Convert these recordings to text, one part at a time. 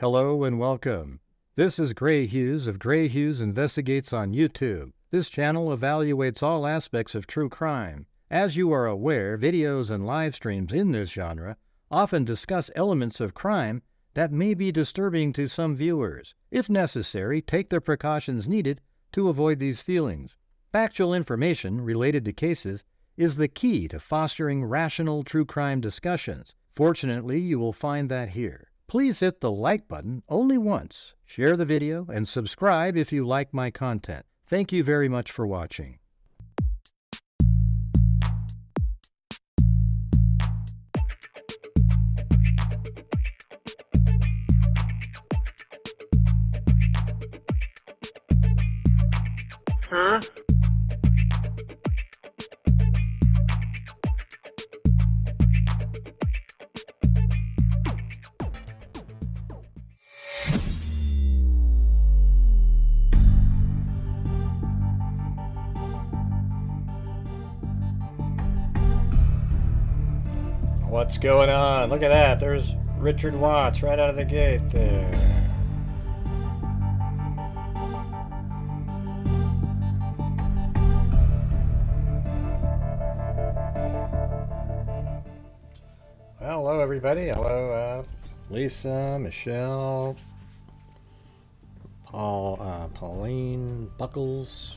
Hello and welcome. This is Grant Hughes of Grant Hughes Investigates on YouTube. This channel evaluates all aspects of true crime. As you are aware, videos and live streams in this genre often discuss elements of crime that may be disturbing to some viewers. If necessary, take the precautions needed to avoid these feelings. Factual information related to cases is the key to fostering rational true crime discussions. Fortunately, you will find that here. Please hit the like button only once, share the video, and subscribe if you like my content. Thank you very much for watching. Huh? What's going on? Look at that. There's Richard Watts right out of the gate there. Hello, everybody. Hello, Lisa, Michelle, Pauline, Buckles,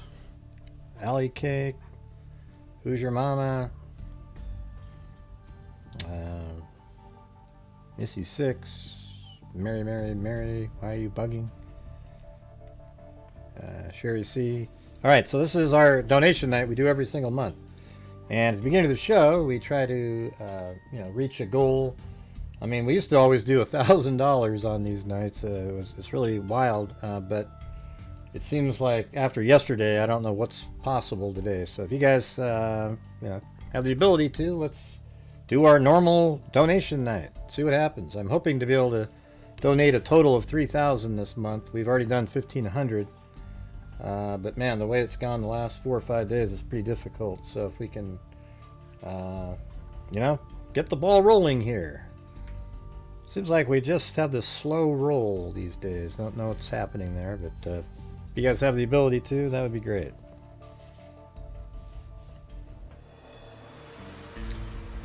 Alley Cake, Who's Your Mama? Missy Six, Mary, why are you bugging? Sherry C. Alright, so this is our donation night we do every single month. And at the beginning of the show, we try to, reach a goal. I mean, we used to always do $1,000 on these nights. It's really wild, but it seems like after yesterday, I don't know what's possible today. So if you guys, have the ability to, let's do our normal donation night. See what happens. I'm hoping to be able to donate a total of $3,000 this month. We've already done $1,500. But man, the way it's gone the last 4 or 5 days is pretty difficult. So if we can, get the ball rolling here. Seems like we just have this slow roll these days. Don't know what's happening there, but if you guys have the ability to, that would be great.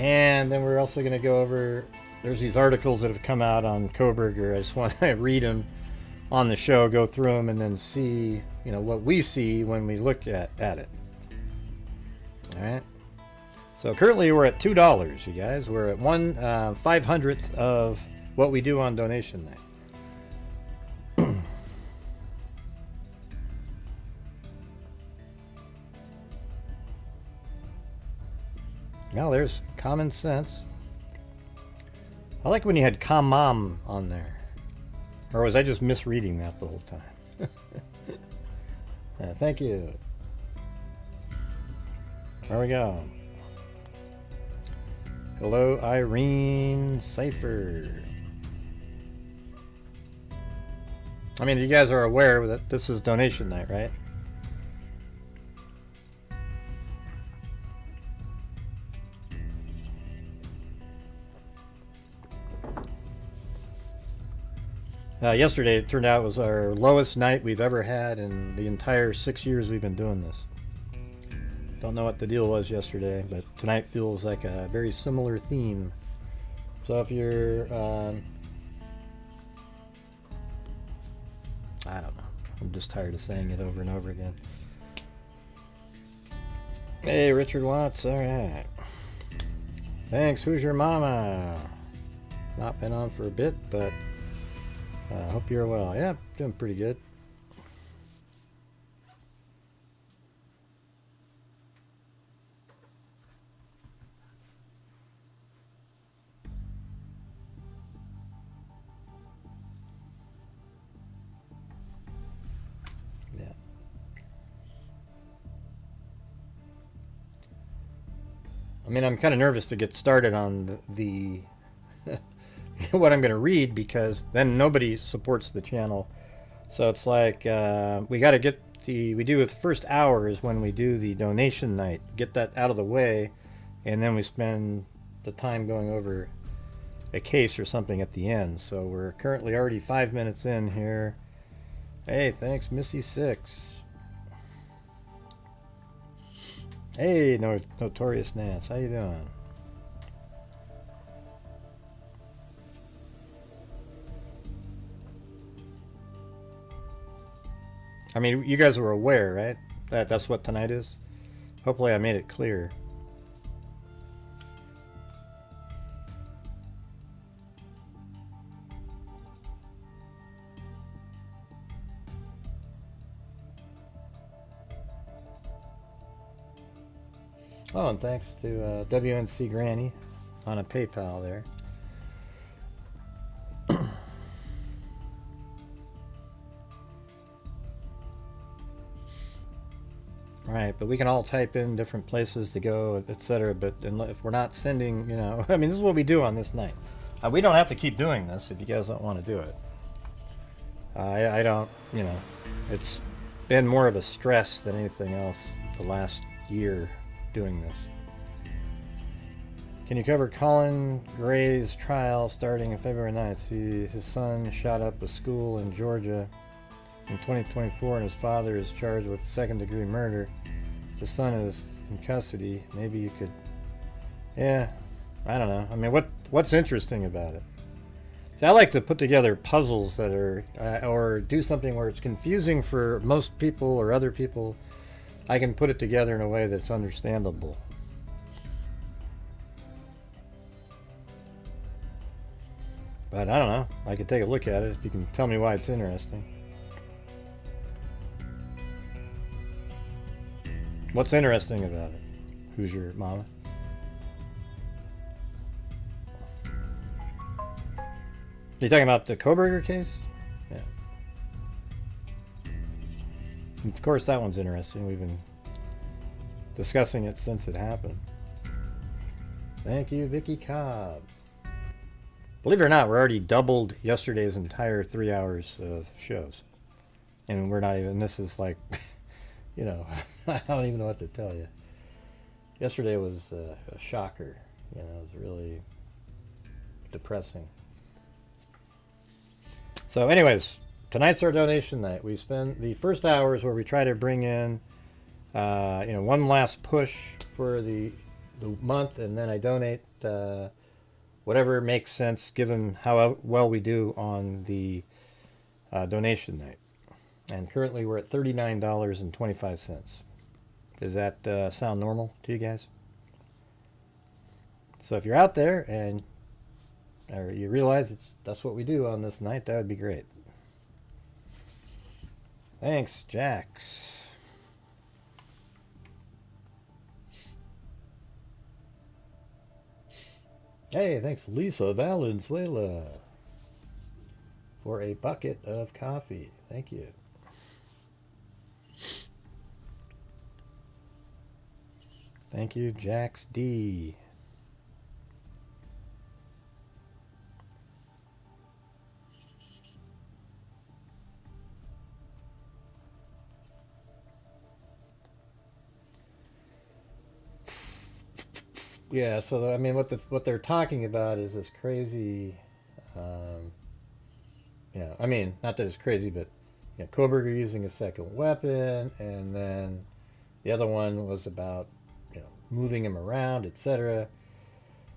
And then we're also going to go over, there's these articles that have come out on Kohberger. I just want to read them on the show, go through them, and then see, what we see when we look at it. All right. So currently we're at $2, you guys. We're at 1/500th of what we do on donation night. Now there's Common Sense. I like when you had Kamam on there. Or was I just misreading that the whole time? Thank you. There we go. Hello, Irene Cypher. I mean, you guys are aware that this is donation night, right? Yesterday, it turned out, was our lowest night we've ever had in the entire 6 years we've been doing this. Don't know what the deal was yesterday, but tonight feels like a very similar theme. So if you're, I don't know. I'm just tired of saying it over and over again. Hey, Richard Watts. All right. Thanks. Who's Your Mama? Not been on for a bit, but hope you're well. Yeah, doing pretty good. Yeah. I mean, I'm kind of nervous to get started on the what I'm going to read, because then nobody supports the channel. So it's like we got to get we do the first hour is when we do the donation night, get that out of the way, and then we spend the time going over a case or something at the end. So we're currently already 5 minutes in here. Hey, thanks, Missy6. Hey, Notorious Nance, how you doing? I mean, you guys were aware, right? That's what tonight is? Hopefully I made it clear. Oh, and thanks to WNC Granny on a PayPal there. Right, but we can all type in different places to go, etc. But if we're not sending, you know, I mean, this is what we do on this night. We don't have to keep doing this if you guys don't want to do it. I don't, you know, it's been more of a stress than anything else the last year doing this. Can you cover Colin Gray's trial starting on February 9th? His son shot up a school in Georgia in 2024, and his father is charged with second-degree murder. The son is in custody. Maybe you could... Yeah, I don't know. I mean, what's interesting about it? See, I like to put together puzzles that are... or do something where it's confusing for most people or other people. I can put it together in a way that's understandable. But I don't know. I could take a look at it if you can tell me why it's interesting. What's interesting about it? Who's your mama? Are you talking about the Kohberger case? Yeah. Of course, that one's interesting. We've been discussing it since it happened. Thank you, Vicky Cobb. Believe it or not, we're already doubled yesterday's entire 3 hours of shows. And we're not even, this is like, you know, I don't even know what to tell you. Yesterday was a shocker. You know, it was really depressing. So anyways, tonight's our donation night. We spend the first hours where we try to bring in, you know, one last push for the month, and then I donate whatever makes sense given how well we do on the donation night. And currently we're at $39.25. Does that sound normal to you guys? So if you're out there and or you realize that's what we do on this night, that would be great. Thanks, Jax. Hey, thanks Lisa Valenzuela for a bucket of coffee. Thank you. Thank you, Jax D. Yeah, so I mean, what they're talking about is this crazy, you know, I mean, not that it's crazy, but you know, Kohberger using a second weapon, and then the other one was about, you know, moving him around, etc.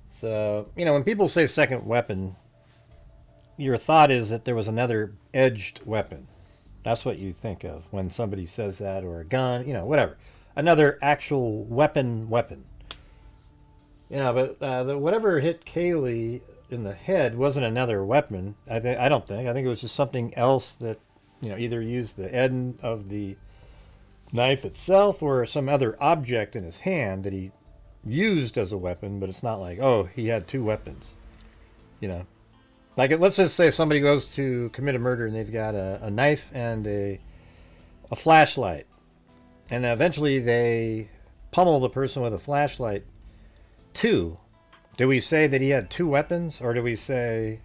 So, you know, when people say second weapon, your thought is that there was another edged weapon. That's what you think of when somebody says that, or a gun, you know, whatever. Another actual weapon. You know, but whatever hit Kaylee in the head wasn't another weapon. I don't think. I think it was just something else that, you know, either used the end of the knife itself or some other object in his hand that he used as a weapon. But it's not like, oh, he had two weapons. You know, like let's just say somebody goes to commit a murder and they've got a knife and a flashlight, and eventually they pummel the person with a flashlight. Do we say that he had two weapons, or do we say,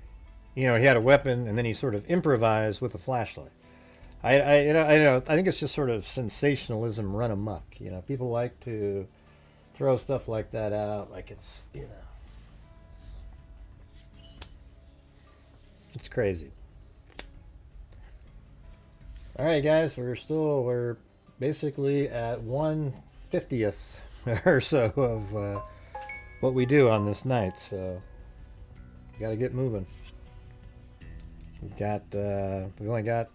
you know, he had a weapon and then he sort of improvised with a flashlight? I think it's just sort of sensationalism run amok. You know, people like to throw stuff like that out, like it's, you know. It's crazy. All right, guys, we're basically at 1/50th or so of what we do on this night, so we got to get moving. We've only got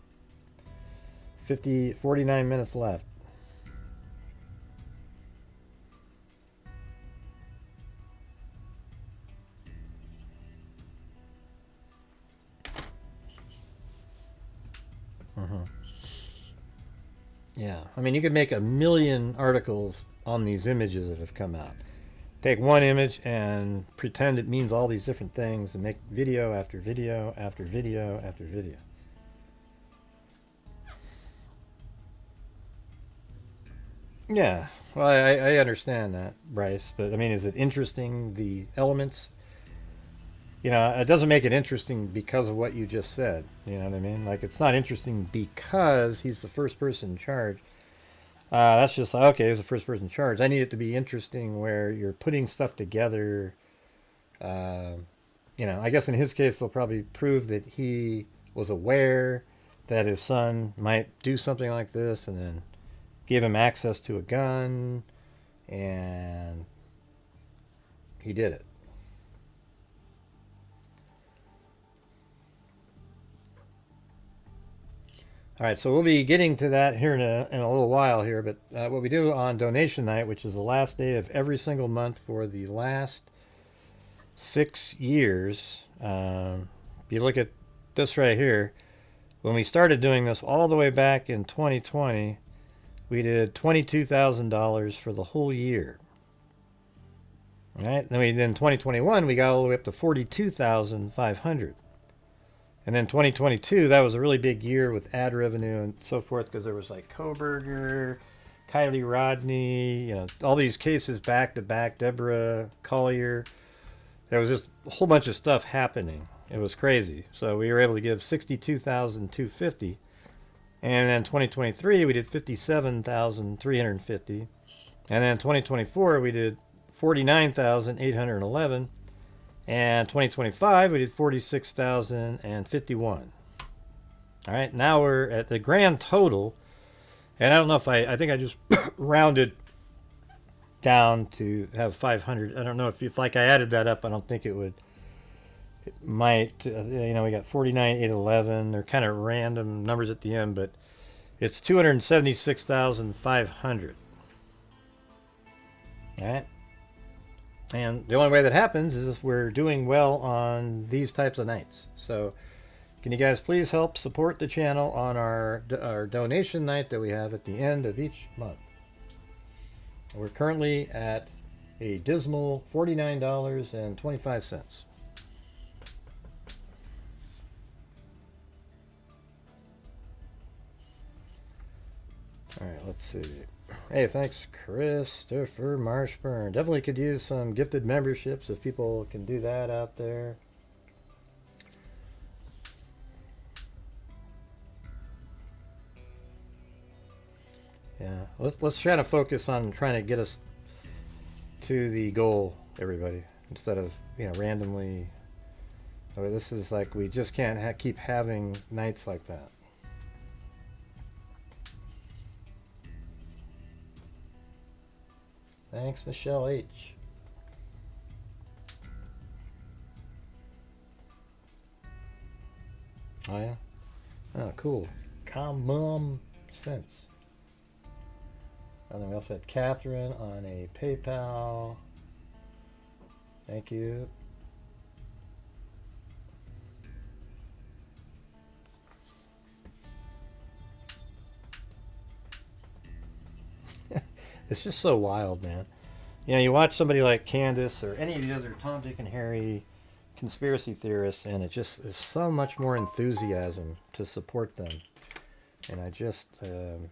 49 minutes left. Yeah, I mean, you could make 1,000,000 articles on these images that have come out. Take one image and pretend it means all these different things and make video after video after video after video. Yeah, well, I understand that, Bryce, but I mean, is it interesting, the elements? You know, it doesn't make it interesting because of what you just said. You know what I mean? Like, it's not interesting because he's the first person in charge. That's just like, okay, he's the first person in charge. I need it to be interesting where you're putting stuff together. You know, I guess in his case, they'll probably prove that he was aware that his son might do something like this and then give him access to a gun, and he did it. All right, so we'll be getting to that here in a little while here, but what we do on donation night, which is the last day of every single month for the last 6 years, if you look at this right here, when we started doing this all the way back in 2020, we did $22,000 for the whole year. All right, then in 2021, we got all the way up to $42,500. And then 2022, that was a really big year with ad revenue and so forth, because there was like Kohberger, Kylie Rodney, you know, all these cases back to back, Deborah Collier. There was just a whole bunch of stuff happening. It was crazy. So we were able to give $62,250. And then 2023, we did $57,350. And then 2024, we did $49,811. And 2025, we did $46,051. All right, now we're at the grand total. And I don't know if I think I just rounded down to have 500. I don't know if like I added that up, I don't think it would. It might, you know, we got 49,811. They're kind of random numbers at the end, but it's 276,500. All right. And the only way that happens is if we're doing well on these types of nights. So can you guys please help support the channel on our donation night that we have at the end of each month? We're currently at a dismal $49.25. All right, let's see. Hey, thanks, Christopher Marshburn. Definitely could use some gifted memberships if people can do that out there. Yeah, let's try to focus on trying to get us to the goal, everybody, instead of, you know, randomly. I mean, this is like, we just can't keep having nights like that. Thanks, Michelle H. Oh, yeah? Oh, cool. Common sense. And then we also had Catherine on a PayPal. Thank you. It's just so wild, man. You know, you watch somebody like Candace or any of the other Tom, Dick, and Harry conspiracy theorists, and it just is so much more enthusiasm to support them. And I just kind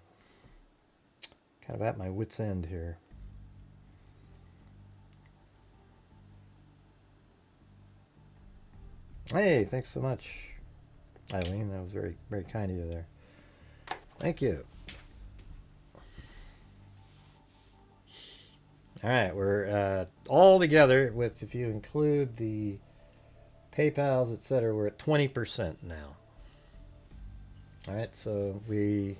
of at my wit's end here. Hey, thanks so much, Eileen. That was very, very kind of you there. Thank you. All right, we're all together with, if you include the PayPal's, etc. We're at 20% now. All right, so we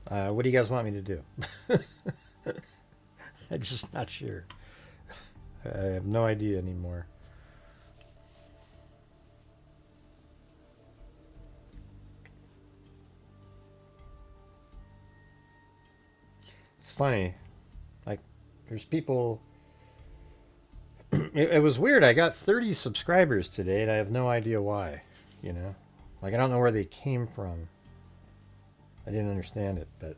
what do you guys want me to do? I'm just not sure. I have no idea anymore. It's funny. Like, there's people... it was weird. I got 30 subscribers today, and I have no idea why. You know? Like, I don't know where they came from. I didn't understand it, but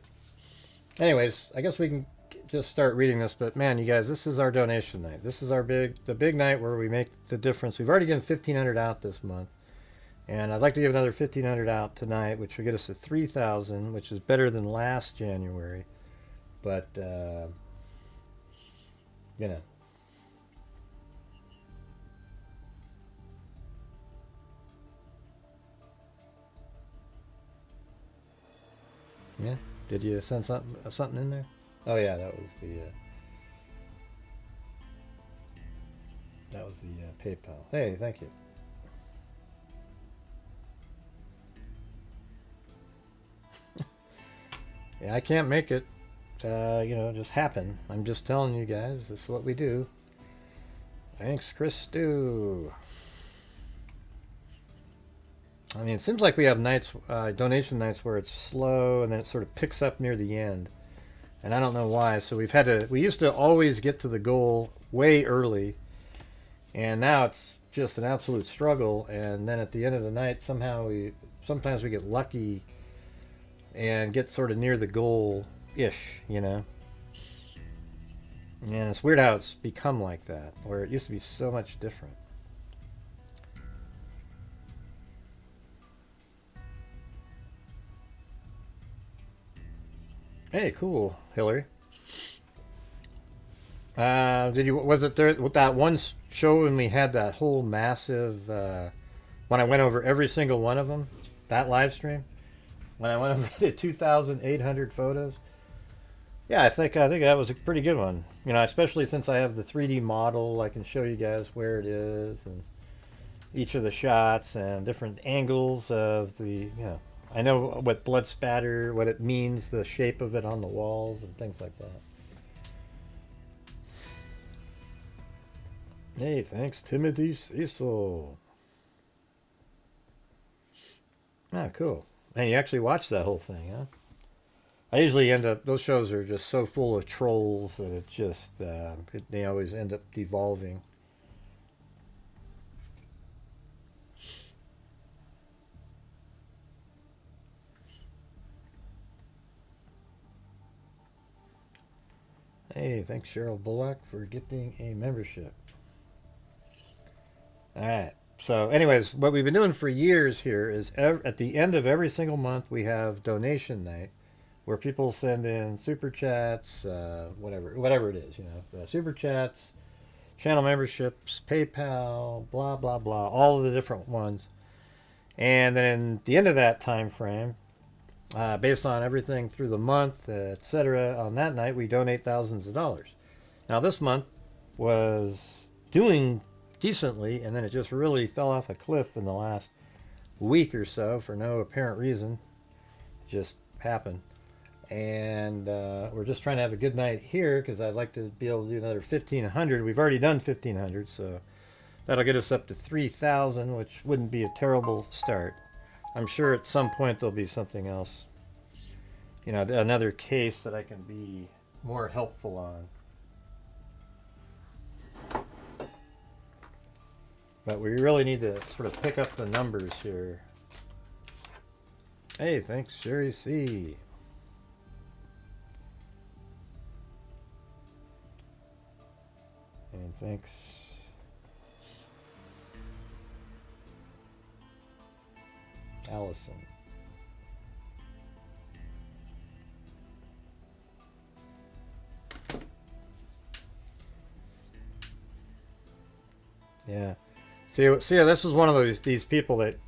anyways, I guess we can just start reading this. But man, you guys, this is our donation night. This is the big night where we make the difference. We've already given 1,500 out this month, and I'd like to give another 1,500 out tonight, which will get us to 3,000, which is better than last January. But you know. Yeah. Did you send something in there? Oh yeah, that was the PayPal. Hey, thank you. Yeah, I can't make it. You know, just happen. I'm just telling you guys, this is what we do. Thanks, Chris Stew. I mean, it seems like we have nights, donation nights, where it's slow and then it sort of picks up near the end. And I don't know why. So we used to always get to the goal way early. And now it's just an absolute struggle. And then at the end of the night, sometimes we get lucky and get sort of near the goal-ish, you know. And it's weird how it's become like that, where it used to be so much different. Hey, cool, Hillary. Was it there with that one show when we had that whole massive, when I went over every single one of them, that live stream, when I went over the 2,800 photos? Yeah, I think that was a pretty good one. You know, especially since I have the 3D model, I can show you guys where it is and each of the shots and different angles of the, you know. I know what blood spatter, what it means, the shape of it on the walls and things like that. Hey, thanks, Timothy Cecil. Ah, cool. And you actually watched that whole thing, huh? I usually end up, those shows are just so full of trolls that it just, they always end up devolving. Hey, thanks Cheryl Bullock for getting a membership. Alright, so anyways, what we've been doing for years here is at the end of every single month we have donation night where people send in super chats, whatever it is, you know, super chats, channel memberships, PayPal, blah, blah, blah, all of the different ones. And then at the end of that time frame, based on everything through the month, etc., on that night, we donate thousands of dollars. Now, this month was doing decently, and then it just really fell off a cliff in the last week or so for no apparent reason. It just happened. And we're just trying to have a good night here because I'd like to be able to do another 1,500. We've already done 1,500, so that'll get us up to 3,000, which wouldn't be a terrible start. I'm sure at some point there'll be something else, you know, another case that I can be more helpful on. But we really need to sort of pick up the numbers here. Hey, thanks, Sherry C. And thanks. Allison. Yeah. See, this is one of these people that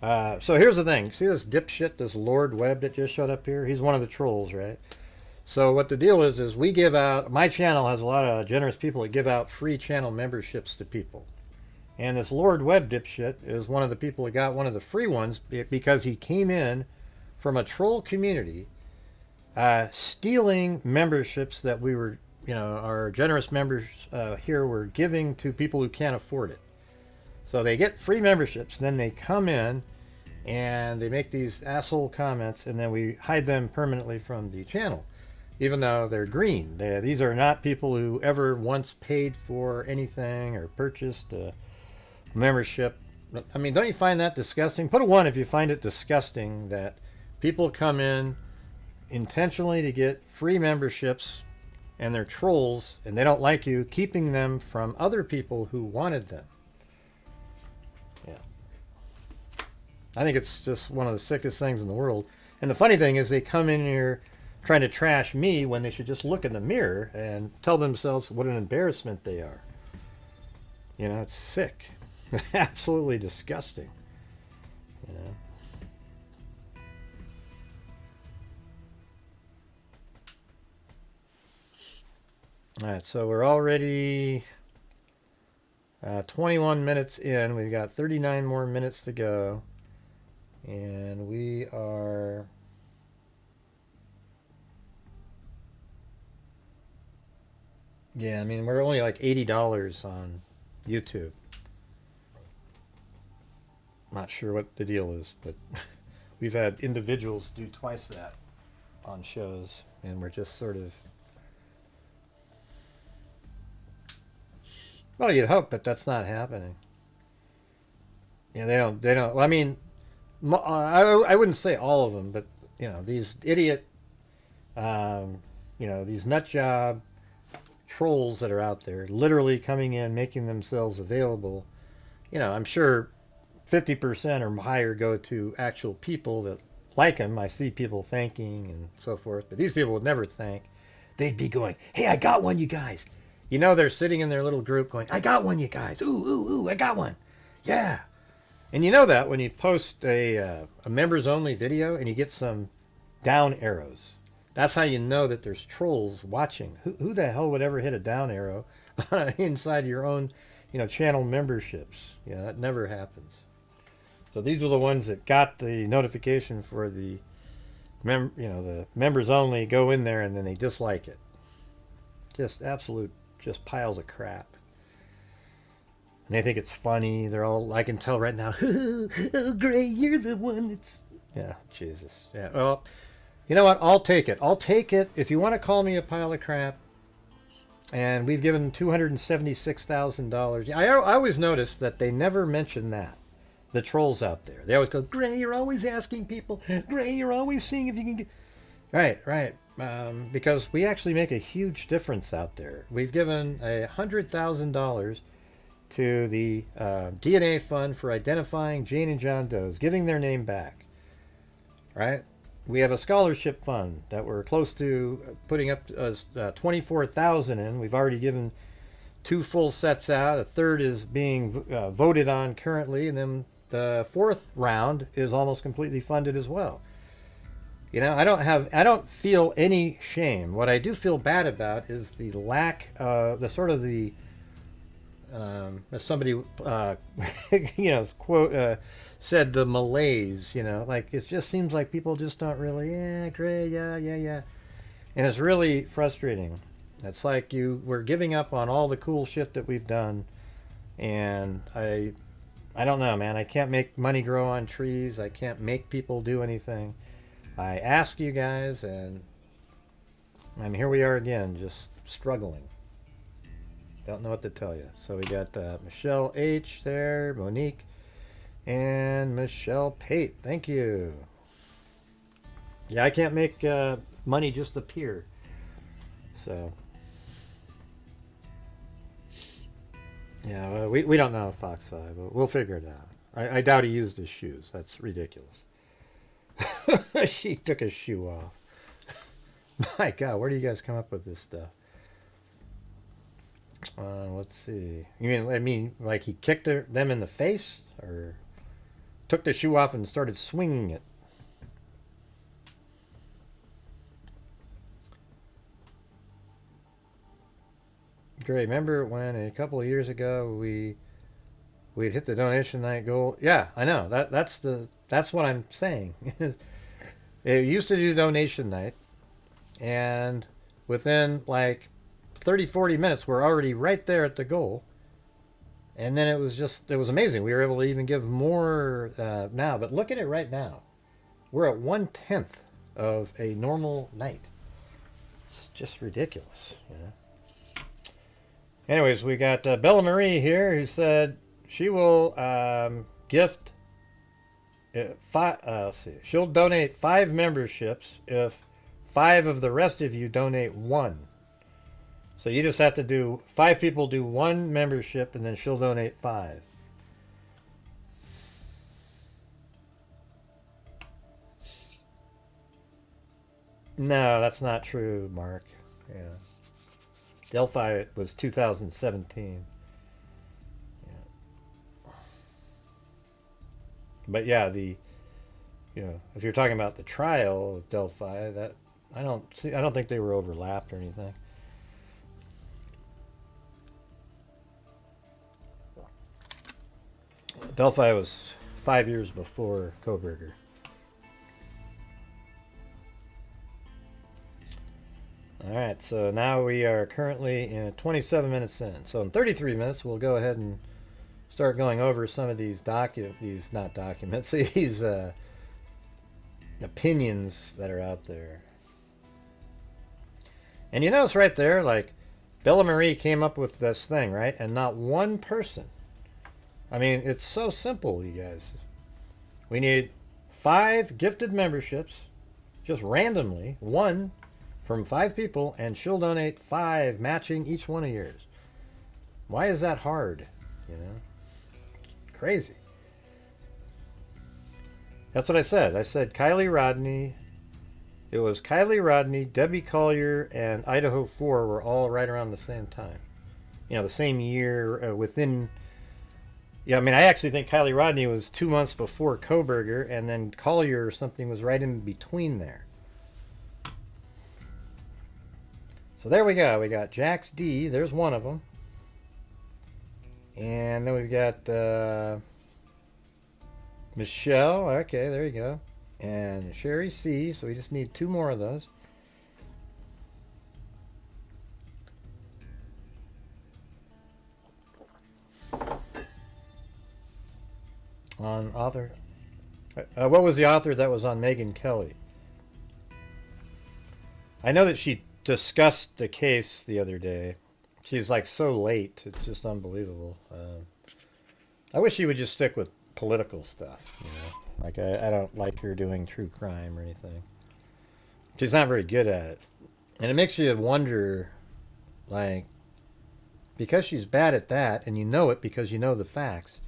So here's the thing. See this dipshit, this Lord Webb that just showed up here? He's one of the trolls, right? So what the deal is we give out, my channel has a lot of generous people that give out free channel memberships to people. And this Lord Webb dipshit is one of the people that got one of the free ones because he came in from a troll community stealing memberships that we were, our generous members here were giving to people who can't afford it. So they get free memberships, then they come in and they make these asshole comments, and then we hide them permanently from the channel, even though they're green. These are not people who ever once paid for anything or purchased a membership. I mean, don't you find that disgusting? Put a 1 if you find it disgusting that people come in intentionally to get free memberships and they're trolls and they don't like you, keeping them from other people who wanted them. I think it's just one of the sickest things in the world. And the funny thing is they come in here trying to trash me when they should just look in the mirror and tell themselves what an embarrassment they are. It's sick. Absolutely disgusting. All right, so we're already 21 minutes in. We've got 39 more minutes to go. And we are we're only like $80 on YouTube. Not sure what the deal is, but we've had individuals do twice that on shows, and we're just sort of, well, you'd hope, but that's not happening. They don't, well, I mean, I wouldn't say all of them, but these idiot, these nut job trolls that are out there, literally coming in, making themselves available. I'm sure 50% or higher go to actual people that like them. I see people thanking and so forth, but these people would never thank. They'd be going, "Hey, I got one, you guys." They're sitting in their little group going, "I got one, you guys. Ooh, ooh, ooh, I got one. Yeah." And you know that when you post a members only video and you get some down arrows, that's how you know that there's trolls watching. Who the hell would ever hit a down arrow inside your own, channel memberships? That never happens. So these are the ones that got the notification for the, the members only, go in there and then they dislike it. Just piles of crap. And they think it's funny. They're all, I can tell right now, "Oh, Gray, you're the one that's..." Yeah, Jesus. Yeah, well, you know what? I'll take it. I'll take it. If you want to call me a pile of crap, and we've given $276,000. I always notice that they never mention that. The trolls out there. They always go, "Gray, you're always asking people. Gray, you're always seeing if you can get..." Right. Because we actually make a huge difference out there. We've given $100,000 to the DNA Fund for identifying Jane and John Does, giving their name back. Right? We have a scholarship fund that we're close to putting up $24,000 in. We've already given 2 full sets out. A third is being voted on currently, and then the 4th round is almost completely funded as well. I don't feel any shame. What I do feel bad about is the lack of the sort of the as somebody quote said, the malaise. Like it just seems like people just don't really, "Yeah, great, yeah," and it's really frustrating. It's like we're giving up on all the cool shit that we've done, and I don't know, man. I can't make money grow on trees. I can't make people do anything. I ask you guys, and here we are again, just struggling. Don't know what to tell you. So we got Michelle H there, Monique, and Michelle Pate. Thank you. Yeah, I can't make money just appear. So, yeah, we don't know Fox 5, but we'll figure it out. I doubt he used his shoes. That's ridiculous. She took his shoe off. My God, where do you guys come up with this stuff? Let's see. You mean like he kicked them in the face, or took the shoe off and started swinging it. Great. Remember when a couple of years ago we'd hit the donation night goal? Yeah, I know. That's what I'm saying. It used to do donation night, and within like 30-40 minutes we're already right there at the goal. And then it was amazing. We were able to even give more now, but look at it right now. We're at 1/10 of a normal night. It's just ridiculous, you know. Anyways, we got Bella Marie here who said she will gift let's see, she'll donate 5 memberships if 5 of the rest of you donate 1. So you just have to do 5 people do 1 membership, and then she'll donate 5. No, that's not true, Mark. Yeah. Delphi was 2017. Yeah. But yeah, if you're talking about the trial of Delphi, that I don't think they were overlapped or anything. Delphi was 5 years before Kohberger. Alright, so now we are currently in 27 minutes in. So in 33 minutes, we'll go ahead and start going over some of these these opinions that are out there. And you notice right there, like, Bella Marie came up with this thing, right? And not one person. I mean, it's so simple, you guys. We need 5 gifted memberships, just randomly, 1 from 5 people, and she'll donate 5 matching each one of yours. Why is that hard? You know? It's crazy. That's what I said. I said Kylie Rodney. It was Kylie Rodney, Debbie Collier, and Idaho 4 were all right around the same time. You know, the same year within... Yeah, I mean, I actually think Kylie Rodney was 2 months before Kohberger, and then Collier or something was right in between there. So there we go. We got Jax D. There's one of them. And then we've got Michelle. Okay, there you go. And Sherry C. So we just need 2 more of those. On author. What was the author that was on Megyn Kelly? I know that she discussed the case the other day. She's like so late. It's just unbelievable. I wish she would just stick with political stuff. You know? Like I don't like her doing true crime or anything. She's not very good at it. And it makes you wonder, like, because she's bad at that, and you know it because you know the facts,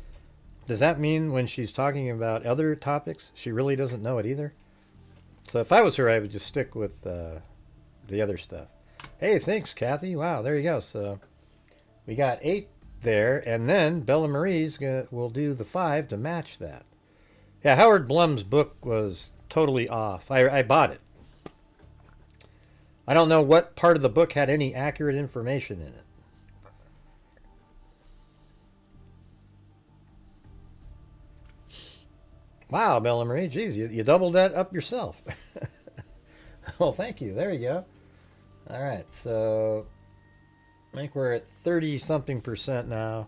does that mean when she's talking about other topics, she really doesn't know it either? So if I was her, I would just stick with the other stuff. Hey, thanks, Kathy. Wow, there you go. So we got 8 there, and then Bella Marie's will do the 5 to match that. Yeah, Howard Blum's book was totally off. I bought it. I don't know what part of the book had any accurate information in it. Wow, Bella Marie, geez, you doubled that up yourself. Well, thank you. There you go. All right, so I think we're at 30-something% now.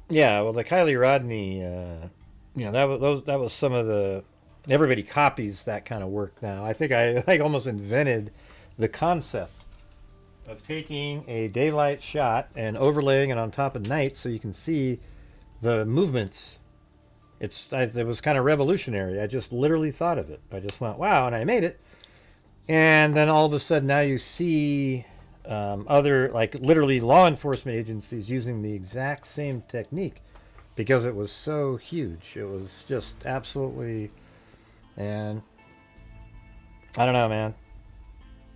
Yeah, well, the Kylie Rodney, you know, that was some of the... Everybody copies that kind of work now. I think I almost invented the concept of taking a daylight shot and overlaying it on top of night so you can see the movements. It was kind of revolutionary. I just literally thought of it. I just went, wow, and I made it. And then all of a sudden now you see other, like literally law enforcement agencies using the exact same technique because it was so huge. It was just absolutely, and I don't know, man.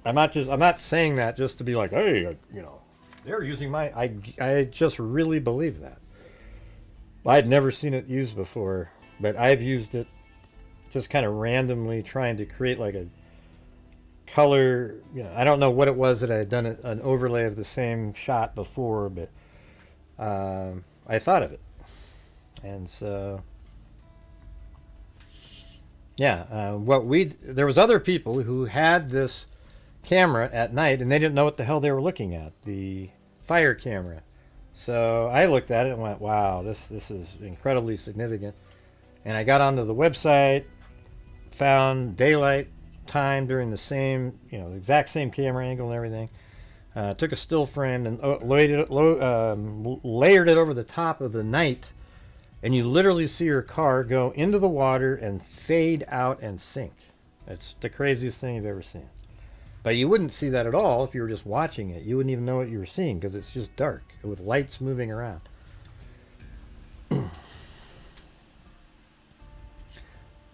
I'm not saying that just to be like, hey, you know, they're using my. I just really believe that. I'd never seen it used before, but I've used it just kind of randomly trying to create like a color. You know, I don't know what it was that I had done an overlay of the same shot before, but I thought of it, and so yeah. There was other people who had this camera at night and they didn't know what the hell they were looking at, the fire camera. So I looked at it and went, wow, this is incredibly significant. And I got onto the website, found daylight time during the same, you know, the exact same camera angle and everything. Took a still frame and layered it over the top of the night, and you literally see your car go into the water and fade out and sink. It's the craziest thing you've ever seen. But you wouldn't see that at all if you were just watching it. You wouldn't even know what you were seeing because it's just dark with lights moving around.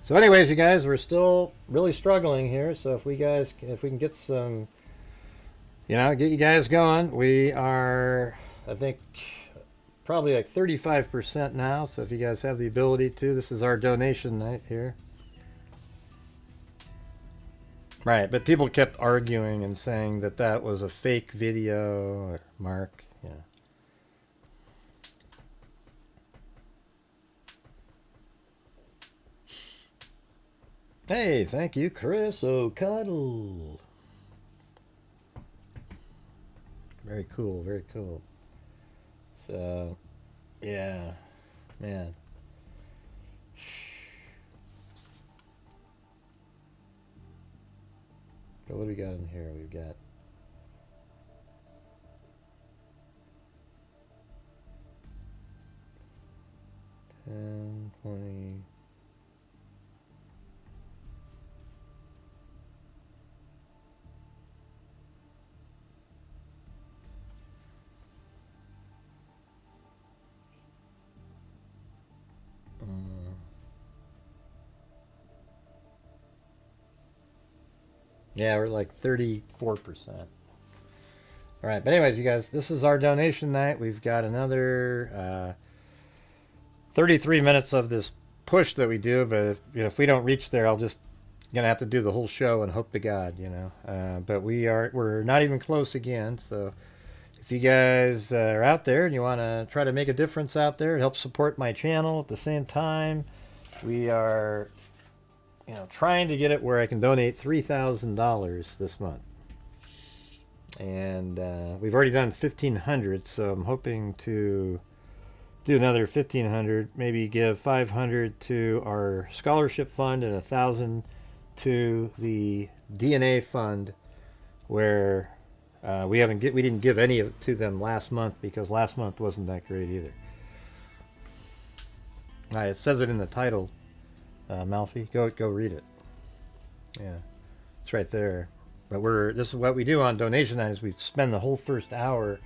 So anyways, you guys, we're still really struggling here. So if we can get some, you know, get you guys going. We are, I think, probably like 35% now. So if you guys have the ability to, this is our donation night here. Right, but people kept arguing and saying that that was a fake video, or Mark, yeah. Hey, thank you, Chris O'Cuddle. Very cool, very cool. So, yeah, man. So what do we got in here? We've got $10, $20. Yeah, we're like 34%. All right, but anyways, you guys, this is our donation night. We've got another 33 minutes of this push that we do, but if we don't reach there, I'll just gonna have to do the whole show and hope to God, you know. But we're not even close again. So if you guys are out there and you want to try to make a difference out there, help support my channel at the same time, we are, you know, trying to get it where I can donate $3,000 this month. And we've already done 1,500, so I'm hoping to do another 1,500, maybe give 500 to our scholarship fund and 1,000 to the DNA fund, where we didn't give any of it to them last month because last month wasn't that great either. It says it in the title. Malfi, go read it. Yeah, it's right there. But this is what we do on donation night, is we spend the whole first hour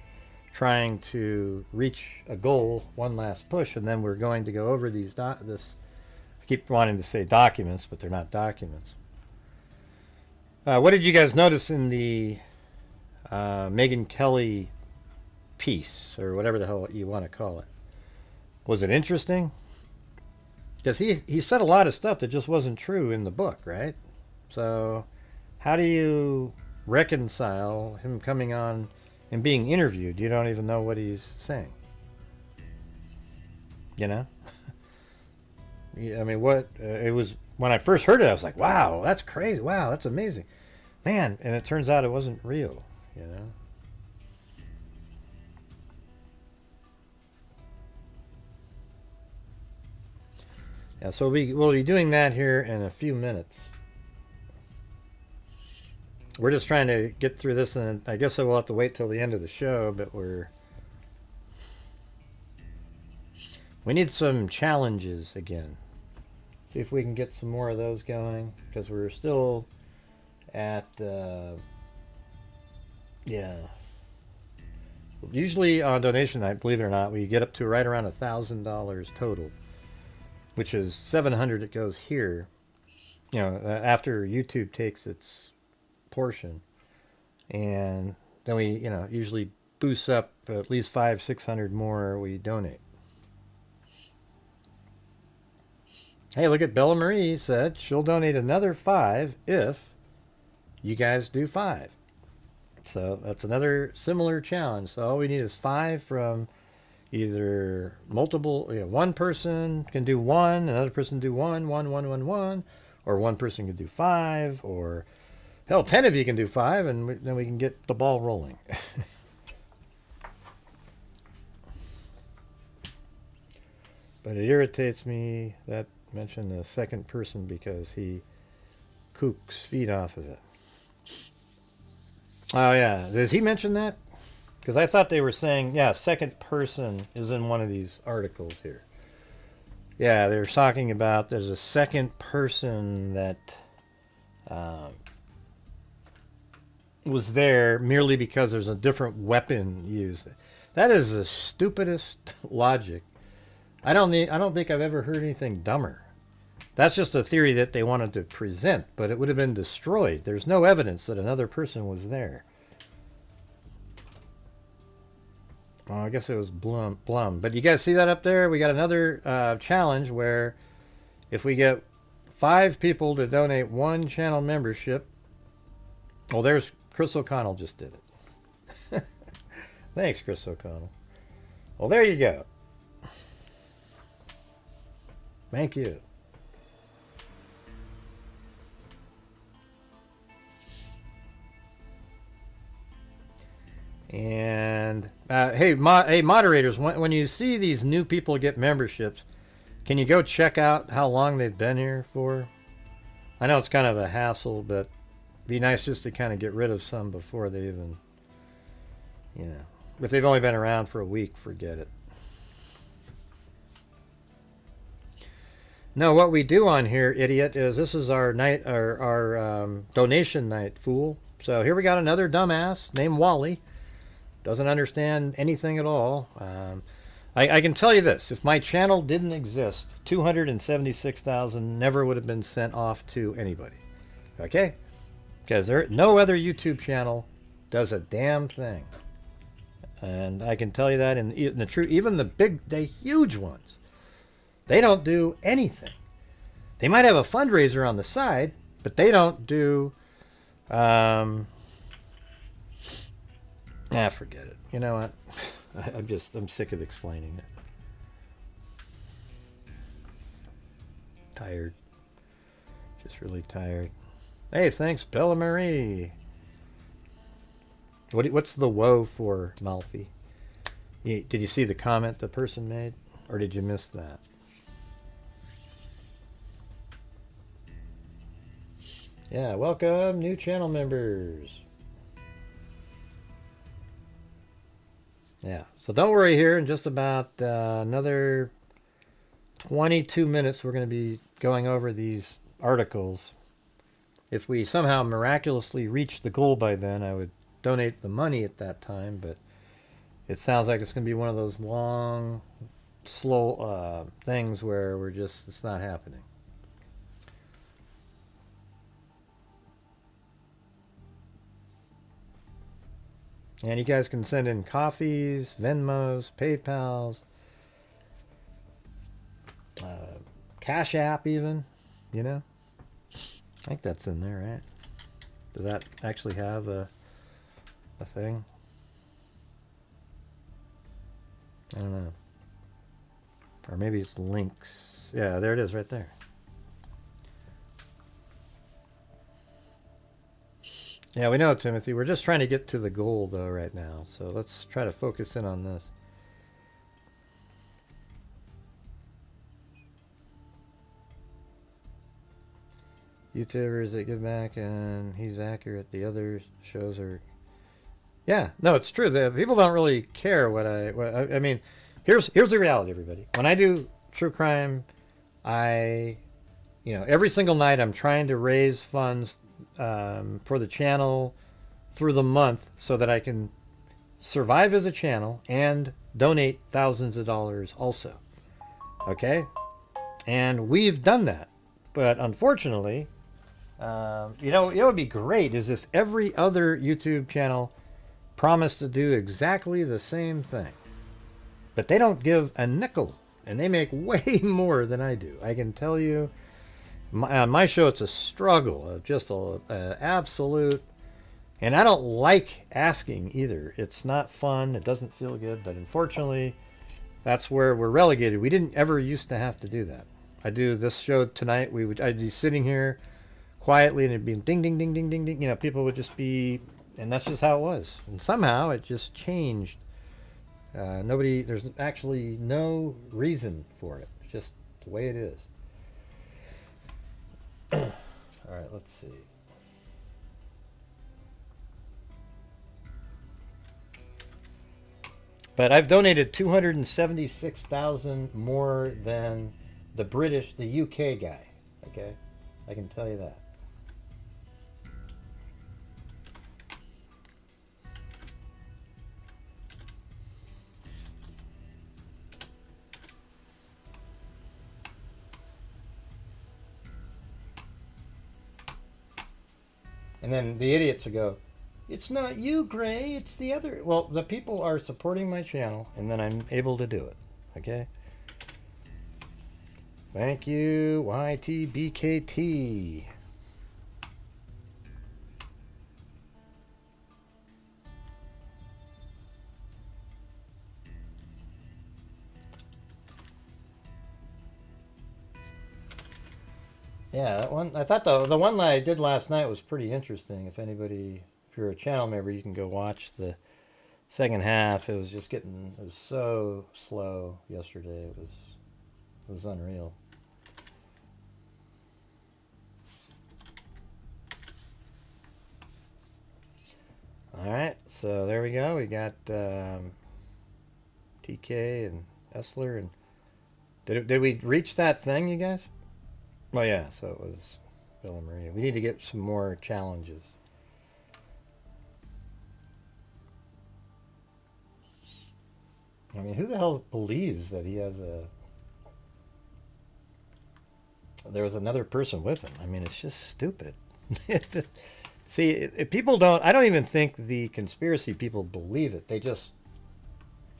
trying to reach a goal, one last push, and then we're going to go over these I keep wanting to say documents, but they're not documents. What did you guys notice in the Megyn Kelly piece, or whatever the hell you want to call it? Was it interesting? Because he said a lot of stuff that just wasn't true in the book, right? So how do you reconcile him coming on and being interviewed? You don't even know what he's saying. You know? I mean, it was, when I first heard it, I was like, wow, that's crazy. Wow, that's amazing. Man, and it turns out it wasn't real, you know? Yeah, so we'll be doing that here in a few minutes. We're just trying to get through this, and I guess I will have to wait till the end of the show, but we need some challenges again. See if we can get some more of those going, because we're still at, yeah. Usually on donation night, believe it or not, we get up to right around $1,000 total, which is $700 that goes here, you know, after YouTube takes its portion. And then we, usually boost up at least 500-600 more we donate. Hey, look at Bella Marie said she'll donate another 5 if you guys do 5. So that's another similar challenge. So all we need is 5 from either multiple, one person can do 1, another person do 1, 1, 1, 1, 1, or one person can do 5, or hell, 10 of you can do 5, and then we can get the ball rolling. But it irritates me that mention the second person because he kooks feet off of it. Oh yeah, does he mention that? Because I thought they were saying, yeah, second person is in one of these articles here. Yeah, they're talking about there's a second person that was there merely because there's a different weapon used. That is the stupidest logic. I don't think I've ever heard anything dumber. That's just a theory that they wanted to present, but it would have been destroyed. There's no evidence that another person was there. Oh, I guess it was Blum. But you guys see that up there? We got another challenge where if we get 5 people to donate 1 channel membership. Well, there's Chris O'Connell just did it. Thanks, Chris O'Connell. Well, there you go. Thank you. And hey, moderators, when you see these new people get memberships, can you go check out how long they've been here for? I know it's kind of a hassle, but it'd be nice just to kind of get rid of some before they even, if they've only been around for a week, forget it. No, what we do on here, idiot, is this is our night, our donation night, fool. So here we got another dumbass named Wally. Doesn't understand anything at all. I can tell you this. If my channel didn't exist, $276,000 never would have been sent off to anybody. Okay? Because no other YouTube channel does a damn thing. And I can tell you that in the truth, even the huge ones, they don't do anything. They might have a fundraiser on the side, but they don't do... forget it. You know what? I'm sick of explaining it. Tired. Just really tired. Hey, thanks, Bella Marie. What's the woe for, Malfi? Did you see the comment the person made? Or did you miss that? Yeah, welcome, new channel members. Yeah, so don't worry here. In just about another 22 minutes, we're going to be going over these articles. If we somehow miraculously reach the goal by then, I would donate the money at that time, but it sounds like it's going to be one of those long, slow things where it's not happening. And you guys can send in coffees, Venmos, PayPals, Cash App even, I think that's in there, right? Does that actually have a thing? I don't know. Or maybe it's links. Yeah, there it is right there. Yeah, we know, Timothy. We're just trying to get to the goal, though, right now. So let's try to focus in on this. YouTubers that give back, and he's accurate. The other shows are... Yeah, no, it's true. People don't really care what I mean, here's the reality, everybody. When I do true crime, every single night I'm trying to raise funds for the channel through the month so that I can survive as a channel and donate thousands of dollars also. Okay? And we've done that. But unfortunately, You know, it would be great is if every other YouTube channel promised to do exactly the same thing. But they don't give a nickel, and they make way more than I do. I can tell you, my show, it's a struggle, just a absolute. And I don't like asking either. It's not fun. It doesn't feel good. But unfortunately, that's where we're relegated. We didn't ever used to have to do that. I do this show tonight. I'd be sitting here quietly, and it'd be ding, ding, ding, ding, ding, ding. You know, people would just be, and that's just how it was. And somehow it just changed. There's actually no reason for it. It's just the way it is. All right, let's see. But I've donated 276,000 more than the UK guy. Okay, I can tell you that. And then the idiots would go, "It's not you, Gray, it's the other." Well, the people are supporting my channel, and then I'm able to do it. Okay? Thank you, YTBKT. Yeah, that one. I thought the one that I did last night was pretty interesting. If you're a channel member, you can go watch the second half. It was so slow yesterday. It was unreal. All right, so there we go. We got TK and Essler, and did we reach that thing, you guys? Oh yeah, so it was Bill and Maria. We need to get some more challenges. I mean, who the hell believes that he has there was another person with him? I mean, it's just stupid. See, if people don't, I don't even think the conspiracy people believe it. They just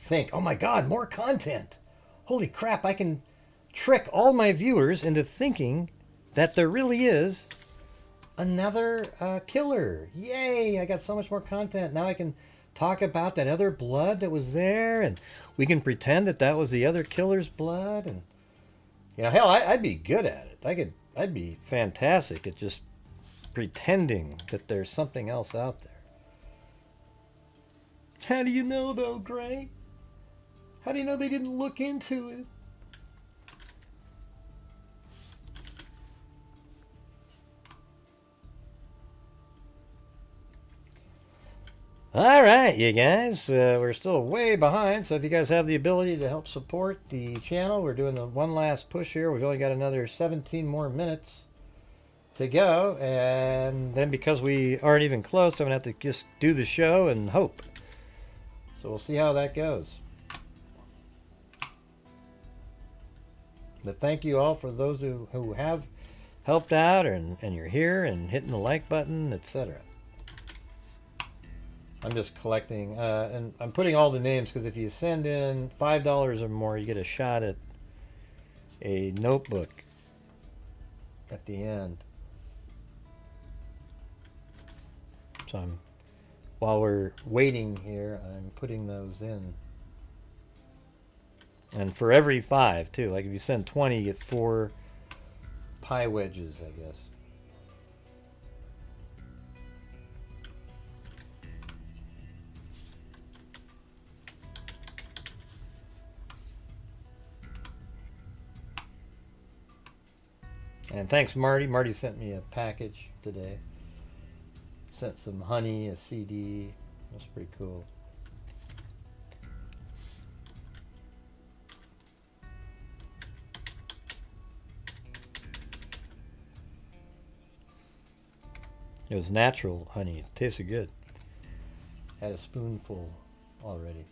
think, oh my God, more content. Holy crap, I can trick all my viewers into thinking that there really is another killer. Yay, I got so much more content. Now I can talk about that other blood that was there, and we can pretend that that was the other killer's blood. And, you know, hell, I'd be good at it. I'd be fantastic at just pretending that there's something else out there. How do you know, though, Gray? How do you know they didn't look into it? All right, you guys, we're still way behind, so if you guys have the ability to help support the channel, we're doing the one last push here. We've only got another 17 more minutes to go, and then because we aren't even close, I'm going to have to just do the show and hope. So we'll see how that goes. But thank you all for those who have helped out, and you're here and hitting the like button, etc. I'm just collecting, and I'm putting all the names because if you send in $5 or more, you get a shot at a notebook at the end. So while we're waiting here, I'm putting those in. And for every 5, too. Like if you send 20, you get 4 pie wedges, I guess. And thanks, Marty. Marty sent me a package today. Sent some honey, a CD. That's pretty cool. It was natural honey. It tasted good. Had a spoonful already.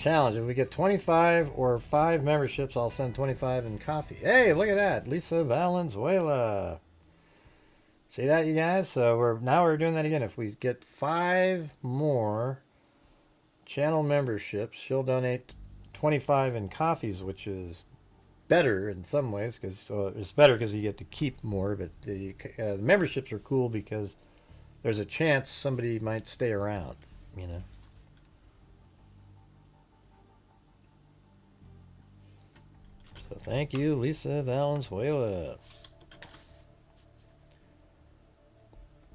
challenge. If we get 25 or 5 memberships, I'll send 25 in coffee. Hey, look at that. Lisa Valenzuela. See that, you guys? So we're doing that again. If we get 5 more channel memberships, she'll donate 25 in coffees, which is better in some ways, because it's better because you get to keep more. But the memberships are cool because there's a chance somebody might stay around, you know. So thank you, Lisa Valenzuela.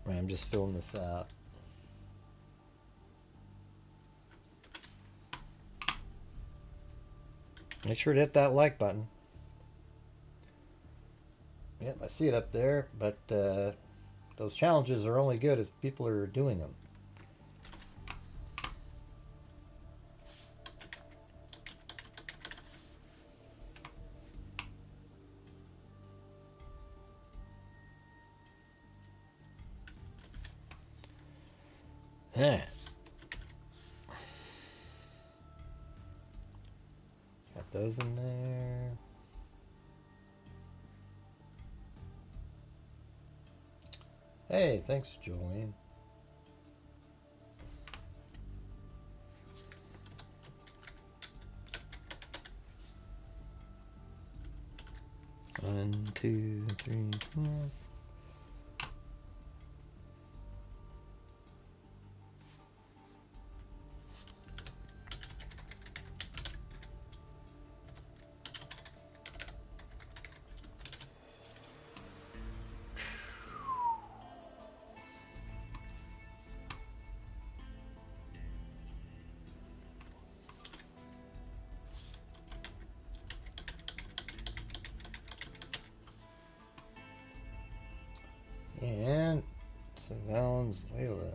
I'm just filling this out. Make sure to hit that like button. Yep, I see it up there, but those challenges are only good if people are doing them. Yeah. Got those in there. Hey, thanks, Jolene. One, two, three, four. And Valenzuela.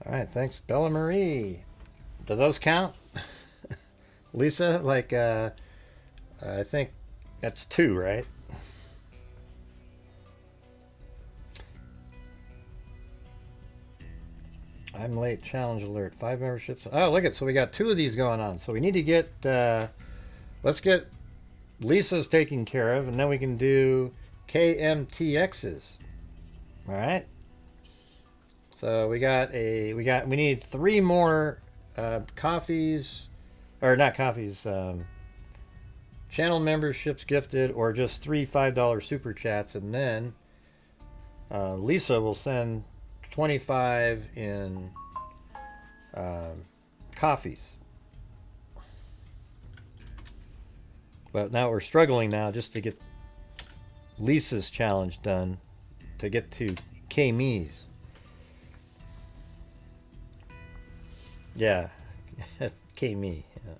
All right, thanks, Bella Marie. Do those count? Lisa, like, I think that's 2, right? I'm late, challenge alert, 5 memberships. Oh, look at, so we got 2 of these going on. So we need to get, let's get Lisa's taken care of, and then we can do KMTX's. All right. So we need 3 more coffees, or not coffees, channel memberships gifted, or just 3 $5 super chats, and then Lisa will send 25 in coffees. But now we're struggling now just to get Lisa's challenge done to get to K-Me's. Yeah, K-Me. Yeah.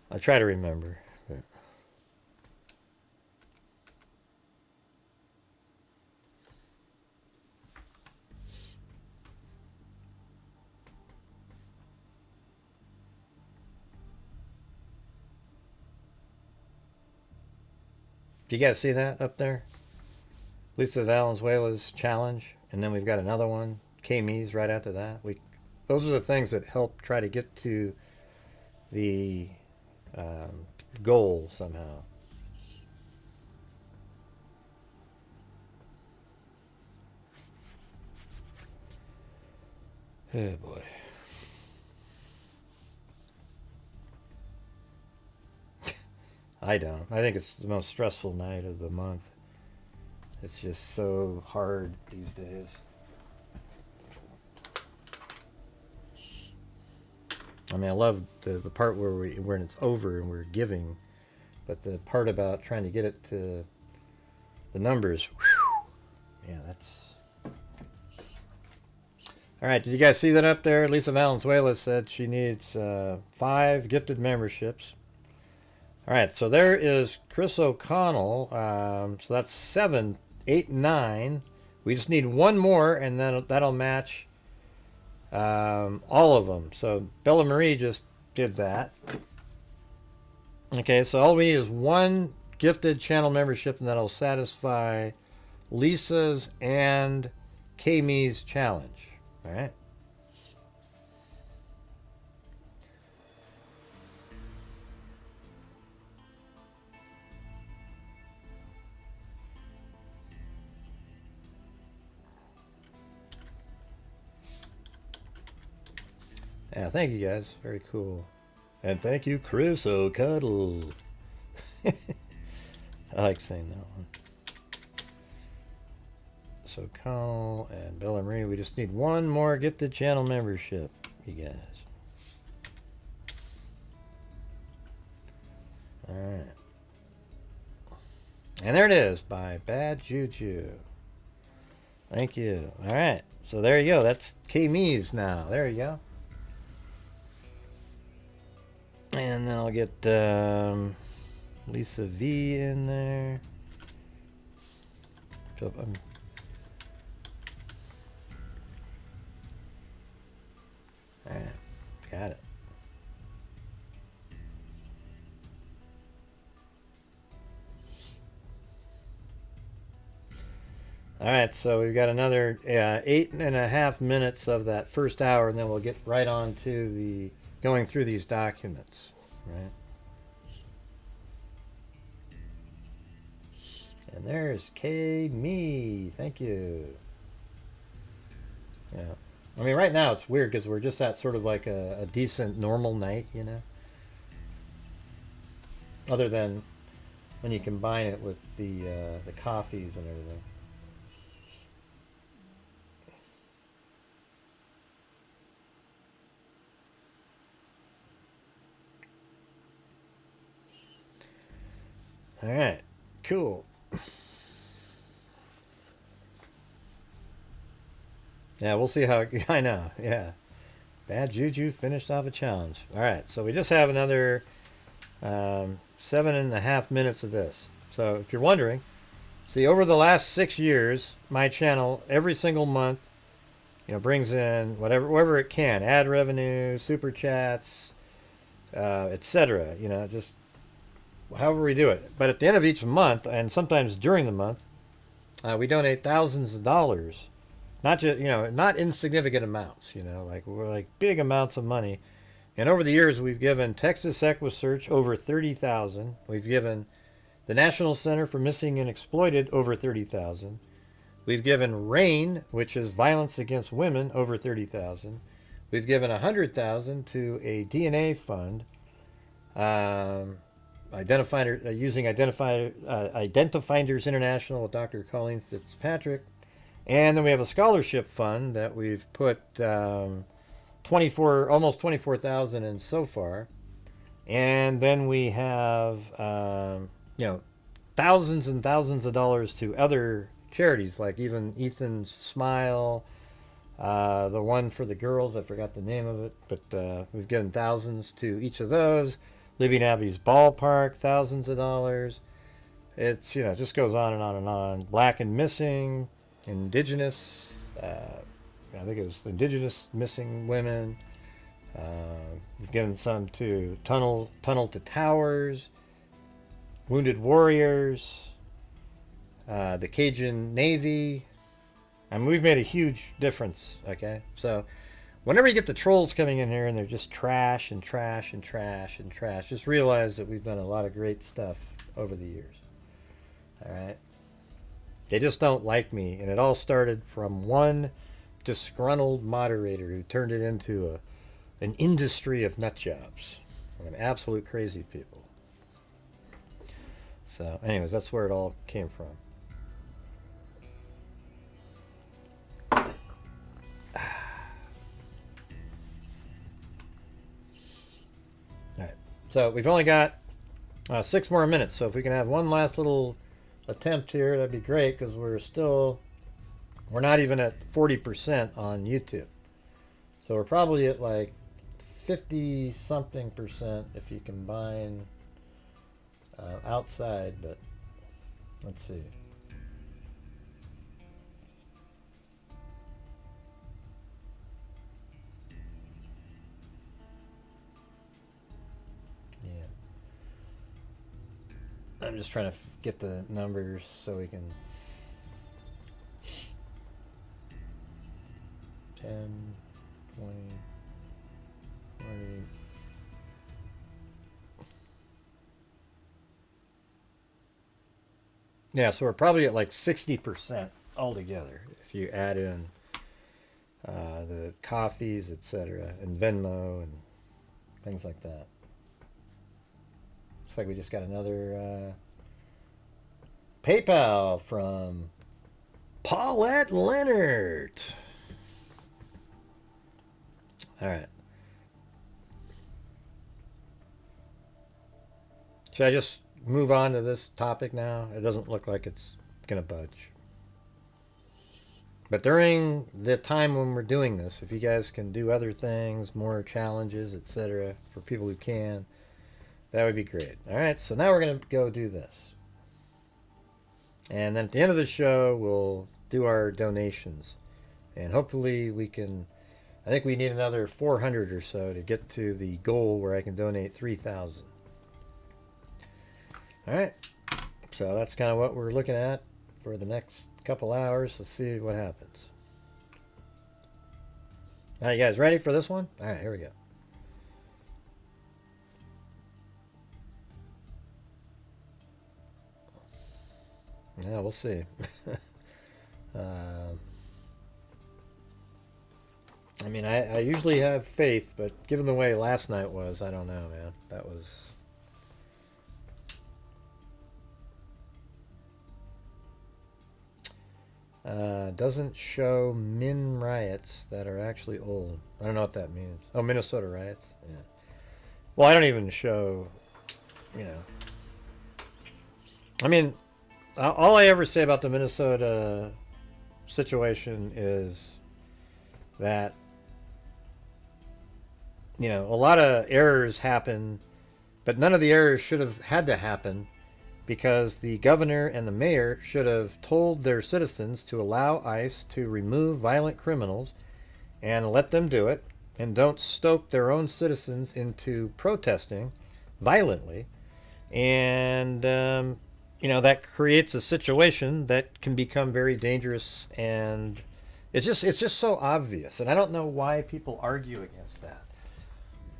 I try to remember. But. Do you guys see that up there? Lisa Valenzuela's challenge, and then we've got another one, K-Me's right after that. Those are the things that help try to get to the goal somehow. Oh boy. I don't. I think it's the most stressful night of the month. It's just so hard these days. I mean, I love the part when it's over and we're giving, but the part about trying to get it to the numbers, whew, yeah, that's... All right, did you guys see that up there? Lisa Valenzuela said she needs 5 gifted memberships. All right, so there is Chris O'Connell. So that's 7, 8, 9. We just need 1 more, and then that'll match all of them. So Bella Marie just did that. Okay, so all we need is one gifted channel membership, and that'll satisfy Lisa's and Kami's challenge. All right. Yeah, thank you guys. Very cool. And thank you, Chris O'Cuddle. I like saying that one. So Connell and Bill and Marie, we just need one more gifted channel membership, you guys. Alright. And there it is, by Bad Juju. Thank you. Alright, so there you go. That's K-Me's now. There you go. And then I'll get Lisa V in there. Alright, got it. Alright, so we've got another 8.5 minutes of that first hour, and then we'll get right on to the going through these documents, right? And there's K-Me. Thank you. Yeah. I mean, right now it's weird because we're just at sort of like a decent normal night, you know? Other than when you combine it with the coffees and everything. All right, cool. Yeah, we'll see how. I know. Yeah, Bad Juju finished off a challenge. All right, so we just have another 7.5 minutes of this. So if you're wondering, see, over the last 6 years, my channel every single month, you know, brings in whatever it can, ad revenue, super chats, etc. You know, just however we do it. But at the end of each month, and sometimes during the month, we donate thousands of dollars. Not just, you know, not insignificant amounts, you know, like we're like big amounts of money. And over the years, we've given Texas EquiSearch over $30,000. We've given the National Center for Missing and Exploited over $30,000. We've given RAIN, which is Violence Against Women, over $30,000. We've given $100,000 to a DNA fund. Using Identifinders International with Dr. Colleen Fitzpatrick. And then we have a scholarship fund that we've put almost $24,000 in so far. And then we have, you know, thousands and thousands of dollars to other charities, like even Ethan's Smile, the one for the girls, I forgot the name of it, but we've given thousands to each of those. Libby Nabby's Ballpark, thousands of dollars. It's, you know, it just goes on and on and on. Black and Missing, Indigenous, I think it was Indigenous Missing Women. We've given some to Tunnel to Towers, Wounded Warriors, the Cajun Navy. I mean, we've made a huge difference, okay? So whenever you get the trolls coming in here and they're just trash and trash and trash and trash, just realize that we've done a lot of great stuff over the years. All right? They just don't like me, and it all started from one disgruntled moderator who turned it into an industry of nut jobs. I mean, absolute crazy people. So, anyways, that's where it all came from. Alright, so we've only got 6 more minutes, so if we can have one last little attempt here, that'd be great, because we're not even at 40% on YouTube. So we're probably at like 50 something percent if you combine outside, but let's see. Yeah. I'm just trying to get the numbers so we can 10, 20, 20. Yeah, so we're probably at like 60% altogether if you add in the coffees, etc., and Venmo and things like that. Looks like we just got another PayPal from Paulette Leonard. All right. Should I just move on to this topic now? It doesn't look like it's going to budge. But during the time when we're doing this, if you guys can do other things, more challenges, etc., for people who can, that would be great. All right, so now we're going to go do this. And then at the end of the show, we'll do our donations. And hopefully we can, I think we need another 400 or so to get to the goal where I can donate 3,000. All right, so that's kind of what we're looking at for the next couple hours. Let's see what happens. All right, you guys ready for this one? All right, here we go. Yeah, we'll see. I mean, I usually have faith, but given the way last night was, I don't know, man. That was... doesn't show Min riots that are actually old. I don't know what that means. Oh, Minnesota riots? Yeah. Well, I don't even show, you know. I mean, all I ever say about the Minnesota situation is that, you know, a lot of errors happen, but none of the errors should have had to happen, because the governor and the mayor should have told their citizens to allow ICE to remove violent criminals and let them do it, and don't stoke their own citizens into protesting violently. And, you know, that creates a situation that can become very dangerous, and it's just so obvious. And I don't know why people argue against that.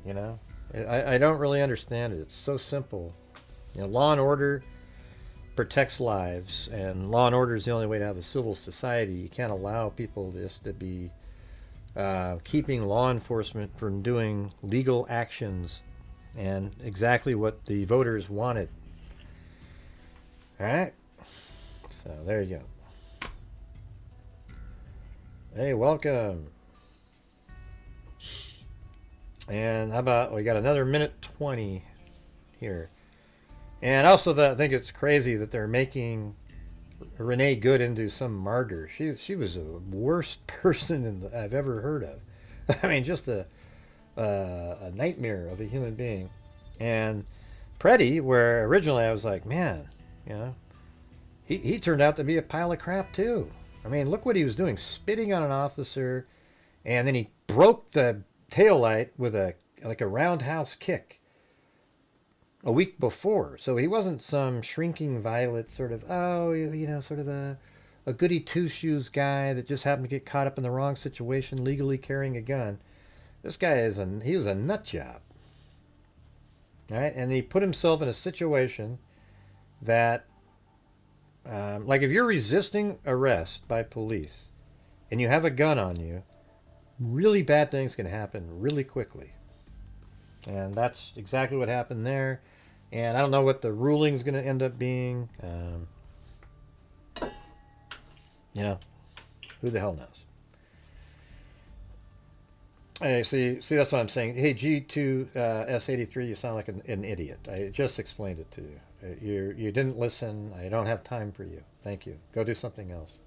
You know, I don't really understand it. It's so simple. You know, law and order protects lives, and law and order is the only way to have a civil society. You can't allow people just to be keeping law enforcement from doing legal actions and exactly what the voters wanted. All right, so there you go. Hey, welcome. And how about, we got another minute 20 here. And also, I think it's crazy that they're making Renee Good into some martyr. She was the worst person I've ever heard of. I mean, just a nightmare of a human being. And Preddy, where originally I was like, man, you know, he turned out to be a pile of crap too. I mean, look what he was doing, spitting on an officer, and then he broke the taillight with a roundhouse kick a week before. So he wasn't some shrinking violet sort of, oh, you know, sort of a goody two-shoes guy that just happened to get caught up in the wrong situation legally carrying a gun. This guy he was a nut job. All right, and he put himself in a situation that, like, if you're resisting arrest by police and you have a gun on you, really bad things can happen really quickly. And that's exactly what happened there. And I don't know what the ruling is going to end up being. You know, who the hell knows? Hey, see, that's what I'm saying. Hey, G2S83, you sound like an idiot. I just explained it to you. You didn't listen. I don't have time for you. Thank you. Go do something else.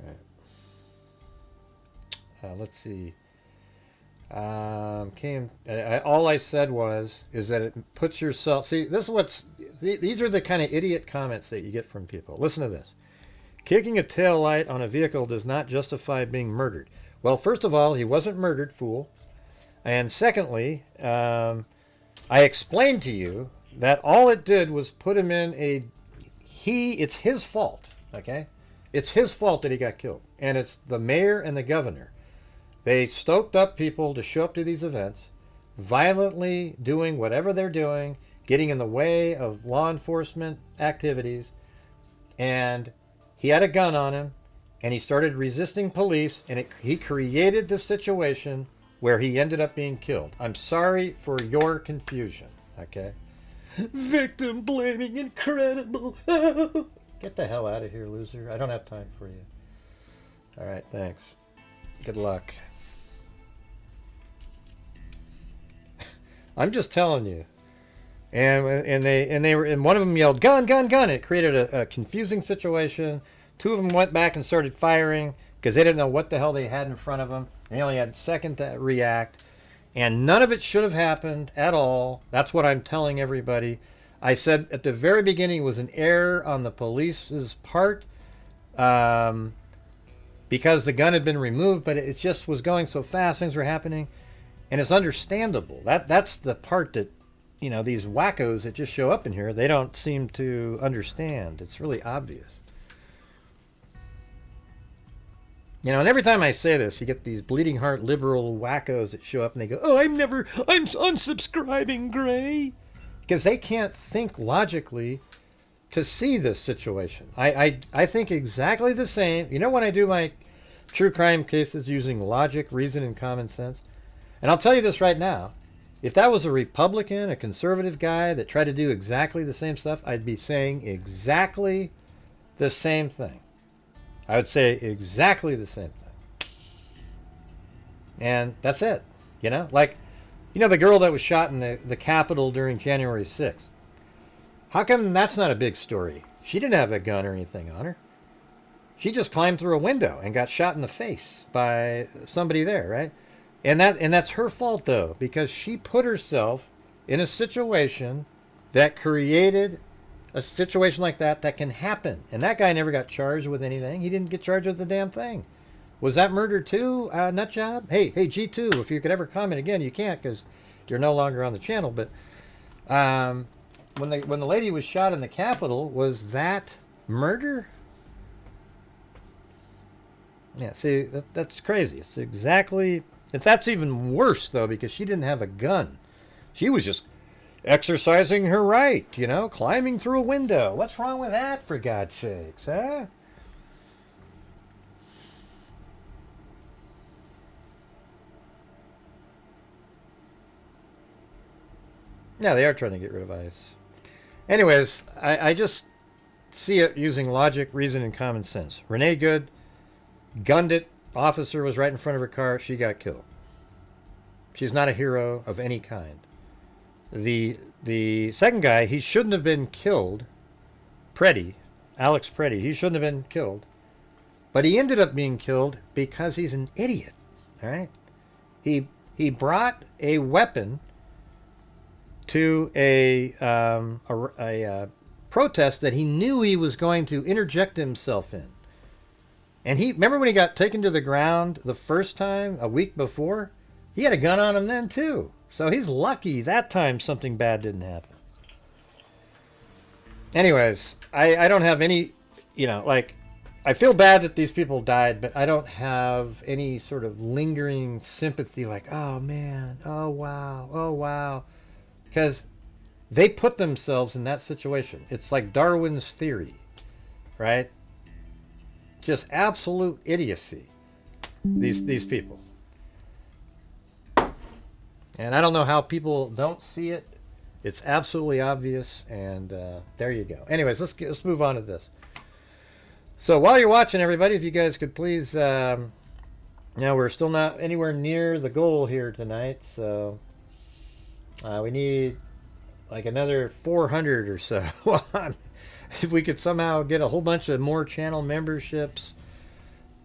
All right. Let's see. All I said is that it puts yourself. See, this is these are the kind of idiot comments that you get from people. Listen to this. Kicking a taillight on a vehicle does not justify being murdered. Well, first of all, he wasn't murdered, fool. And secondly, I explained to you that all it did was put him in a... It's his fault, okay? It's his fault that he got killed. And it's the mayor and the governor. They stoked up people to show up to these events, violently doing whatever they're doing, getting in the way of law enforcement activities, and he had a gun on him, and he started resisting police, and he created the situation where he ended up being killed. I'm sorry for your confusion, okay? Victim blaming, incredible. Get the hell out of here, loser. I don't have time for you. All right, thanks. Good luck. I'm just telling you. And one of them yelled, "Gun, gun, gun!" It created a confusing situation. Two of them went back and started firing because they didn't know what the hell they had in front of them. They only had a second to react. And none of it should have happened at all. That's what I'm telling everybody. I said at the very beginning it was an error on the police's part because the gun had been removed, but it just was going so fast, things were happening. And it's understandable. That's the part that, you know, these wackos that just show up in here, they don't seem to understand. It's really obvious. You know, and every time I say this, you get these bleeding heart liberal wackos that show up and they go, "Oh, I'm unsubscribing, Gray." Because they can't think logically to see this situation. I think exactly the same. You know, when I do my true crime cases using logic, reason, and common sense, and I'll tell you this right now, if that was a Republican, a conservative guy that tried to do exactly the same stuff, I'd be saying exactly the same thing. I would say exactly the same thing. And that's it. You know, like, you know, the girl that was shot in the Capitol during January 6th. How come that's not a big story? She didn't have a gun or anything on her. She just climbed through a window and got shot in the face by somebody there, right? And that's her fault, though, because she put herself in a situation that created a situation like that can happen. And that guy never got charged with anything. He didn't get charged with the damn thing. Was that murder too, nut job? Hey, G2, if you could ever comment again, you can't because you're no longer on the channel. But when the lady was shot in the Capitol, was that murder? Yeah, see, that's crazy. It's exactly... That's even worse, though, because she didn't have a gun. She was just exercising her right, you know, climbing through a window. What's wrong with that, for God's sakes, huh? Yeah, they are trying to get rid of ICE. Anyways, I just see it using logic, reason, and common sense. Renee Good gunned it. Officer was right in front of her car. She got killed. She's not a hero of any kind. The second guy, he shouldn't have been killed. Alex Preddy, he shouldn't have been killed. But he ended up being killed because he's an idiot. All right? He brought a weapon to a protest that he knew he was going to interject himself in. And remember when he got taken to the ground the first time, a week before? He had a gun on him then, too. So he's lucky that time something bad didn't happen. Anyways, I don't have any, you know, like, I feel bad that these people died, but I don't have any sort of lingering sympathy like, oh, man, oh, wow. Because they put themselves in that situation. It's like Darwin's theory, right? Just absolute idiocy, these people. And I don't know how people don't see it. It's absolutely obvious, and there you go. Anyways, let's move on to this. So while you're watching, everybody, if you guys could please, you know, we're still not anywhere near the goal here tonight, so we need like another 400 or so. If we could somehow get a whole bunch of more channel memberships,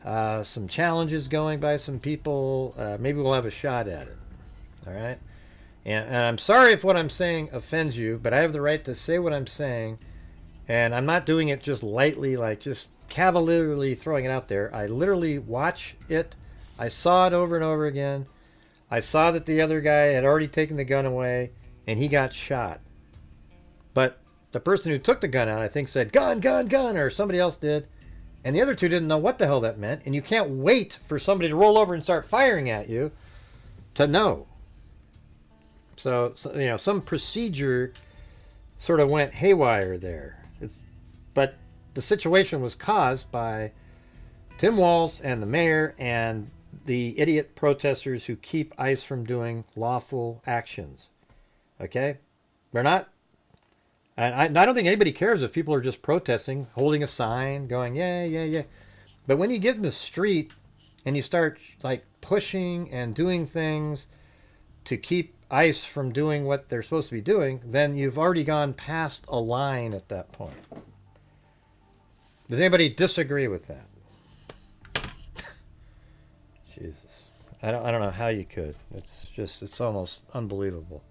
some challenges going by some people, maybe we'll have a shot at it. All right? And I'm sorry if what I'm saying offends you, but I have the right to say what I'm saying, and I'm not doing it just lightly, like just cavalierly throwing it out there. I literally watch it. I saw it over and over again. I saw that the other guy had already taken the gun away, and he got shot. But the person who took the gun out, I think, said, gun, gun, gun, or somebody else did. And the other two didn't know what the hell that meant. And you can't wait for somebody to roll over and start firing at you to know. So you know, some procedure sort of went haywire there. But the situation was caused by Tim Walz and the mayor and the idiot protesters who keep ICE from doing lawful actions. Okay? They're not. And I don't think anybody cares if people are just protesting, holding a sign, going, yeah, yeah, yeah. But when you get in the street and you start like pushing and doing things to keep ICE from doing what they're supposed to be doing, then you've already gone past a line at that point. Does anybody disagree with that? Jesus. I don't know how you could. It's almost unbelievable.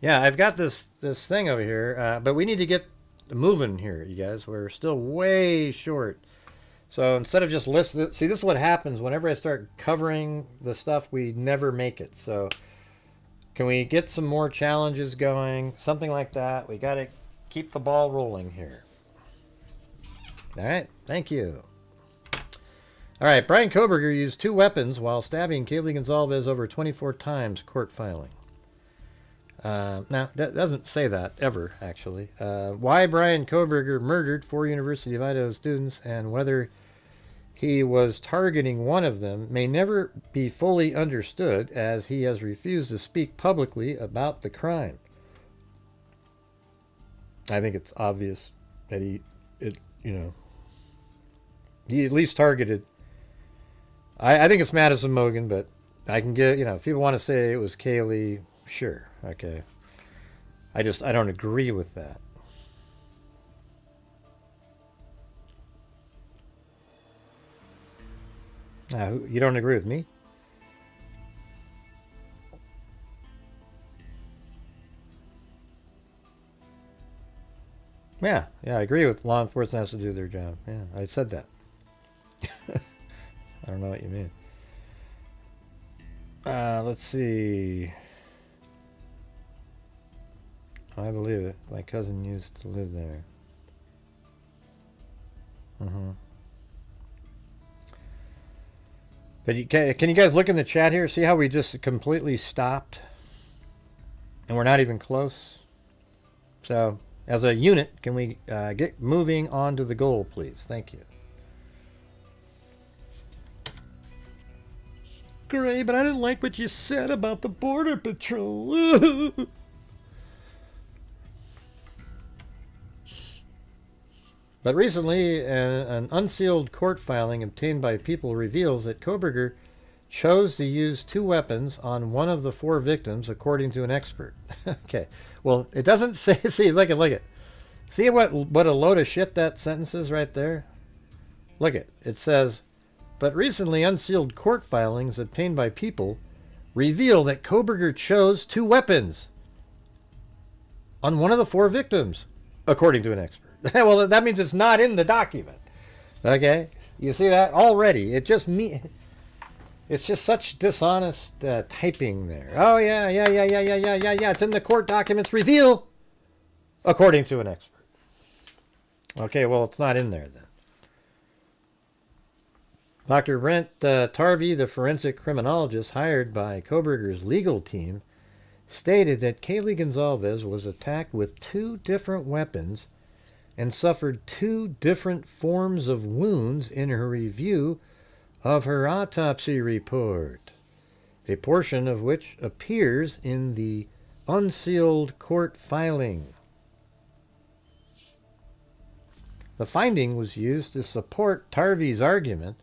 Yeah, I've got this thing over here, but we need to get moving here, you guys. We're still way short. So instead of just listening, see, this is what happens whenever I start covering the stuff, we never make it. So can we get some more challenges going? Something like that. We got to keep the ball rolling here. All right, thank you. All right, Brian Kohberger used 2 weapons while stabbing Kaylee Gonzalez over 24 times, court filing. Now, that doesn't say that ever, actually. Why Brian Kohberger murdered 4 University of Idaho students and whether he was targeting one of them may never be fully understood, as he has refused to speak publicly about the crime. I think it's obvious that he at least targeted. I think it's Madison Mogan, but I can get, if people want to say it was Kaylee, sure, okay. I don't agree with that. You don't agree with me? Yeah, I agree with law enforcement has to do their job. Yeah, I said that. I don't know what you mean. Let's see. I believe it. My cousin used to live there. But can you guys look in the chat here? See how we just completely stopped? And we're not even close? So, as a unit, can we get moving on to the goal, please? Thank you. Gray, but I didn't like what you said about the Border Patrol. But recently, an unsealed court filing obtained by People reveals that Kohberger chose to use 2 weapons on one of the 4 victims, according to an expert. Okay, well, it doesn't say. See, look at. See what a load of shit that sentence is right there. Look at it says, but recently unsealed court filings obtained by People reveal that Kohberger chose 2 weapons on one of the 4 victims, according to an expert. Well, that means it's not in the document. Okay? You see that already? It's just such dishonest typing there. Oh, yeah. It's in the court documents reveal, according to an expert. Okay, well, it's not in there then. Dr. Brent Tarvey, the forensic criminologist hired by Kohberger's legal team, stated that Kaylee Gonzalez was attacked with 2 different weapons and suffered 2 different forms of wounds in her review of her autopsy report, a portion of which appears in the unsealed court filing. The finding was used to support Tarvey's argument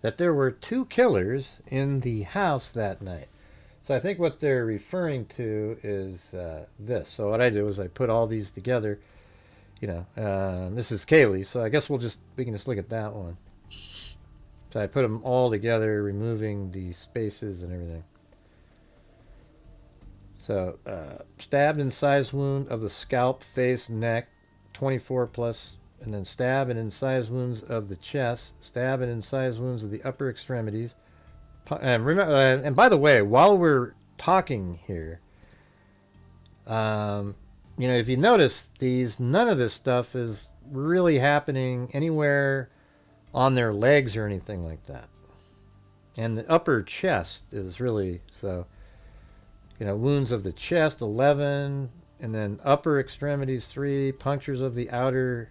that there were 2 killers in the house that night. So I think what they're referring to is this. So what I do is I put all these together. This is Kaylee, so I guess we can just look at that one. So I put them all together, removing the spaces and everything. So, stabbed incised wound of the scalp, face, neck, 24 plus, and then stab and incised wounds of the chest, stab and incised wounds of the upper extremities. And by the way, while we're talking here, You know, if you notice none of this stuff is really happening anywhere on their legs or anything like that. And the upper chest is really, so, you know, wounds of the chest, 11, and then upper extremities, 3, punctures of the outer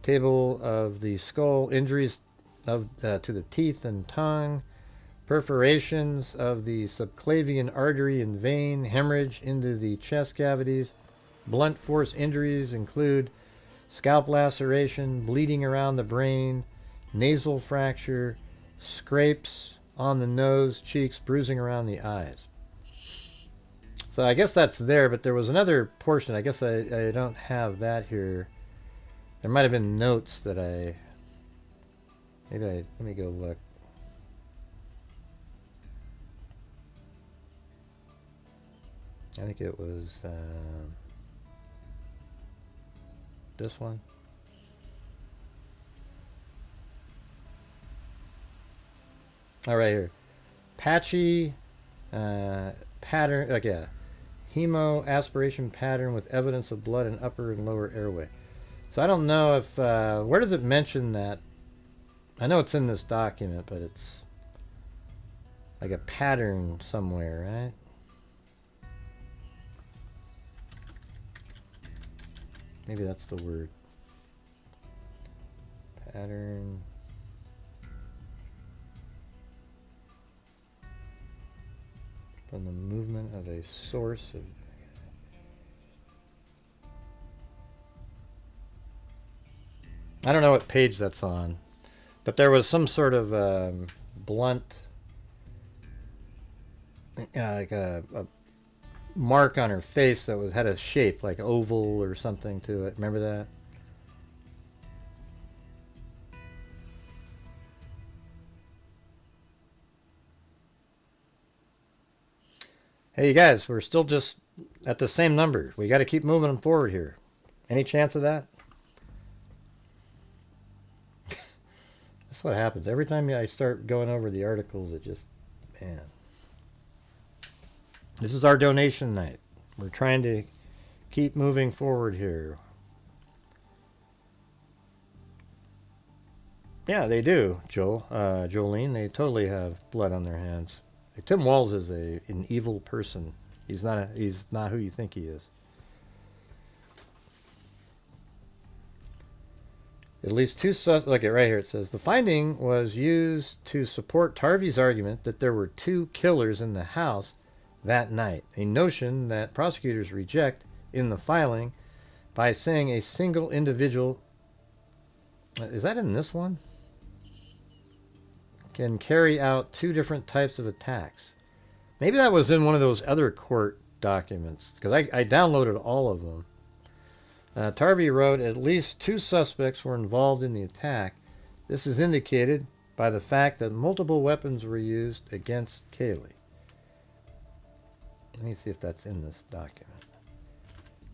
table of the skull, injuries to the teeth and tongue, perforations of the subclavian artery and vein, hemorrhage into the chest cavities. Blunt force injuries include scalp laceration, bleeding around the brain, nasal fracture, scrapes on the nose, cheeks, bruising around the eyes. So I guess that's there, but there was another portion. I guess I don't have that here. There might have been notes that let me go look. I think it was this one. All right, here. Patchy pattern, okay. Hemo aspiration pattern with evidence of blood in upper and lower airway. So I don't know if, where does it mention that? I know it's in this document, but it's like a pattern somewhere, right? Maybe that's the word. Pattern. From the movement of a source of... I don't know what page that's on, but there was some sort of blunt, like a mark on her face that had a shape like oval or something to it. Remember that? Hey, you guys, we're still just at the same number. We got to keep moving them forward here. Any chance of that? That's what happens. Every time I start going over the articles, it just, man. This is our donation night. We're trying to keep moving forward here. Yeah, they do, Jolene. They totally have blood on their hands. Tim Walz is an evil person. He's not who you think he is. At least two look at right here. It says the finding was used to support Tarvey's argument that there were 2 killers in the house that night, a notion that prosecutors reject in the filing by saying a single individual, is that in this one? Can carry out 2 different types of attacks. Maybe that was in one of those other court documents, because I downloaded all of them. Tarvey wrote, at least 2 suspects were involved in the attack. This is indicated by the fact that multiple weapons were used against Kaylee. Let me see if that's in this document.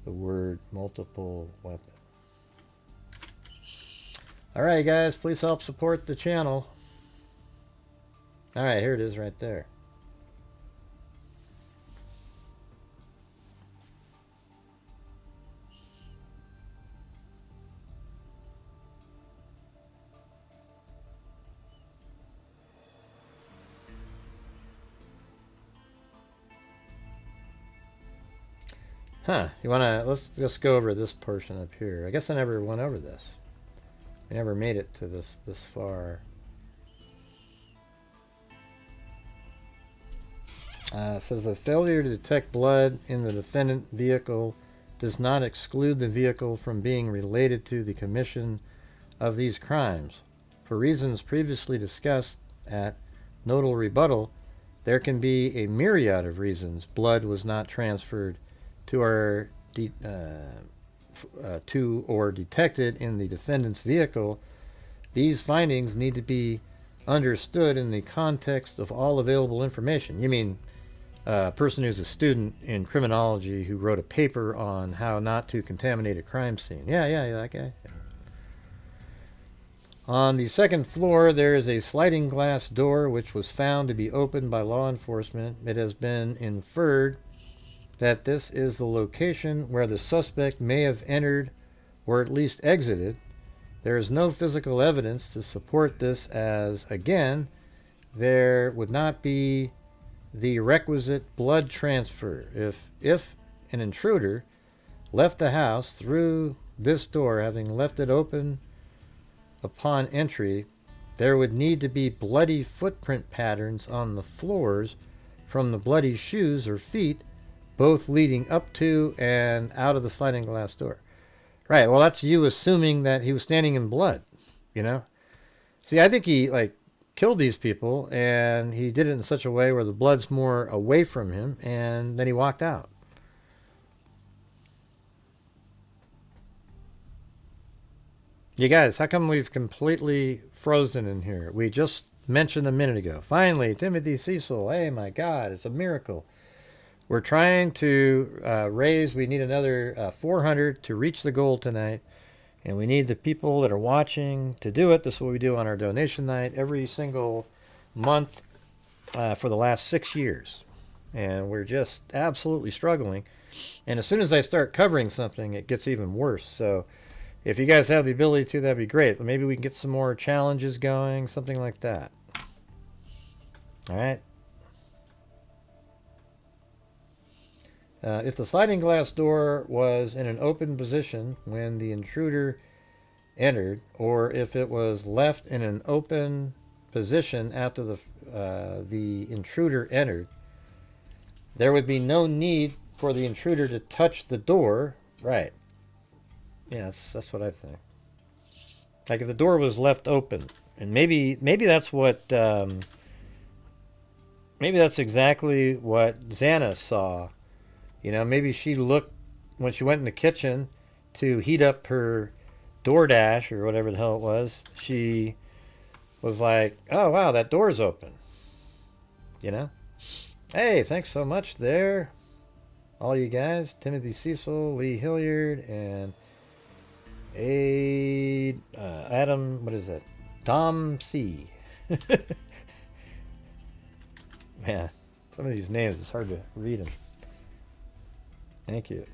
The word multiple weapon. Alright guys, please help support the channel. Alright, here it is right there. Huh, you wanna, let's just go over this portion up here. I guess I never went over this. I never made it to this far. It says a failure to detect blood in the defendant vehicle does not exclude the vehicle from being related to the commission of these crimes. For reasons previously discussed at nodal rebuttal, there can be a myriad of reasons blood was not transferred to or detected in the defendant's vehicle. These findings need to be understood in the context of all available information. You mean a person who's a student in criminology who wrote a paper on how not to contaminate a crime scene. Yeah, that guy. Yeah. On the second floor, there is a sliding glass door which was found to be opened by law enforcement. It has been inferred that this is the location where the suspect may have entered or at least exited. There is no physical evidence to support this, as, again, there would not be the requisite blood transfer. If an intruder left the house through this door, having left it open upon entry, there would need to be bloody footprint patterns on the floors from the bloody shoes or feet, both leading up to and out of the sliding glass door. Right, well, that's you assuming that he was standing in blood, you know? See, I think he, like, killed these people, and he did it in such a way where the blood's more away from him, and then he walked out. You guys, how come we've completely frozen in here? We just mentioned a minute ago. Finally, Timothy Cecil. Hey, my God, it's a miracle. We're trying to raise, we need another 400 to reach the goal tonight. And we need the people that are watching to do it. This is what we do on our donation night every single month for the last 6 years. And we're just absolutely struggling. And as soon as I start covering something, it gets even worse. So if you guys have the ability to, that'd be great. Maybe we can get some more challenges going, something like that. All right. If the sliding glass door was in an open position when the intruder entered, or if it was left in an open position after the intruder entered, there would be no need for the intruder to touch the door. Right. Yes, that's what I think. Like if the door was left open, and maybe that's what maybe that's exactly what Xana saw. You know, maybe she looked when she went in the kitchen to heat up her DoorDash or whatever the hell it was. She was like, "Oh wow, that door's open." You know. Hey, thanks so much there, all you guys. Timothy Cecil, Lee Hilliard, and Adam, what is it? Dom C. Man, some of these names, it's hard to read them. Thank you.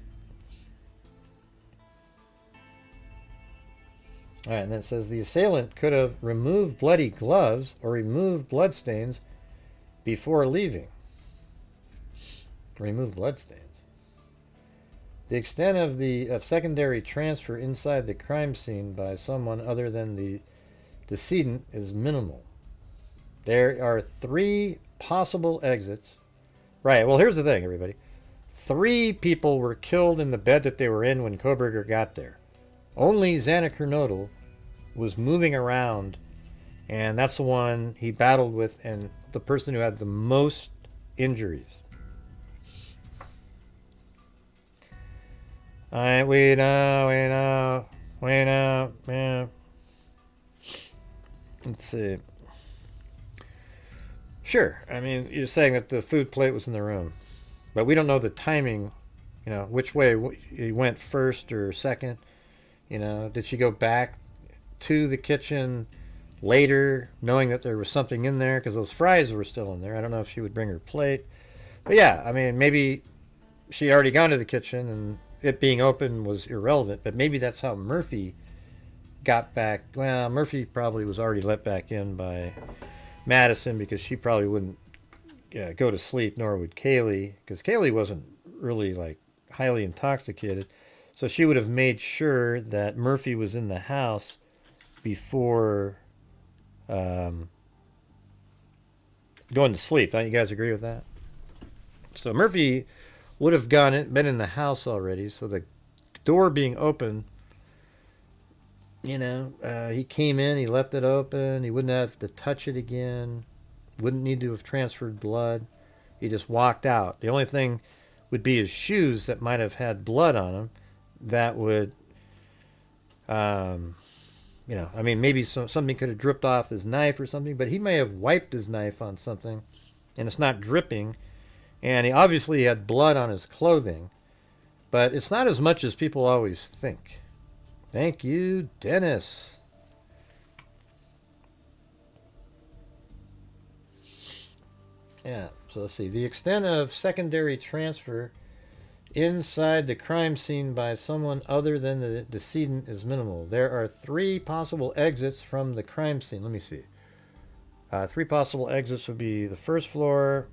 All right, and then it says the assailant could have removed bloody gloves or removed bloodstains before leaving. Remove bloodstains. The extent of secondary transfer inside the crime scene by someone other than the decedent is minimal. There are 3 possible exits. Right, well, here's the thing, everybody. 3 people were killed in the bed that they were in when Kohberger got there. Only Xana Kernodle was moving around, and that's the one he battled with, and the person who had the most injuries. Alright, we know. Yeah. Let's see. Sure, I mean, you're saying that the food plate was in the room. But we don't know the timing, you know, which way he went first or second. You know, did she go back to the kitchen later, knowing that there was something in there? Because those fries were still in there. I don't know if she would bring her plate. But yeah, I mean, maybe she had already gone to the kitchen and it being open was irrelevant. But maybe that's how Murphy got back. Well, Murphy probably was already let back in by Madison because she probably wouldn't go to sleep, nor would Kaylee, because Kaylee wasn't really like highly intoxicated, so she would have made sure that Murphy was in the house before going to sleep. Don't you guys agree with that? So Murphy would have been in the house already, so the door being open, you know, he came in, he left it open, he wouldn't have to touch it again. Wouldn't need to have transferred blood. He just walked out. The only thing would be his shoes that might have had blood on them. That would, you know, I mean, maybe something could have dripped off his knife or something, but he may have wiped his knife on something, and it's not dripping. And he obviously had blood on his clothing, but it's not as much as people always think. Thank you, Dennis. Yeah, so let's see. The extent of secondary transfer inside the crime scene by someone other than the decedent is minimal. There are 3 possible exits from the crime scene. Let me see. 3 possible exits would be the first floor,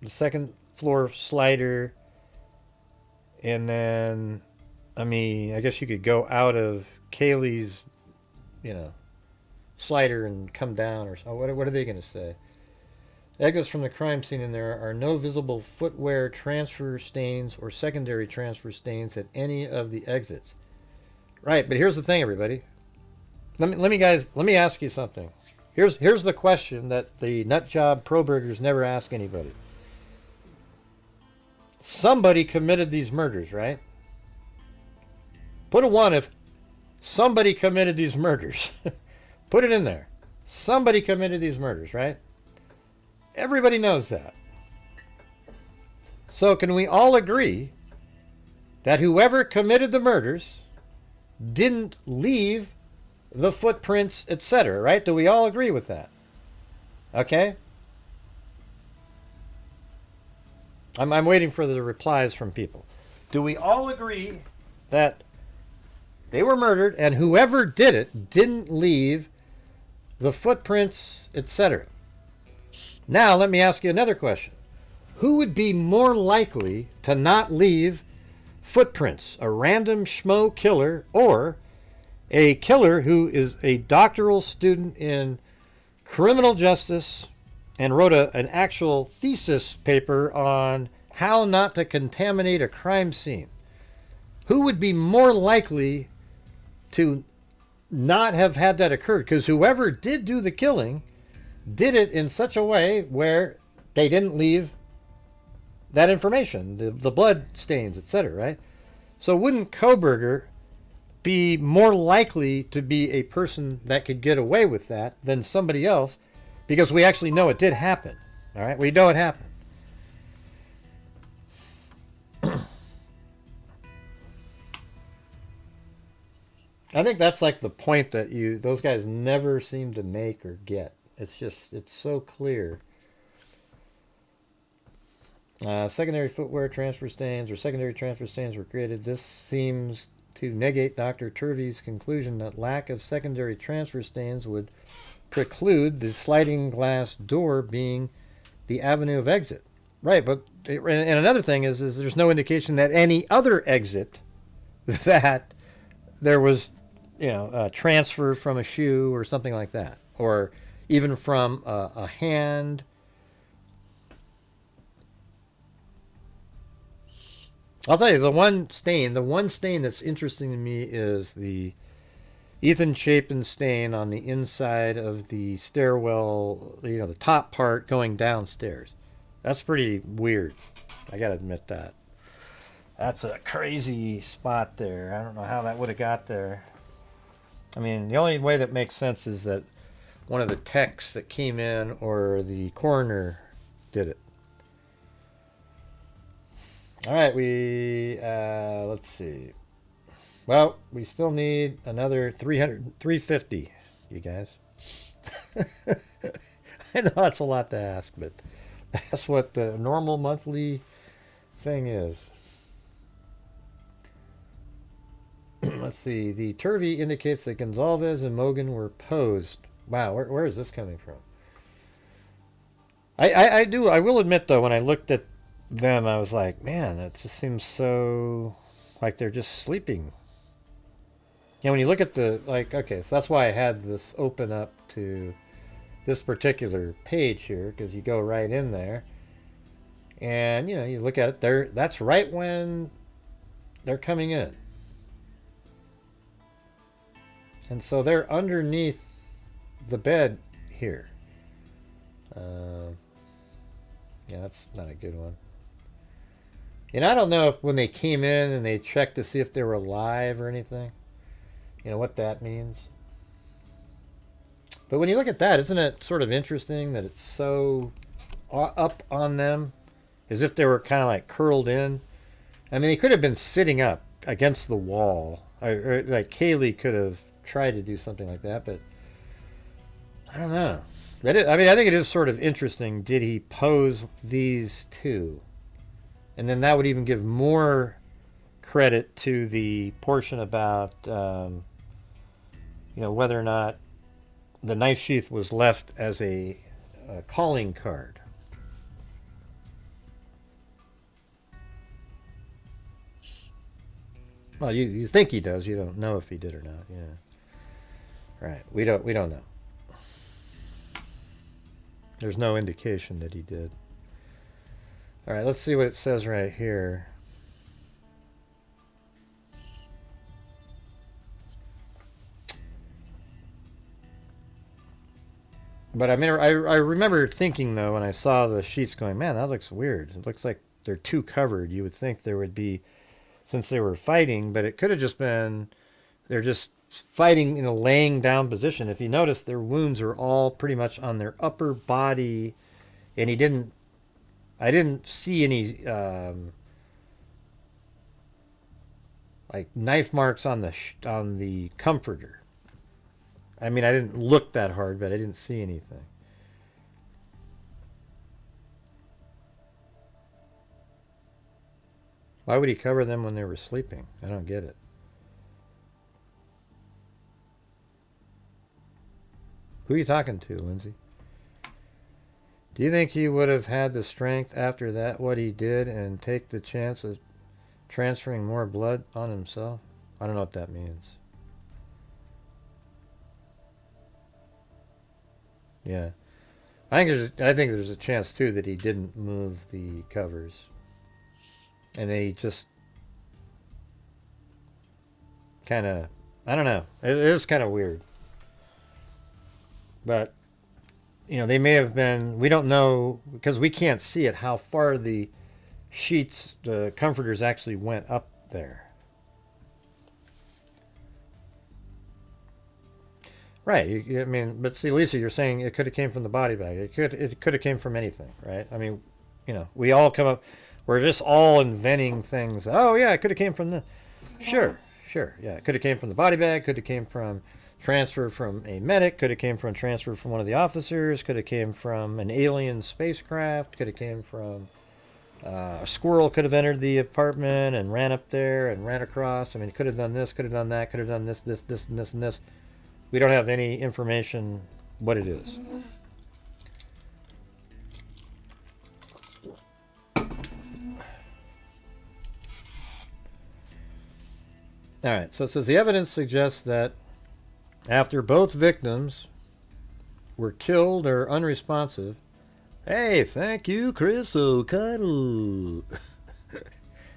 the second floor slider, and then, I mean, I guess you could go out of Kaylee's, you know, slider and come down, or what are they going to say? Exits from the crime scene, and there are no visible footwear transfer stains or secondary transfer stains at any of the exits. Right, but here's the thing, everybody. Let me ask you something. Here's the question that the nutjob pro-burgers never ask anybody. Somebody committed these murders, right? Put a 1 if somebody committed these murders. Put it in there. Somebody committed these murders, right? Everybody knows that. So can we all agree that whoever committed the murders didn't leave the footprints, etc., right? Do we all agree with that? Okay? I'm waiting for the replies from people. Do we all agree that they were murdered and whoever did it didn't leave the footprints, etc.? Now, let me ask you another question. Who would be more likely to not leave footprints? A random schmo killer or a killer who is a doctoral student in criminal justice and wrote an actual thesis paper on how not to contaminate a crime scene? Who would be more likely to not have had that occur? Because whoever did do the killing did it in such a way where they didn't leave that information, the blood stains, etc., right? So wouldn't Kohberger be more likely to be a person that could get away with that than somebody else? Because we actually know it did happen. All right, we know it happened. I think that's like the point that those guys never seem to make or get. It's so clear. Secondary footwear transfer stains or secondary transfer stains were created. This seems to negate Dr. Turvey's conclusion that lack of secondary transfer stains would preclude the sliding glass door being the avenue of exit. Right, but and another thing is there's no indication that any other exit that there was, transfer from a shoe or something like that, or even from a hand. I'll tell you, the one stain that's interesting to me is the Ethan Chapin stain on the inside of the stairwell, the top part going downstairs. That's pretty weird. I gotta admit that. That's a crazy spot there. I don't know how that would have got there. I mean, the only way that makes sense is that one of the techs that came in or the coroner did it. All right, let's see. Well, we still need another 350, you guys. I know that's a lot to ask, but that's what the normal monthly thing is. Let's see. The Turvey indicates that Gonzalez and Mogan were posed. Wow, where is this coming from? I will admit, though, when I looked at them, I was like, man, it just seems so like they're just sleeping. And when you look at okay, so that's why I had this open up to this particular page here, because you go right in there and you look at it, that's right when they're coming in, and so they're underneath the bed here. Yeah, that's not a good one. And I don't know if when they came in and they checked to see if they were alive or anything, what that means. But when you look at that, isn't it sort of interesting that it's so up on them, as if they were kind of like curled in? I mean, they could have been sitting up against the wall, or like Kaylee could have tried to do something like that, but I don't know. I think it is sort of interesting. Did he pose these two? And then that would even give more credit to the portion about, whether or not the knife sheath was left as a calling card. Well, you think he does. You don't know if he did or not. Yeah. Right. We don't know. There's no indication that he did. All right, let's see what it says right here. But I mean, I remember thinking, though, when I saw the sheets going, man, that looks weird. It looks like they're too covered. You would think there would be, since they were fighting, but it could have just been, they're just fighting in a laying down position. If you notice, their wounds are all pretty much on their upper body, and I didn't see any, like knife marks on the comforter. I mean, I didn't look that hard, but I didn't see anything. Why would he cover them when they were sleeping? I don't get it. Who are you talking to, Lindsay? Do you think he would have had the strength after that, what he did, and take the chance of transferring more blood on himself? I don't know what that means. Yeah, I think there's a chance too that he didn't move the covers, and they just kind of, I don't know. It is kind of weird, but they may have been. We don't know because we can't see it how far the sheets, the comforters actually went up there. Right. I mean, but see, Lisa, you're saying it could have came from the body bag. It could have came from anything, right? I mean, we all come up. We're just all inventing things. Oh yeah, it could have came from the. Sure. Yeah, it could have came from the body bag. Could have came from transfer from a medic. Could have came from transfer from one of the officers. Could have came from an alien spacecraft. Could have came from a squirrel. Could have entered the apartment and ran up there and ran across. I mean, it could have done this. Could have done that. Could have done this, and this. We don't have any information what it is. All right, so it says the evidence suggests that after both victims were killed or unresponsive. Hey, thank you, Chris O'Connell.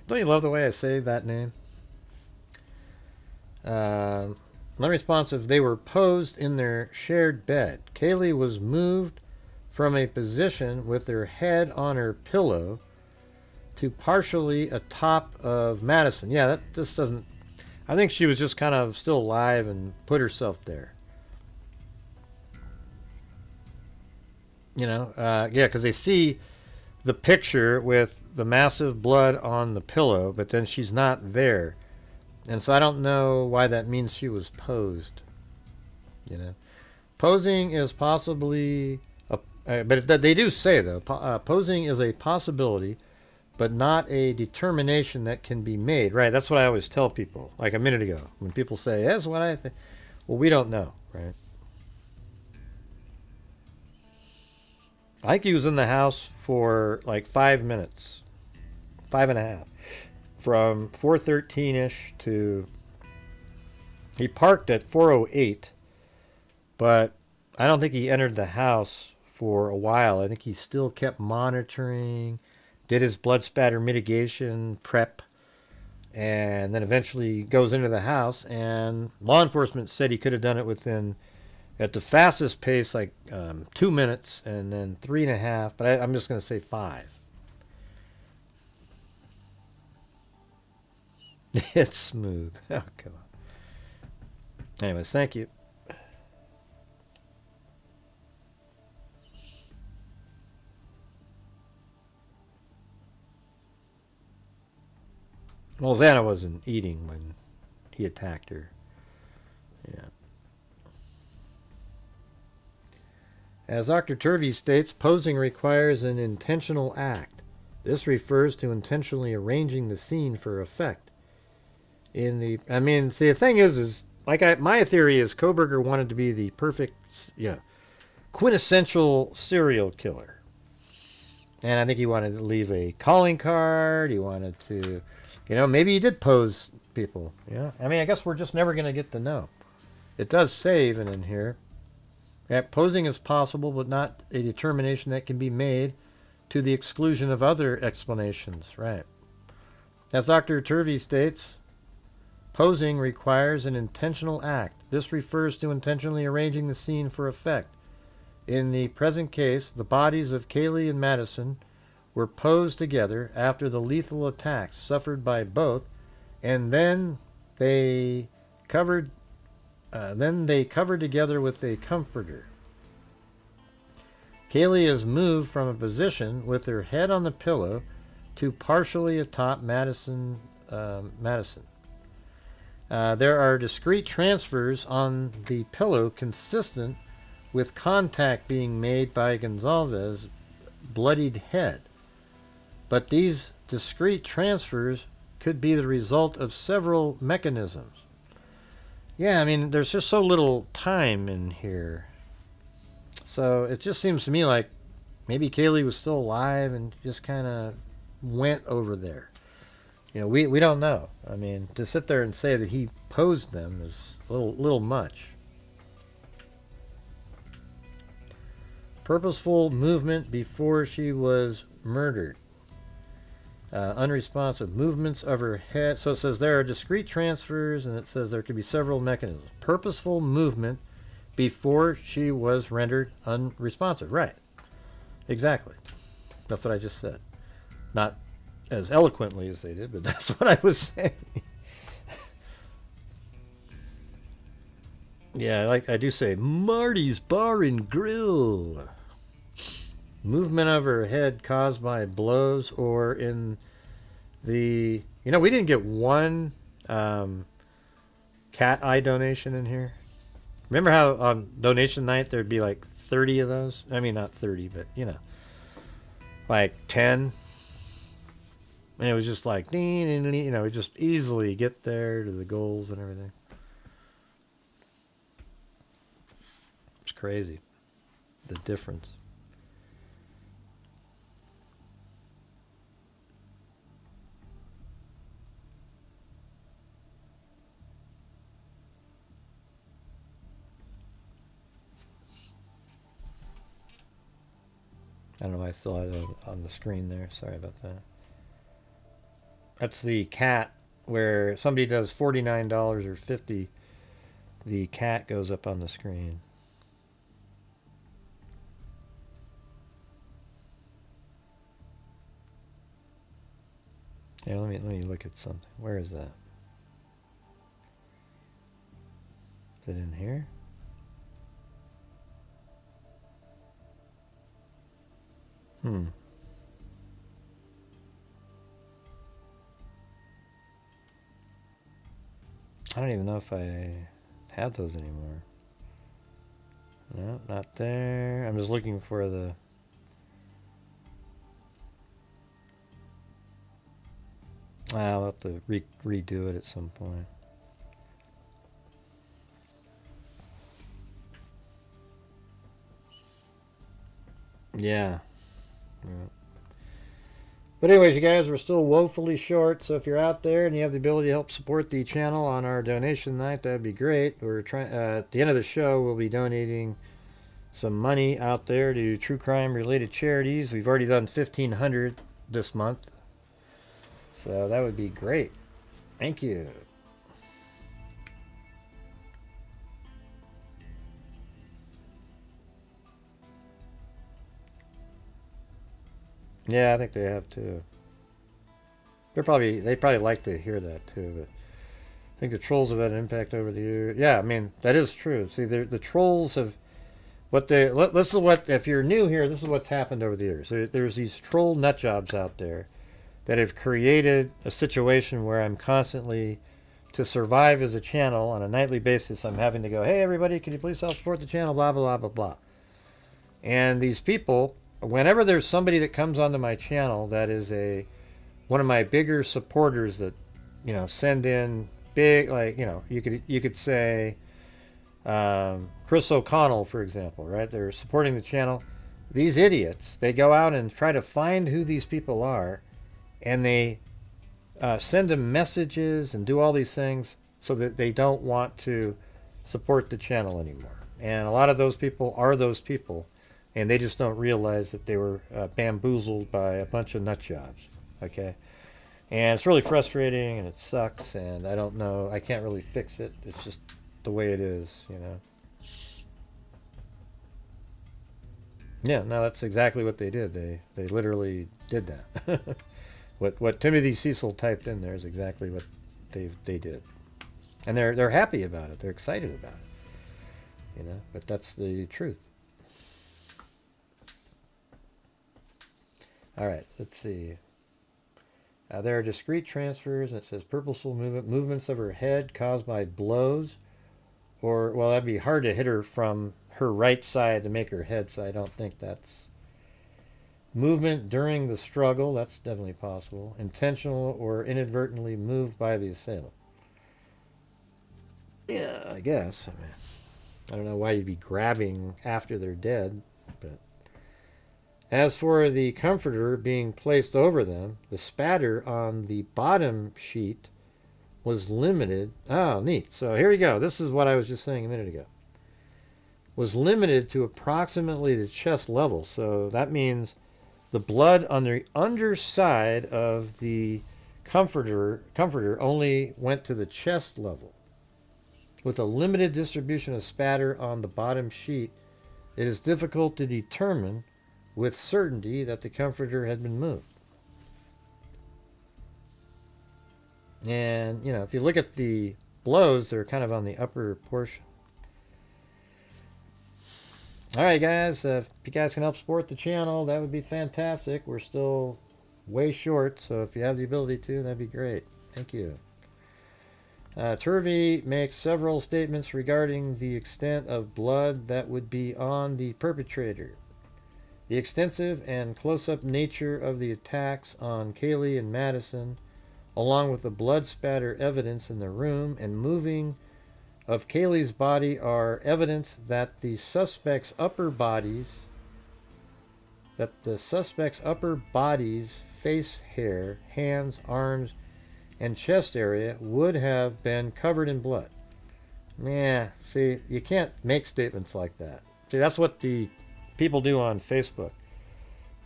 Don't you love the way I say that name? Unresponsive, they were posed in their shared bed. Kaylee was moved from a position with her head on her pillow to partially atop of Madison. Yeah, that just doesn't... I think she was just kind of still alive and put herself there. Yeah, because they see the picture with the massive blood on the pillow, but then she's not there. And so I don't know why that means she was posed. Posing is possibly, but they do say though, posing is a possibility, but not a determination that can be made. Right? That's what I always tell people. Like a minute ago, when people say, "That's what I think," well, we don't know, right? I think he was in the house for like 5 minutes, 5.5. From 4:13ish to, he parked at 4:08, but I don't think he entered the house for a while. I think he still kept monitoring, did his blood spatter mitigation prep, and then eventually goes into the house. And law enforcement said he could have done it within, at the fastest pace, like 2 minutes, and then 3.5. But I'm just going to say 5. It's smooth. Oh, come on. Anyways, thank you. Well, Xana wasn't eating when he attacked her. Yeah. As Dr. Turvey states, posing requires an intentional act. This refers to intentionally arranging the scene for effect. In the, I mean, see, the thing is like my theory is Kohberger wanted to be the perfect, quintessential serial killer. And I think he wanted to leave a calling card. He wanted to, maybe he did pose people. Yeah. I mean, I guess we're just never going to get to know. It does say even in here that posing is possible, but not a determination that can be made to the exclusion of other explanations. Right. As Dr. Turvey states, posing requires an intentional act. This refers to intentionally arranging the scene for effect. In the present case, the bodies of Kaylee and Madison were posed together after the lethal attacks suffered by both, and then they covered together with a comforter. Kaylee is moved from a position with her head on the pillow to partially atop Madison. There are discrete transfers on the pillow consistent with contact being made by Gonzalez's bloodied head. But these discrete transfers could be the result of several mechanisms. Yeah, I mean, there's just so little time in here. So it just seems to me like maybe Kaylee was still alive and just kind of went over there. We don't know. I mean, to sit there and say that he posed them is a little much. Purposeful movement before she was murdered. Unresponsive movements of her head. So it says there are discrete transfers, and it says there could be several mechanisms. Purposeful movement before she was rendered unresponsive. Right. Exactly. That's what I just said. Not as eloquently as they did, but that's what I was saying. Yeah, like I do say, Marty's Bar and Grill. Movement of her head caused by blows, or in the... we didn't get one cat eye donation in here. Remember how on donation night there'd be like 30 of those? I mean, not 30, but, like 10. And it was just like, just easily get there to the goals and everything. It's crazy, the difference. I don't know why I still had it on the screen there. Sorry about that. That's the cat where somebody does $49 or $50. The cat goes up on the screen. Yeah, let me look at something. Where is that? Is it in here? I don't even know if I have those anymore. No, not there. I'm just looking for the... I'll have to redo it at some point. Yeah. But anyways, you guys, we're still woefully short, so if you're out there and you have the ability to help support the channel on our donation night, that'd be great. We're trying at the end of the show, we'll be donating some money out there to true crime related charities. We've already done $1,500 this month, so that would be great. Thank you. Yeah, I think they have too. They probably like to hear that too, but I think the trolls have had an impact over the years. Yeah, I mean, that is true. See, the trolls have this is what, if you're new here, this is what's happened over the years. There's these troll nut jobs out there that have created a situation where I'm constantly, to survive as a channel on a nightly basis, I'm having to go, hey everybody, can you please help support the channel, blah blah blah blah blah. And these people whenever there's somebody that comes onto my channel that is one of my bigger supporters that, send in big, like, you could say Chris O'Connell, for example, right? They're supporting the channel. These idiots, they go out and try to find who these people are, and they send them messages and do all these things so that they don't want to support the channel anymore. And a lot of those people are those people, and they just don't realize that they were bamboozled by a bunch of nut jobs. Okay? And it's really frustrating, and it sucks, and I don't know. I can't really fix it. It's just the way it is, Yeah, no, that's exactly what they did. They literally did that. What Timothy Cecil typed in there is exactly what they did, and they're happy about it. They're excited about it, But that's the truth. All right, let's see. There are discrete transfers. It says purposeful movements of her head caused by blows, or well, that'd be hard to hit her from her right side to make her head. So I don't think that's movement during the struggle. That's definitely possible. Intentional or inadvertently moved by the assailant. Yeah, I guess. I mean, I don't know why you'd be grabbing after they're dead, but. As for the comforter being placed over them, the spatter on the bottom sheet was limited. Oh, neat. So here we go. This is what I was just saying a minute ago. Was limited to approximately the chest level. So that means the blood on the underside of the comforter only went to the chest level. With a limited distribution of spatter on the bottom sheet, it is difficult to determine with certainty that the comforter had been moved. And, if you look at the blows, they're kind of on the upper portion. All right, guys, if you guys can help support the channel, that would be fantastic. We're still way short, so if you have the ability to, that'd be great. Thank you. Turvey makes several statements regarding the extent of blood that would be on the perpetrator. The extensive and close-up nature of the attacks on Kaylee and Madison, along with the blood spatter evidence in the room and moving of Kaylee's body, are evidence that the suspect's upper bodies, face hair, hands, arms, and chest area would have been covered in blood. Yeah, see, you can't make statements like that. See, that's what the people do on Facebook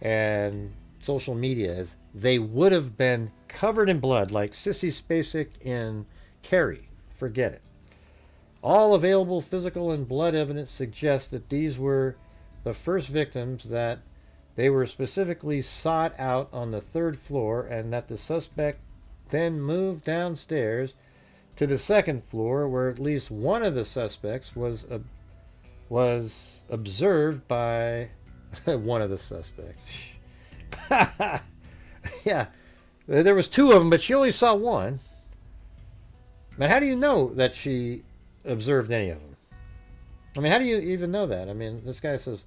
and social media, is they would have been covered in blood, like Sissy Spacek in Carrie. Forget it. All available physical and blood evidence suggests that these were the first victims, that they were specifically sought out on the 3rd floor, and that the suspect then moved downstairs to the 2nd floor, where at least one of the suspects was observed by one of the suspects. Yeah, there was 2 of them, but she only saw one. But how do you know that she observed any of them? I mean, how do you even know that? I mean, this guy says,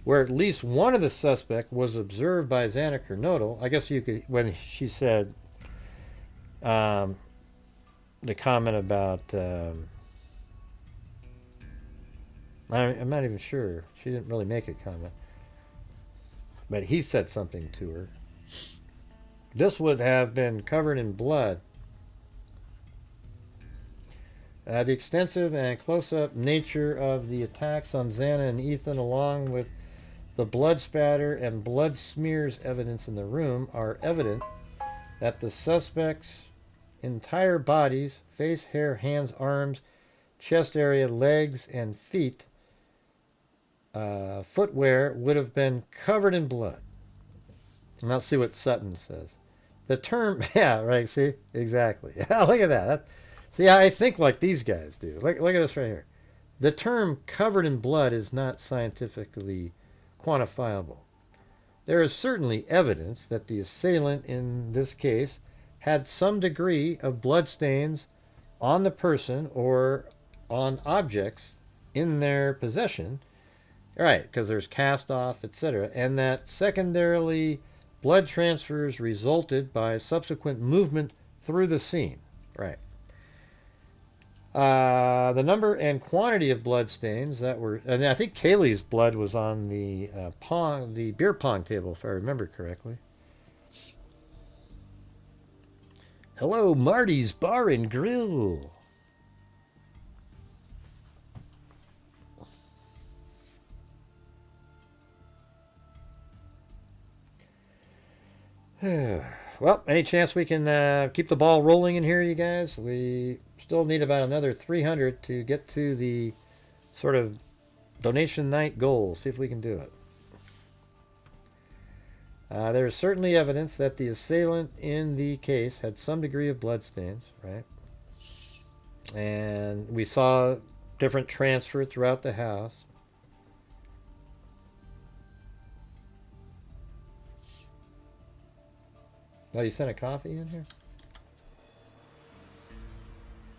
where at least one of the suspect was observed by Xana Kernodle. I guess you could, when she said the comment about I'm not even sure. She didn't really make a comment. But he said something to her. This would have been covered in blood. The extensive and close-up nature of the attacks on Xana and Ethan, along with the blood spatter and blood smears evidence in the room, are evident that the suspect's entire bodies, face, hair, hands, arms, chest area, legs, and feet, footwear would have been covered in blood. And let's see what Sutton says. The term, yeah, right, see? Exactly. Yeah, look at that. See, I think like these guys do. Look at this right here. The term covered in blood is not scientifically quantifiable. There is certainly evidence that the assailant in this case had some degree of blood stains on the person or on objects in their possession, Right, because there's cast off, etc. And that secondarily blood transfers resulted by subsequent movement through the scene. Right. The number and quantity of blood stains that were, and I think Kaylee's blood was on the the beer pong table, if I remember correctly. Hello, Marty's Bar and Grill. Well, any chance we can keep the ball rolling in here, you guys? We still need about another 300 to get to the sort of donation night goal. See if we can do it. There is certainly evidence that the assailant in the case had some degree of bloodstains, right? And we saw different transfer throughout the house. Oh, you sent a coffee in here?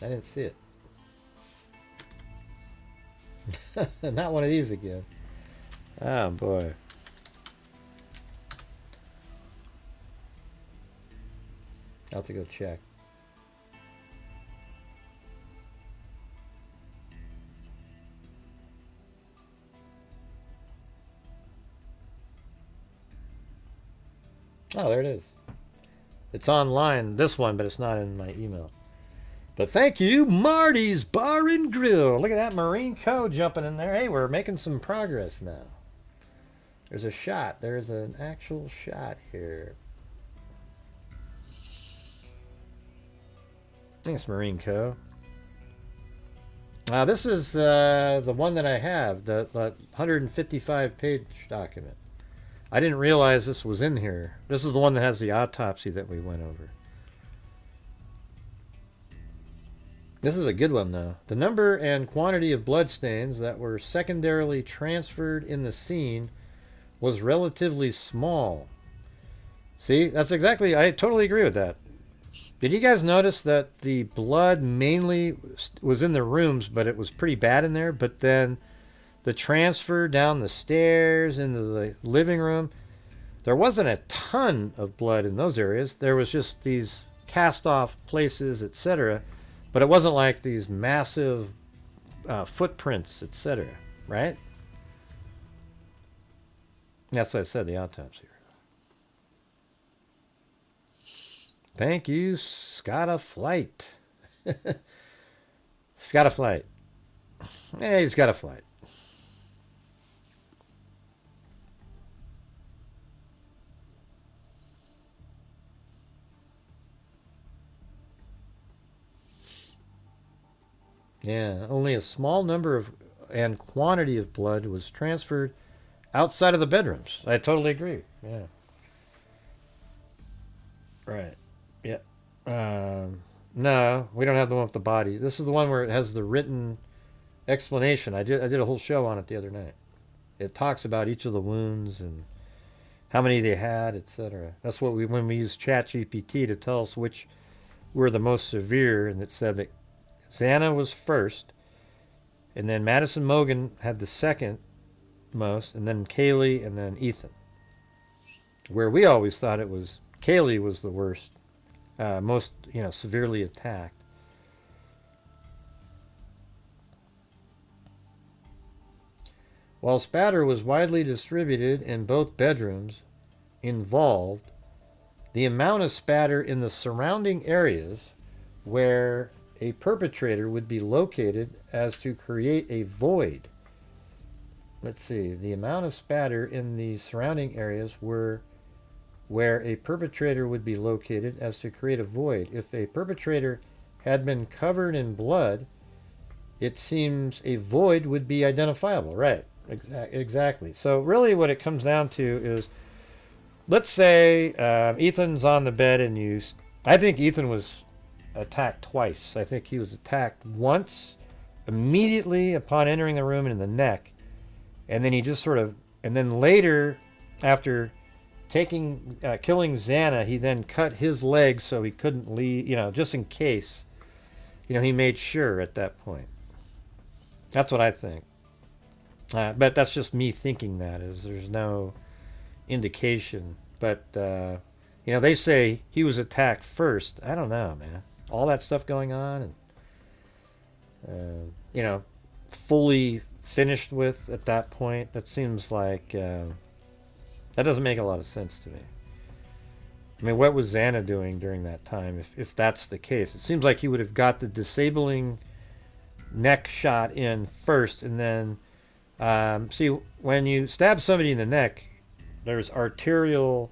I didn't see it. Not one of these again. Oh, boy. I'll have to go check. Oh, there it is. It's online, this one, but it's not in my email. But thank you, Marty's Bar and Grill. Look at that Marine code jumping in there. Hey, we're making some progress now. There's a shot. There's an actual shot here. Thanks, Marine Co. This is the one that I have, the 155-page document. I didn't realize this was in here. This is the one that has the autopsy that we went over. This is a good one, though. The number and quantity of bloodstains that were secondarily transferred in the scene was relatively small. See, that's exactly, I totally agree with that. Did you guys notice that the blood mainly was in the rooms, but it was pretty bad in there? But then the transfer down the stairs into the living room, there wasn't a ton of blood in those areas. There was just these cast-off places, etc. But it wasn't like these massive footprints, etc. Right? That's what I said, the autopsy. Thank you, Scotta Flight. Scotta Flight. Hey, he's got a flight. Yeah, only a small number of and quantity of blood was transferred outside of the bedrooms. I totally agree. Yeah. Right. Yeah. No, we don't have the one with the body. This is the one where it has the written explanation. I did a whole show on it the other night. It talks about each of the wounds and how many they had, etc. That's what when we used ChatGPT to tell us which were the most severe, and it said that Xana was first, and then Madison Mogan had the second most, and then Kaylee, and then Ethan. Where we always thought it was Kaylee was the worst, most severely attacked. While spatter was widely distributed in both bedrooms involved, the amount of spatter in the surrounding areas where a perpetrator would be located as to create a void. Let's see, the amount of spatter in the surrounding areas where a perpetrator would be located as to create a void. If a perpetrator had been covered in blood, it seems a void would be identifiable. Right, exactly. So really what it comes down to is, let's say Ethan's on the bed and I think Ethan was attacked twice. I think he was attacked once immediately upon entering the room in the neck, and then he just and then later after killing Xana, he then cut his leg so he couldn't leave, just in case, he made sure at that point. That's what I think. But that's just me thinking that. Is there's no indication. But, they say he was attacked first. I don't know, man. All that stuff going on and, fully finished with at that point, that seems like, that doesn't make a lot of sense to me. I mean, what was Xana doing during that time, if that's the case? It seems like he would have got the disabling neck shot in first, and then, see, when you stab somebody in the neck, there's arterial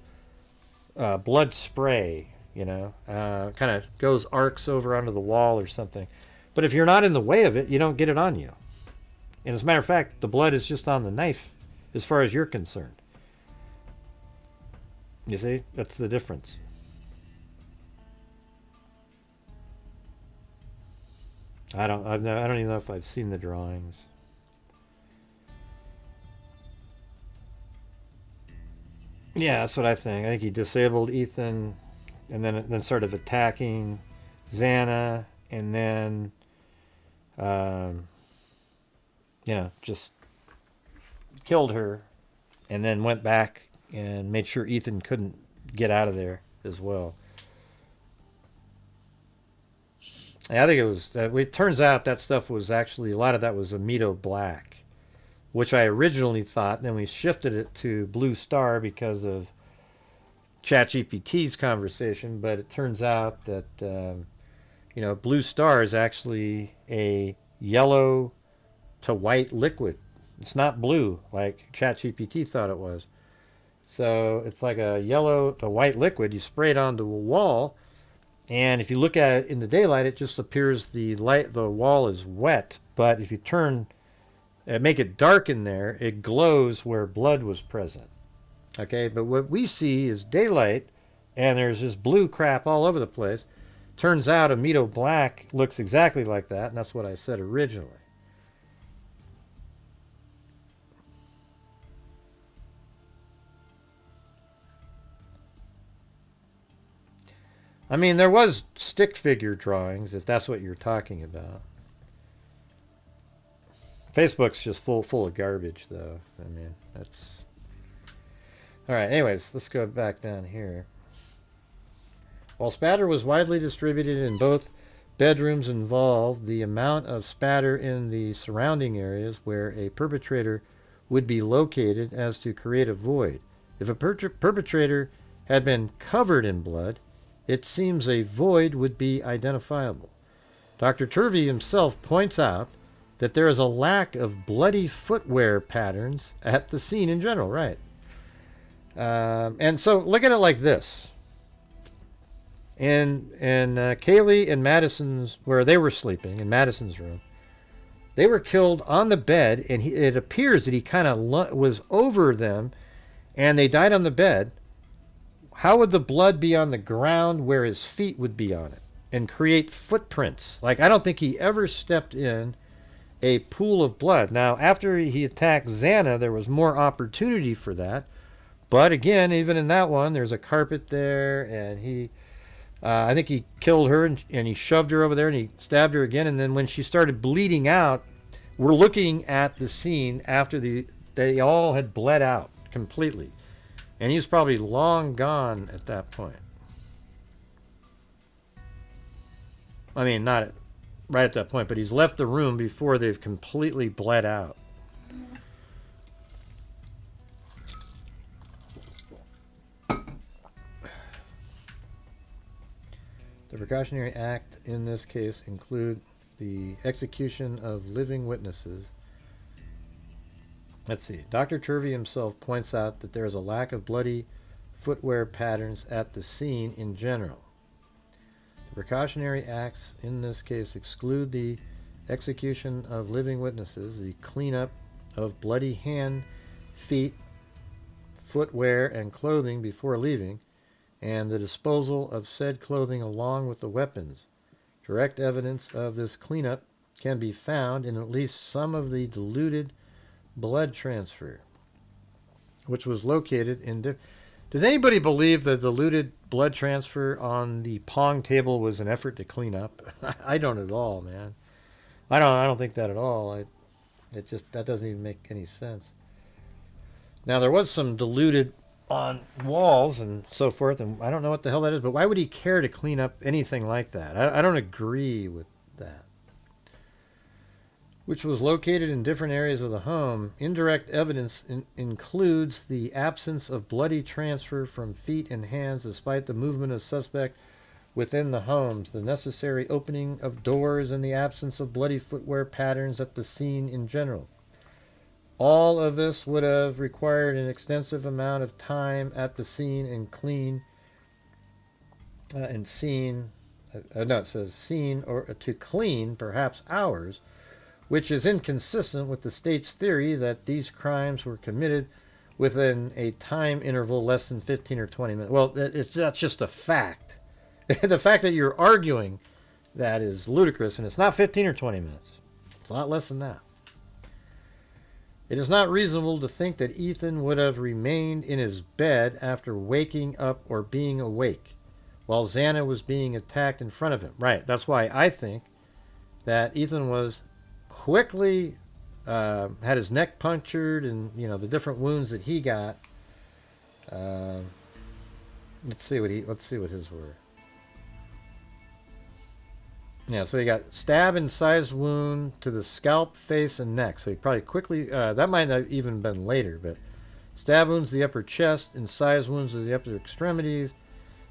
blood spray, kind of arcs over onto the wall or something. But if you're not in the way of it, you don't get it on you. And as a matter of fact, the blood is just on the knife as far as you're concerned. You see? That's the difference. I don't even know if I've seen the drawings. Yeah, that's what I think. I think he disabled Ethan and then started attacking Xana, and then just killed her, and then went back and made sure Ethan couldn't get out of there as well. And I think it was, it turns out that stuff was actually, a lot of that was Amido Black, which I originally thought, and then we shifted it to Blue Star because of ChatGPT's conversation, but it turns out that, Blue Star is actually a yellow to white liquid. It's not blue like ChatGPT thought it was. So it's like a yellow to white liquid. You spray it onto a wall, and if you look at it in the daylight, it just appears the wall is wet. But if you make it dark in there, it glows where blood was present. Okay, but what we see is daylight, and there's this blue crap all over the place. Turns out Amido Black looks exactly like that, and that's what I said originally. I mean, there was stick figure drawings, if that's what you're talking about. Facebook's just full of garbage, though. I mean, that's... All right, anyways, let's go back down here. While spatter was widely distributed in both bedrooms involved, the amount of spatter in the surrounding areas where a perpetrator would be located as to create a void. If a perpetrator had been covered in blood, it seems a void would be identifiable. Dr. Turvey himself points out that there is a lack of bloody footwear patterns at the scene in general, right? And so look at it like this. In Kaylee and Madison's, where they were sleeping, in Madison's room, they were killed on the bed, and it appears that he kind of was over them, and they died on the bed. How would the blood be on the ground where his feet would be on it and create footprints? Like, I don't think he ever stepped in a pool of blood. Now, after he attacked Xana, there was more opportunity for that. But again, even in that one, there's a carpet there, and I think he killed her, and he shoved her over there, and he stabbed her again. And then when she started bleeding out, we're looking at the scene after they all had bled out completely. And he was probably long gone at that point. I mean, not right at that point, but he's left the room before they've completely bled out. The precautionary act in this case include the execution of living witnesses. Let's see. Dr. Turvey himself points out that there is a lack of bloody footwear patterns at the scene in general. The precautionary acts in this case exclude the execution of living witnesses, the cleanup of bloody hand, feet, footwear, and clothing before leaving, and the disposal of said clothing along with the weapons. Direct evidence of this cleanup can be found in at least some of the diluted blood transfer, which was located in... Does anybody believe the diluted blood transfer on the pong table was an effort to clean up? I don't at all, man. I don't think that at all. That doesn't even make any sense. Now, there was some diluted on walls and so forth, and I don't know what the hell that is, but why would he care to clean up anything like that? I don't agree with that. Which was located in different areas of the home. Indirect evidence includes the absence of bloody transfer from feet and hands despite the movement of suspect within the homes, the necessary opening of doors, and the absence of bloody footwear patterns at the scene in general. All of this would have required an extensive amount of time at the scene and it says scene or to clean, perhaps hours, which is inconsistent with the state's theory that these crimes were committed within a time interval less than 15 or 20 minutes. Well, that's just a fact. The fact that you're arguing that is ludicrous, and it's not 15 or 20 minutes. It's a lot less than that. It is not reasonable to think that Ethan would have remained in his bed after waking up or being awake while Xana was being attacked in front of him. Right, that's why I think that Ethan was quickly had his neck punctured and, you know, the different wounds that he got. Let's see what his were. Yeah, so he got stab and incised wound to the scalp, face, and neck. So he probably quickly, that might not even been later, but stab wounds to the upper chest, incised wounds to the upper extremities,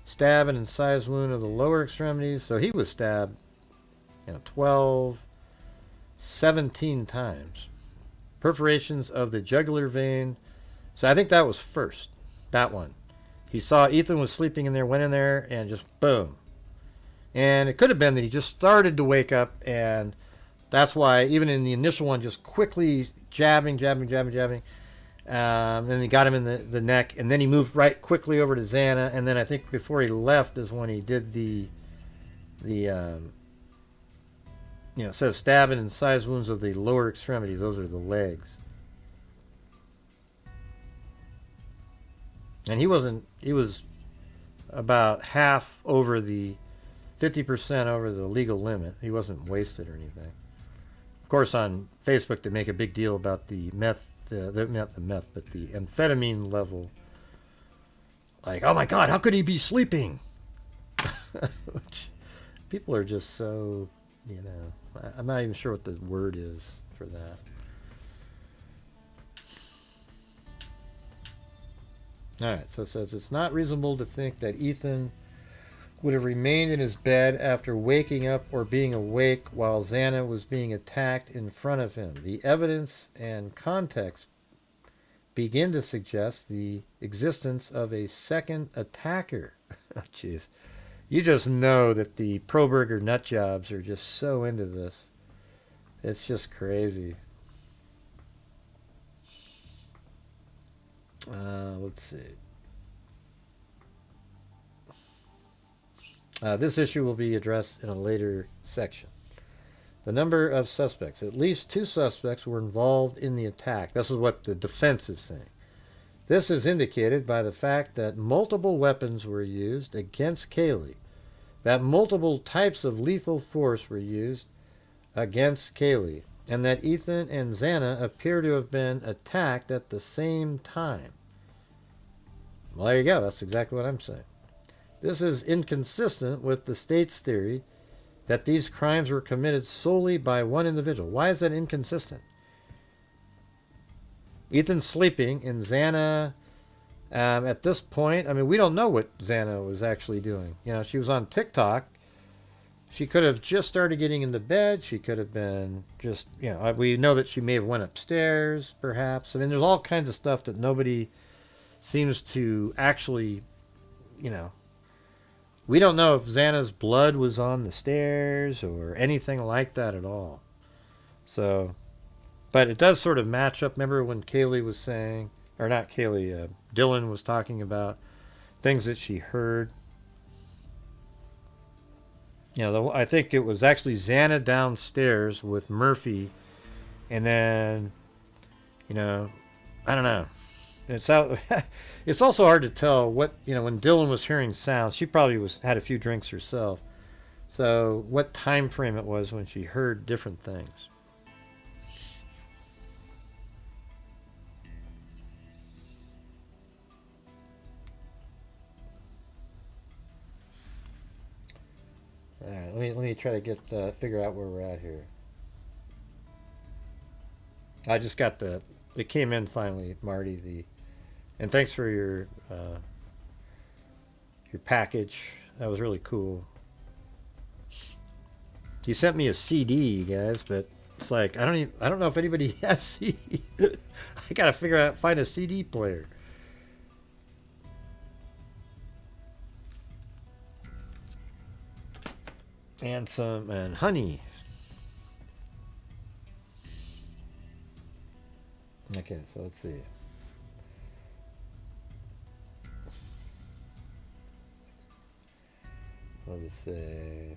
stab and incised wound of the lower extremities. So he was stabbed, 17 times. Perforations of the jugular vein. So I think that was first, that one. He saw Ethan was sleeping in there, went in there, and just boom. And it could have been that he just started to wake up, and that's why, even in the initial one, just quickly jabbing. And then he got him in the neck, and then he moved right quickly over to Xana, and then I think before he left is when he did it says stab and incised wounds of the lower extremities. Those are the legs. And he was about half over the 50% over the legal limit. He wasn't wasted or anything. Of course, on Facebook, they make a big deal about the amphetamine level. Like, oh my God, how could he be sleeping? Which, people are just so, I'm not even sure what the word is for that. All right, so it says it's not reasonable to think that Ethan would have remained in his bed after waking up or being awake while Xana was being attacked in front of him. The evidence and context begin to suggest the existence of a second attacker. Jeez. You just know that the kohberger nut jobs are just so into this. It's just crazy. Let's see. This issue will be addressed in a later section. The number of suspects. At least 2 suspects were involved in the attack. This is what the defense is saying. This is indicated by the fact that multiple weapons were used against Kaylee, that multiple types of lethal force were used against Kaylee, and that Ethan and Xana appear to have been attacked at the same time. Well, there you go. That's exactly what I'm saying. This is inconsistent with the state's theory that these crimes were committed solely by one individual. Why is that inconsistent? Ethan's sleeping, and Xana, at this point, we don't know what Xana was actually doing. She was on TikTok. She could have just started getting into bed. She could have been just, we know that she may have went upstairs, perhaps. There's all kinds of stuff that nobody seems to actually, we don't know if Xana's blood was on the stairs or anything like that at all. So, but it does sort of match up. Remember when Kaylee was saying, or not Kaylee, Dylan was talking about things that she heard. I think it was actually Xana downstairs with Murphy, and then, I don't know. It's out. It's also hard to tell what, when Dylan was hearing sounds, she probably had a few drinks herself. So what time frame it was when she heard different things. Let me try to get figure out where we're at here. I just got it came in finally, Marty. And thanks for your package. That was really cool. He sent me a CD, you guys, but it's like I don't know if anybody has CD. I gotta find a CD player. And honey. Okay, so let's see. I'll just say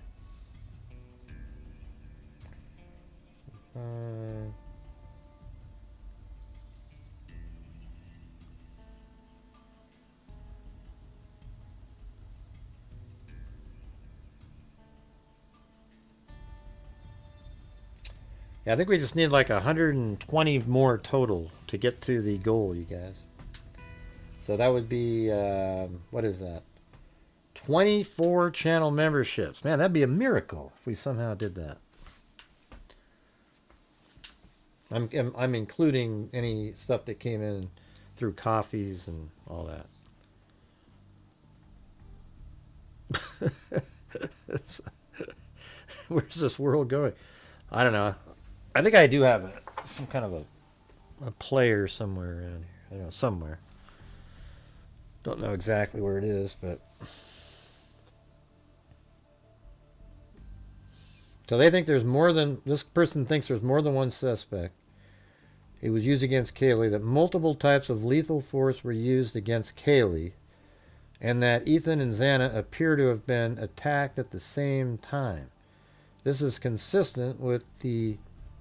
yeah, I think we just need like 120 more total to get to the goal, you guys. So that would be, what is that? 24 channel memberships. Man, that'd be a miracle if we somehow did that. I'm including any stuff that came in through coffees and all that. Where's this world going? I don't know. I think I do have some kind of a player somewhere around here. I don't know, somewhere. Don't know exactly where it is, but so they think there's more than this person thinks there's more than one suspect. It was used against Kaylee, that multiple types of lethal force were used against Kaylee, and that Ethan and Xana appear to have been attacked at the same time. This is consistent with the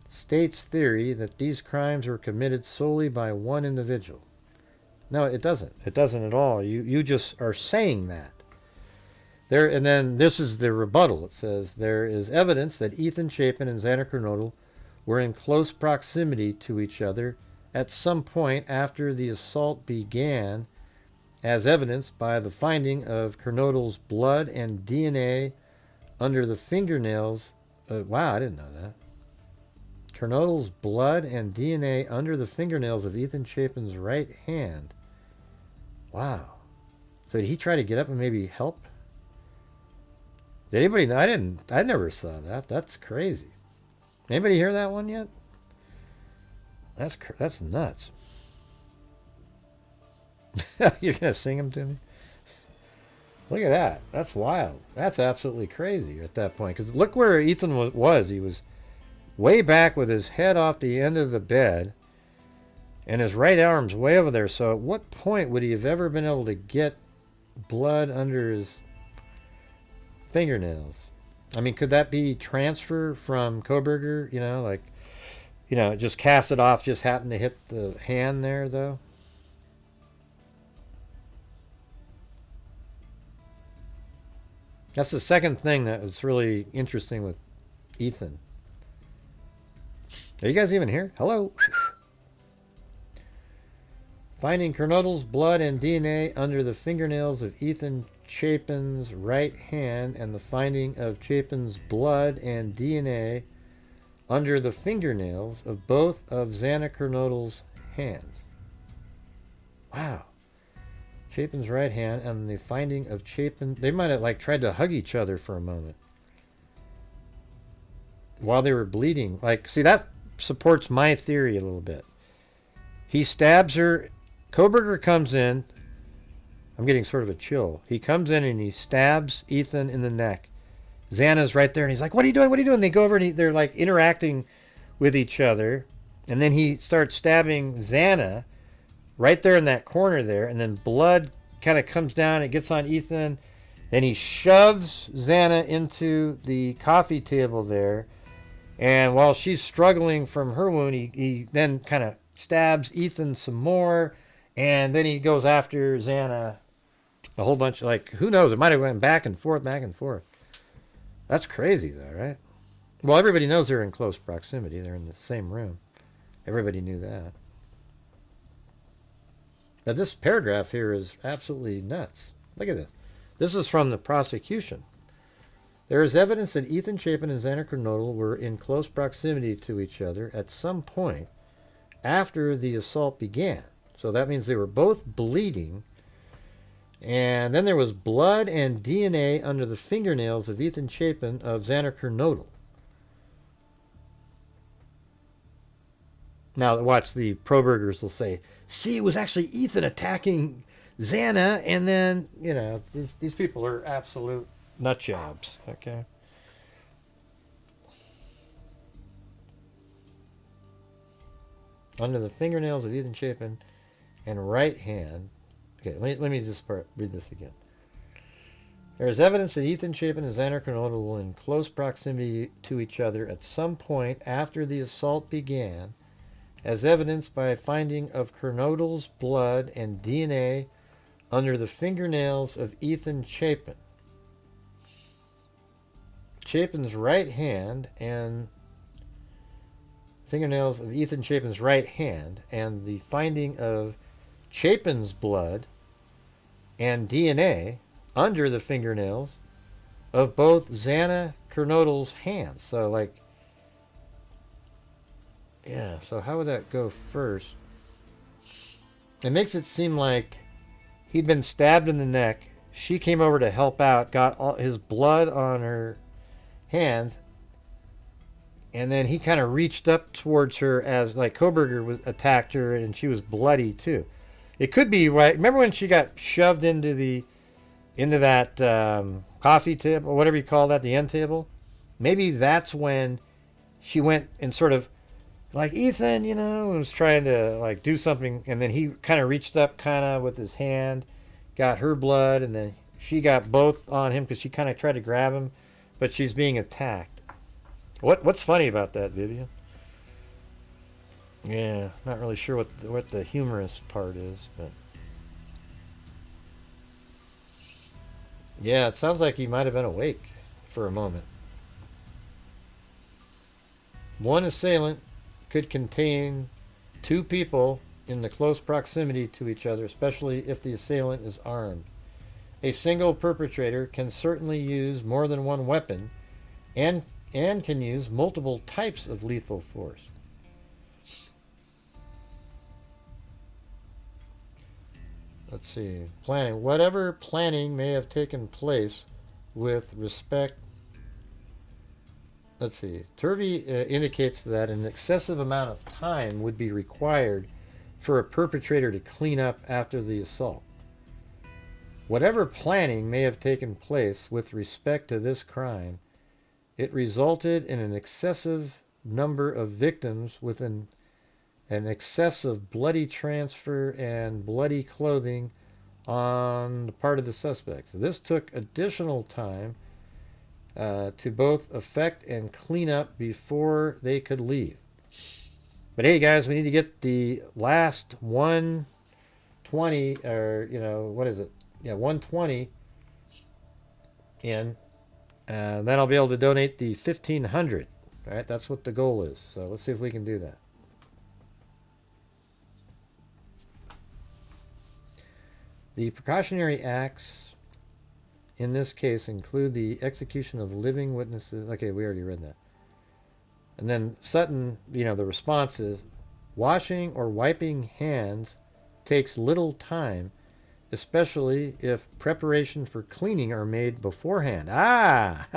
state's theory that these crimes were committed solely by one individual. No, it doesn't. It doesn't at all. You just are saying that. And then this is the rebuttal. It says, there is evidence that Ethan Chapin and Xana Kernodle were in close proximity to each other at some point after the assault began, as evidenced by the finding of Kernodle's blood and DNA under the fingernails. Wow, I didn't know that. Kernodle's blood and DNA under the fingernails of Ethan Chapin's right hand. Wow. So did he try to get up and maybe help? Did anybody know? I never saw that. That's crazy. Anybody hear that one yet? That's nuts. You're going to sing them to me? Look at that. That's wild. That's absolutely crazy at that point. Because look where Ethan was. He was way back with his head off the end of the bed. And his right arm's way over there. So at what point would he have ever been able to get blood under his fingernails? I mean, could that be transfer from Kohberger? Just cast it off, just happened to hit the hand there, though? That's the second thing that was really interesting with Ethan. Are you guys even here? Hello? Finding Kernodle's blood and DNA under the fingernails of Ethan Chapin's right hand, and the finding of Chapin's blood and DNA under the fingernails of both of Xana Kernodle's hands. Wow. Chapin's right hand and the finding of Chapin. They might have tried to hug each other for a moment while they were bleeding. See, that supports my theory a little bit. He stabs her. Kohberger comes in. I'm getting sort of a chill. He comes in and he stabs Ethan in the neck. Xana's right there and he's like, what are you doing? What are you doing? They go over and they're interacting with each other. And then he starts stabbing Xana right there in that corner there. And then blood kind of comes down. It gets on Ethan. Then he shoves Xana into the coffee table there. And while she's struggling from her wound, he then kind of stabs Ethan some more. And then he goes after Xana a whole bunch. Who knows? It might have went back and forth, back and forth. That's crazy, though, right? Well, everybody knows they're in close proximity. They're in the same room. Everybody knew that. Now, this paragraph here is absolutely nuts. Look at this. This is from the prosecution. There is evidence that Ethan Chapin and Xander Kernodle were in close proximity to each other at some point after the assault began. So that means they were both bleeding. And then there was blood and DNA under the fingernails of Ethan Chapin of Xander Kernodle. Now, watch, the pro-burgers will say, see, it was actually Ethan attacking Xana, and then, you know, these people are absolute nut jobs, okay? Under the fingernails of Ethan Chapin and right hand. Okay, let me just read this again. There is evidence that Ethan Chapin and Xander Kernodle were in close proximity to each other at some point after the assault began, as evidenced by finding of Kernodle's blood and DNA under the fingernails of Ethan Chapin. Chapin's right hand and fingernails of Ethan Chapin's right hand, and the finding of Chapin's blood and DNA under the fingernails of both Xana Kernodle's hands. So, like, yeah, so how would that go first? It makes it seem like he'd been stabbed in the neck. She came over to help out, got all his blood on her hands, and then he kind of reached up towards her as, like, Kohberger was attacked her, and she was bloody too. It could be, right? Remember when she got shoved into that coffee table, or whatever you call that, the end table? Maybe that's when she went and sort of, like, Ethan, you know, was trying to, like, do something, and then he kind of reached up kind of with his hand, got her blood, and then she got both on him because she kind of tried to grab him, but she's being attacked. What's funny about that, Vivian? Yeah, not really sure what the humorous part is, but yeah, it sounds like he might have been awake for a moment. One assailant could contain two people in the close proximity to each other, especially if the assailant is armed. A single perpetrator can certainly use more than one weapon and can use multiple types of lethal force. Let's see. Planning. Whatever planning may have taken place with respect. Let's see. Turvey indicates that an excessive amount of time would be required for a perpetrator to clean up after the assault. Whatever planning may have taken place with respect to this crime, it resulted in an excessive number of victims with an excess of bloody transfer and bloody clothing on the part of the suspects. This took additional time to both affect and clean up before they could leave. But hey, guys, we need to get the last 120, or, you know, what is it? Yeah, 120 in. Then I'll be able to donate the 1,500. All right, that's what the goal is. So let's see if we can do that. The precautionary acts in this case include the execution of living witnesses. Okay, we already read that. And then Sutton, you know, the response is, washing or wiping hands takes little time, especially if preparation for cleaning are made beforehand. Ah!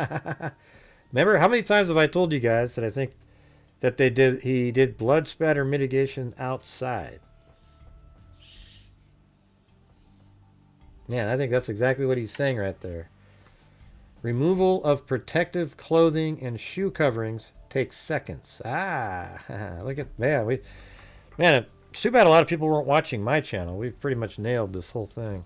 Remember, how many times have I told you guys that I think that he did blood spatter mitigation outside? Yeah, I think that's exactly what he's saying right there. Removal of protective clothing and shoe coverings takes seconds. Ah, look at, man, it's too bad a lot of people weren't watching my channel. We've pretty much nailed this whole thing.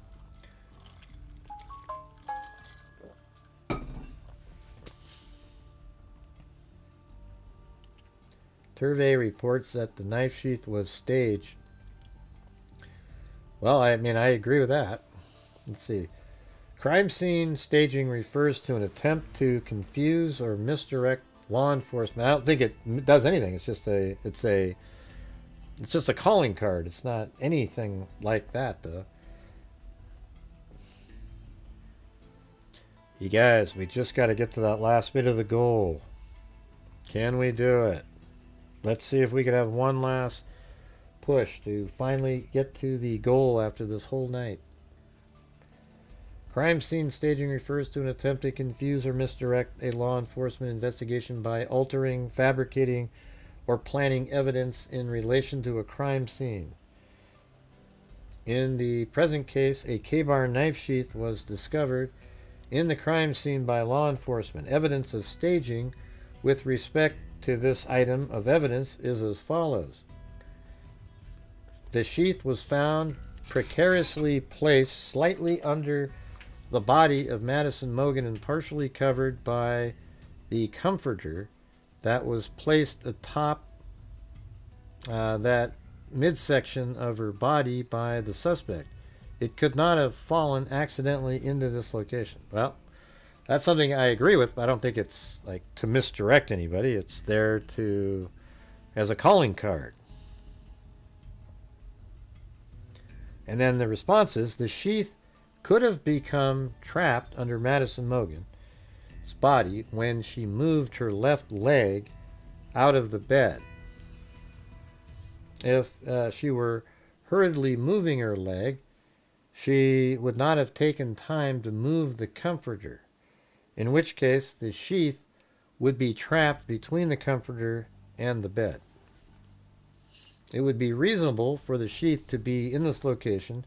Turvey reports that the knife sheath was staged. Well, I mean, I agree with that. Let's see. Crime scene staging refers to an attempt to confuse or misdirect law enforcement. I don't think it does anything. It's just a calling card. It's not anything like that, though. You guys, we just got to get to that last bit of the goal. Can we do it? Let's see if we could have one last push to finally get to the goal after this whole night. Crime scene staging refers to an attempt to confuse or misdirect a law enforcement investigation by altering, fabricating, or planning evidence in relation to a crime scene. In the present case, a K-bar knife sheath was discovered in the crime scene by law enforcement. Evidence of staging with respect to this item of evidence is as follows. The sheath was found precariously placed slightly under the body of Madison Mogen and partially covered by the comforter that was placed atop that midsection of her body by the suspect. It could not have fallen accidentally into this location. Well, that's something I agree with, but I don't think it's like to misdirect anybody. It's there to as a calling card. And then the response is the sheath could have become trapped under Madison Mogen's body when she moved her left leg out of the bed. If she were hurriedly moving her leg, she would not have taken time to move the comforter, in which case the sheath would be trapped between the comforter and the bed. It would be reasonable for the sheath to be in this location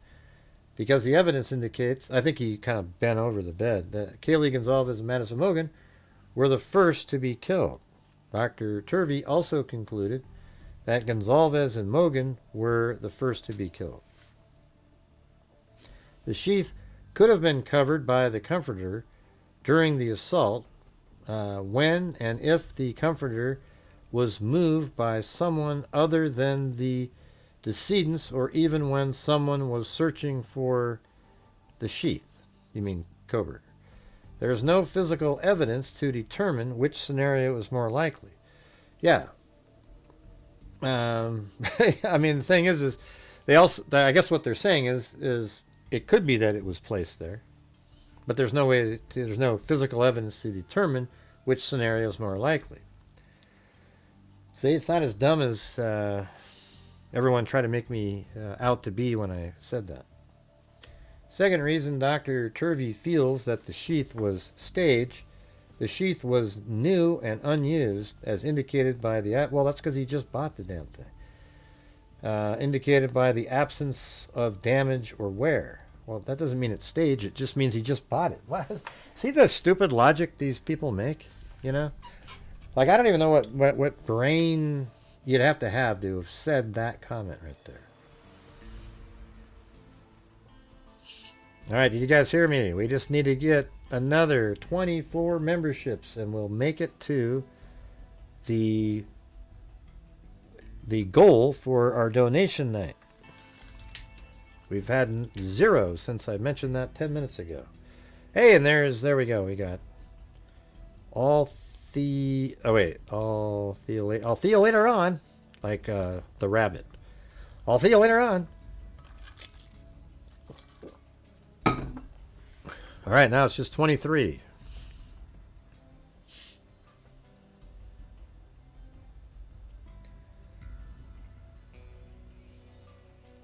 because the evidence indicates, I think he kind of bent over the bed, that Kaylee Gonzalez and Madison Mogen were the first to be killed. Dr. Turvey also concluded that Gonzalez and Mogen were the first to be killed. The sheath could have been covered by the comforter during the assault when and if the comforter was moved by someone other than the decedents, or even when someone was searching for the sheath. You mean kohberger. There is no physical evidence to determine which scenario is more likely. Yeah. I mean, the thing is they also, I guess what they're saying is it could be that it was placed there, but there's no way there's no physical evidence to determine which scenario is more likely. See, it's not as dumb as everyone tried to make me out to be when I said that. Second reason Dr. Turvey feels that the sheath was staged. The sheath was new and unused, as indicated by the... Well, that's because he just bought the damn thing. Indicated by the absence of damage or wear. Well, that doesn't mean it's staged. It just means he just bought it. What? See the stupid logic these people make? You know? Like, I don't even know what brain you'd have to have said that comment right there. All right, did you guys hear me? We just need to get another 24 memberships, and we'll make it to the goal for our donation night. We've had 0 since I mentioned that 10 minutes ago. Hey, and there we go. We got I'll see you later on, like the rabbit. I'll see you later on. All right, now it's just 23.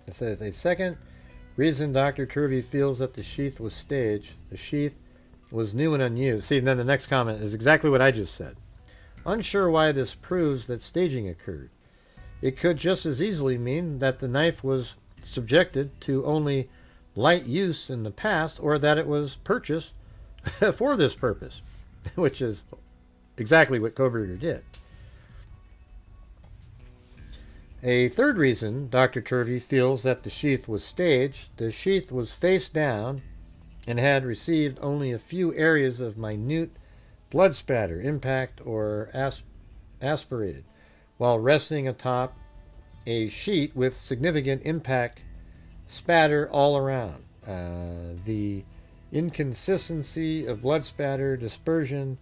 It says, a second reason Dr. Turvey feels that the sheath was staged. The sheath was new and unused. See, and then the next comment is exactly what I just said. Unsure why this proves that staging occurred. It could just as easily mean that the knife was subjected to only light use in the past, or that it was purchased for this purpose, which is exactly what kohberger did. A third reason Dr. Turvey feels that the sheath was staged. The sheath was face down and had received only a few areas of minute blood spatter, impact, or aspirated, while resting atop a sheet with significant impact spatter all around. The inconsistency of blood spatter, dispersion,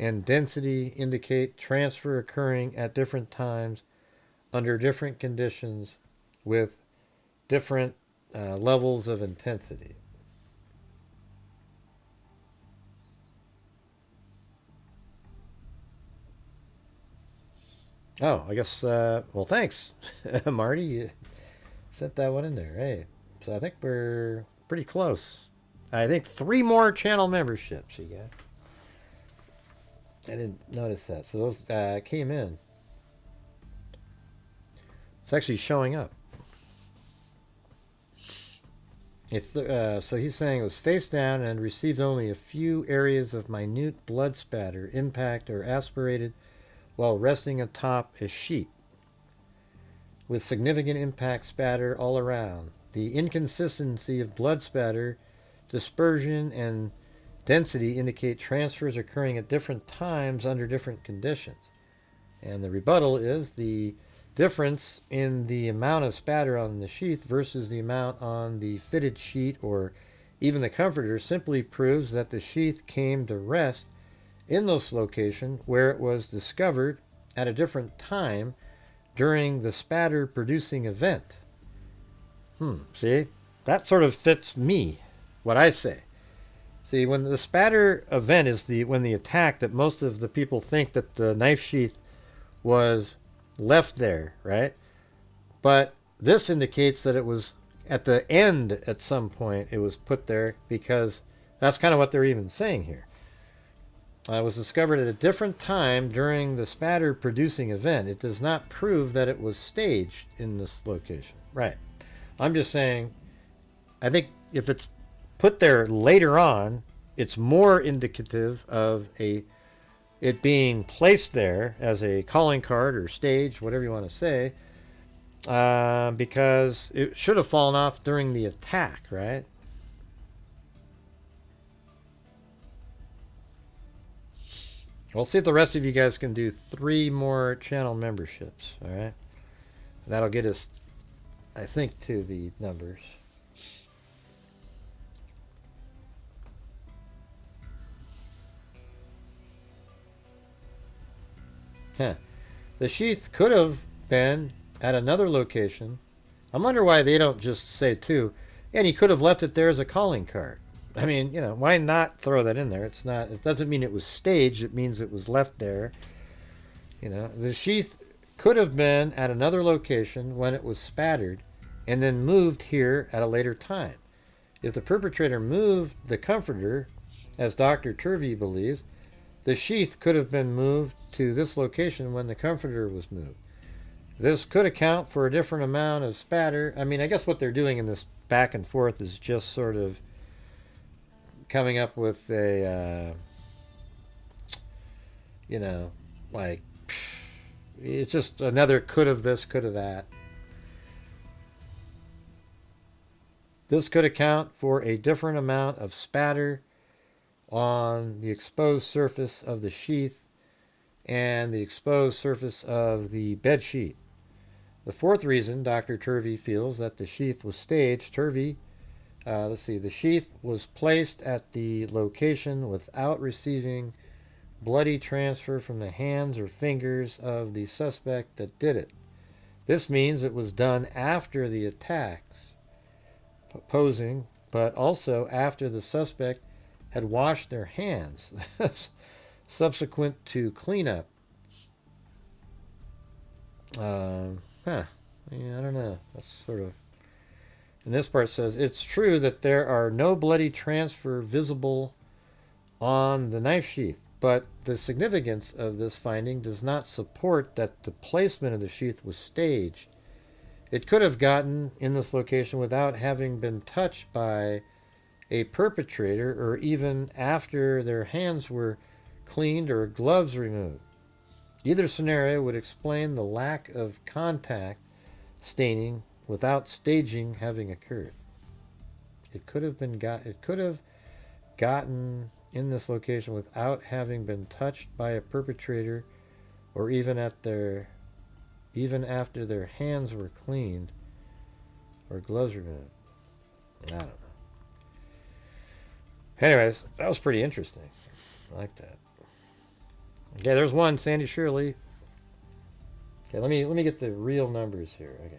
and density indicate transfer occurring at different times under different conditions with different levels of intensity. Oh, I guess, well, thanks, Marty. You sent that one in there. Hey, so I think we're pretty close. I think 3 more channel memberships you got. I didn't notice that. So those came in. It's actually showing up. So he's saying it was face down and received only a few areas of minute blood spatter, impact, or aspirated while resting atop a sheet, with significant impact spatter all around. The inconsistency of blood spatter, dispersion, and density indicate transfers occurring at different times under different conditions. And the rebuttal is the difference in the amount of spatter on the sheath versus the amount on the fitted sheet or even the comforter simply proves that the sheath came to rest in this location where it was discovered at a different time during the spatter producing event. See, that sort of fits me, what I say. See, when the spatter event is when the attack that most of the people think that the knife sheath was left there, right? But this indicates that it was at the end at some point it was put there, because that's kind of what they're even saying here. It was discovered at a different time during the spatter producing event. It does not prove that it was staged in this location. Right. I'm just saying, I think if it's put there later on, it's more indicative of it being placed there as a calling card or stage, whatever you want to say, because it should have fallen off during the attack, right? We'll see if the rest of you guys can do 3 more channel memberships, all right? That'll get us, I think, to the numbers. The sheath could have been at another location. I wonder why they don't just say 2, and he could have left it there as a calling card. I mean, why not throw that in there? It's not. It doesn't mean it was staged. It means it was left there. The sheath could have been at another location when it was spattered, and then moved here at a later time. If the perpetrator moved the comforter, as Dr. Turvey believes, the sheath could have been moved to this location when the comforter was moved. This could account for a different amount of spatter. I mean, I guess what they're doing in this back and forth is just sort of coming up with a, like, it's just another could have this, could have that. This could account for a different amount of spatter on the exposed surface of the sheath and the exposed surface of the bed sheet. The 4th reason Dr. Turvey feels that the sheath was staged, the sheath was placed at the location without receiving bloody transfer from the hands or fingers of the suspect that did it. This means it was done after the attacks, posing, but also after the suspect had washed their hands subsequent to cleanup. I don't know. That's sort of... And this part says, it's true that there are no bloody transfer visible on the knife sheath, but the significance of this finding does not support that the placement of the sheath was staged. It could have gotten in this location without having been touched by a perpetrator, or even after their hands were cleaned or gloves removed. Either scenario would explain the lack of contact staining without staging having occurred. It could have gotten in this location without having been touched by a perpetrator, or even after their hands were cleaned or gloves removed. I don't know. Anyways, that was pretty interesting. I like that. Okay, there's one, Sandy Shirley. Okay, let me get the real numbers here. Okay.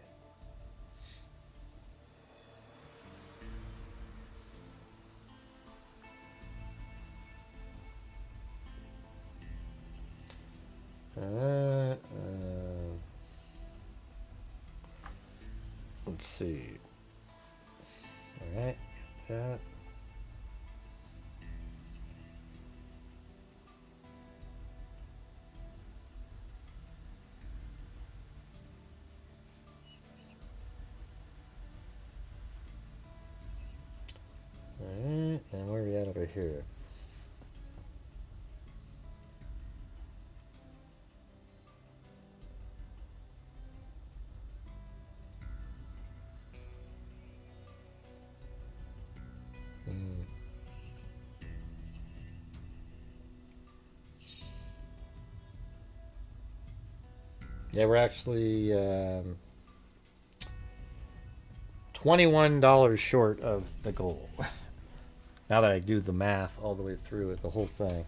Let's see. All right, that. Alright, and where are we at over here? Yeah, we're actually $21 short of the goal. Now that I do the math all the way through it, the whole thing.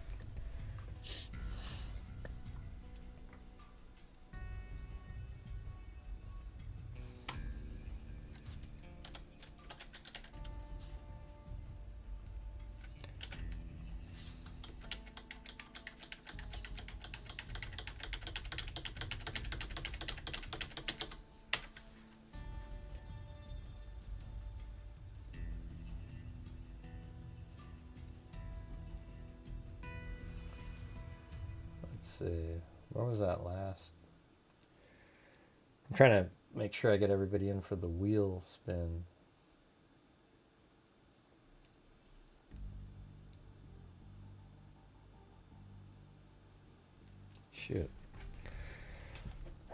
Let's see, where was that last? I'm trying to make sure I get everybody in for the wheel spin. Shoot.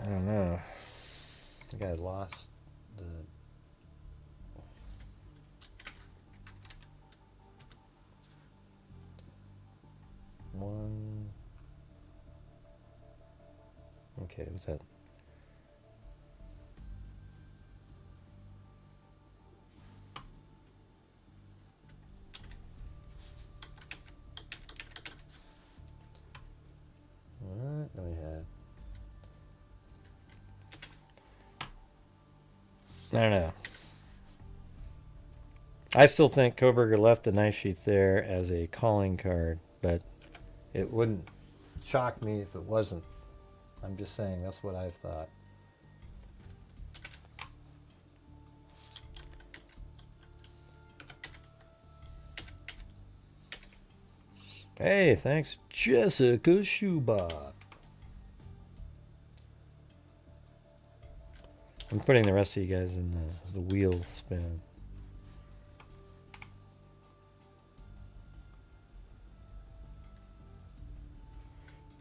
I don't know. I think I lost the... one... Okay, what's that? What do we have? I don't know. I still think Kohberger left the knife sheath there as a calling card, but it wouldn't shock me if it wasn't. I'm just saying that's what I've thought. Hey, thanks, Jessica Schubach. I'm putting the rest of you guys in the wheel spin.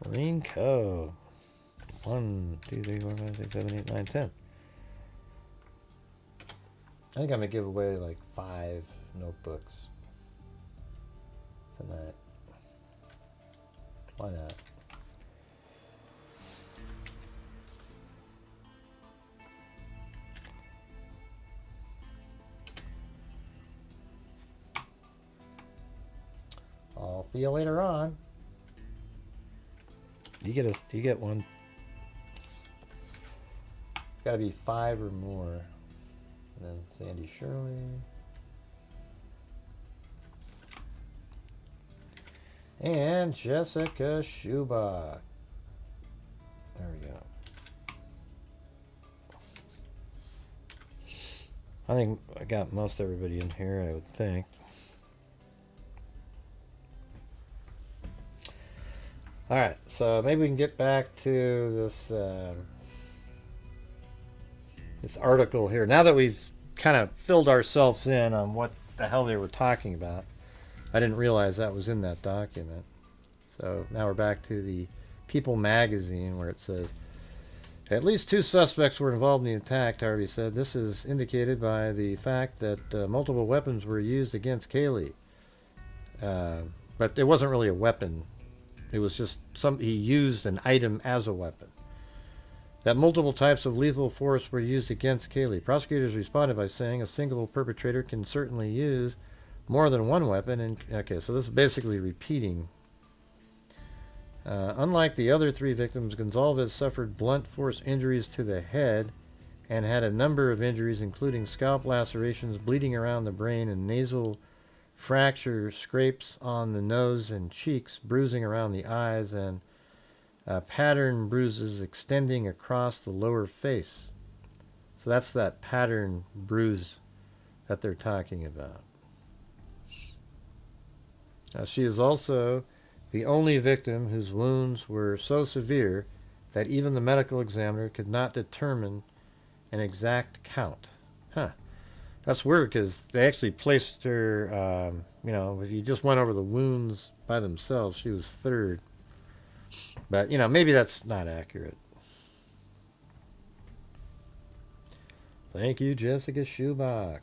Marine Co. 1, 2, 3, 4, 5, 6, 7, 8, 9, 10. I think I'm gonna give away like 5 notebooks tonight. Why not? I'll see you later on. You get one. It's gotta be 5 or more. And then Sandy Shirley. And Jessica Schubach. There we go. I think I got most everybody in here, I would think. Alright, so maybe we can get back to this this article here. Now that we've kind of filled ourselves in on what the hell they were talking about. I didn't realize that was in that document. So now we're back to the People magazine where it says, at least 2 suspects were involved in the attack, Harvey said. This is indicated by the fact that multiple weapons were used against Kaylee. But it wasn't really a weapon. It was just he used an item as a weapon. That multiple types of lethal force were used against Kaylee. Prosecutors responded by saying a single perpetrator can certainly use more than one weapon. And okay, so this is basically repeating. Unlike the other 3 victims, Gonzalez suffered blunt force injuries to the head and had a number of injuries, including scalp lacerations, bleeding around the brain, and nasal fracture, scrapes on the nose and cheeks, bruising around the eyes, and pattern bruises extending across the lower face. So that's that pattern bruise that they're talking about. She is also the only victim whose wounds were so severe that even the medical examiner could not determine an exact count. Huh. That's weird because they actually placed her, if you just went over the wounds by themselves, she was third. But, maybe that's not accurate. Thank you, Jessica Schubach.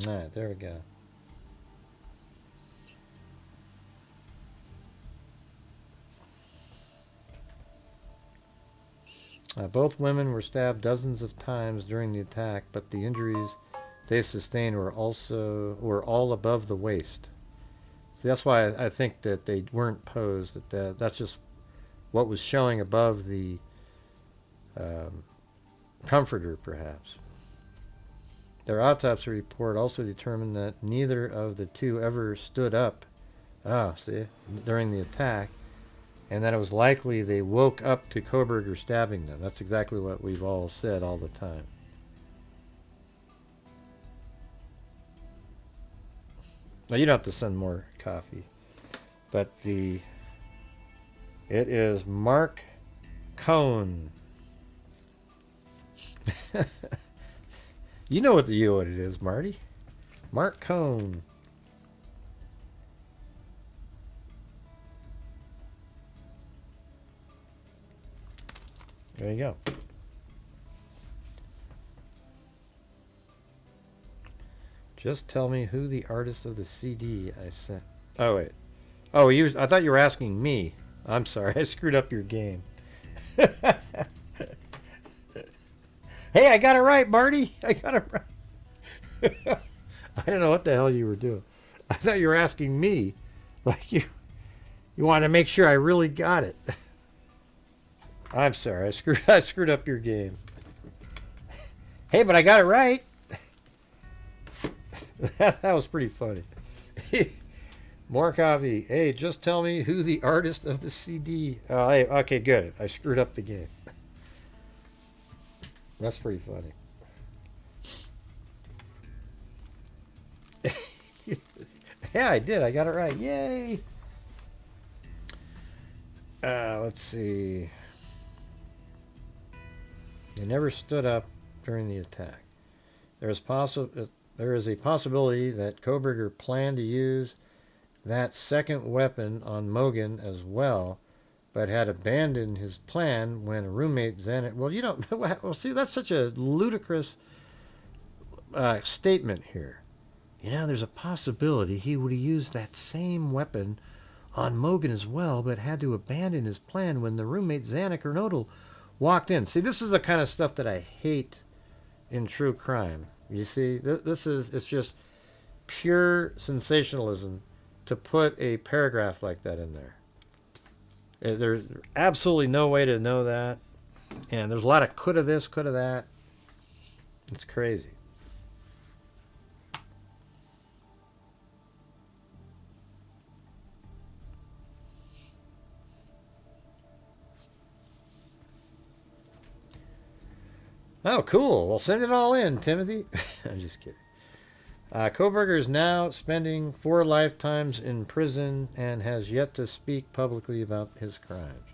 All right, there we go. Both women were stabbed dozens of times during the attack, but the injuries they sustained were all above the waist. So that's why I think that they weren't posed. That's just what was showing above the comforter, perhaps. Their autopsy report also determined that neither of the two ever stood up, during the attack, and that it was likely they woke up to Kohberger stabbing them. That's exactly what we've all said all the time. Now, you don't have to send more coffee, but it is Mark Cohn. You know what it is, Marty. Mark Cohn. There you go. Just tell me who the artist of the CD I sent. Oh, wait. Oh, I thought you were asking me. I'm sorry. I screwed up your game. Hey, I got it right, Marty. I got it right. I don't know what the hell you were doing. I thought you were asking me. Like you wanted to make sure I really got it. I'm sorry. I screwed up your game. Hey, but I got it right. That was pretty funny. More coffee. Hey, just tell me who the artist of the CD. Oh, hey, okay, good. I screwed up the game. That's pretty funny. Yeah, I did. I got it right. Yay! Let's see. They never stood up during the attack. There is a possibility that Kohberger planned to use that second weapon on Mogen as well, but had abandoned his plan when a roommate Xanax... Well, you don't... Well, see, that's such a ludicrous statement here. There's a possibility he would have used that same weapon on Mogen as well, but had to abandon his plan when the roommate Xanax or Nodal walked in. See, this is the kind of stuff that I hate in true crime. You see, it's just pure sensationalism to put a paragraph like that in there. There's absolutely no way to know that. And there's a lot of coulda this, coulda that. It's crazy. Oh, cool. Well, send it all in, Timothy. I'm just kidding. Kohberger is now spending 4 lifetimes in prison and has yet to speak publicly about his crimes.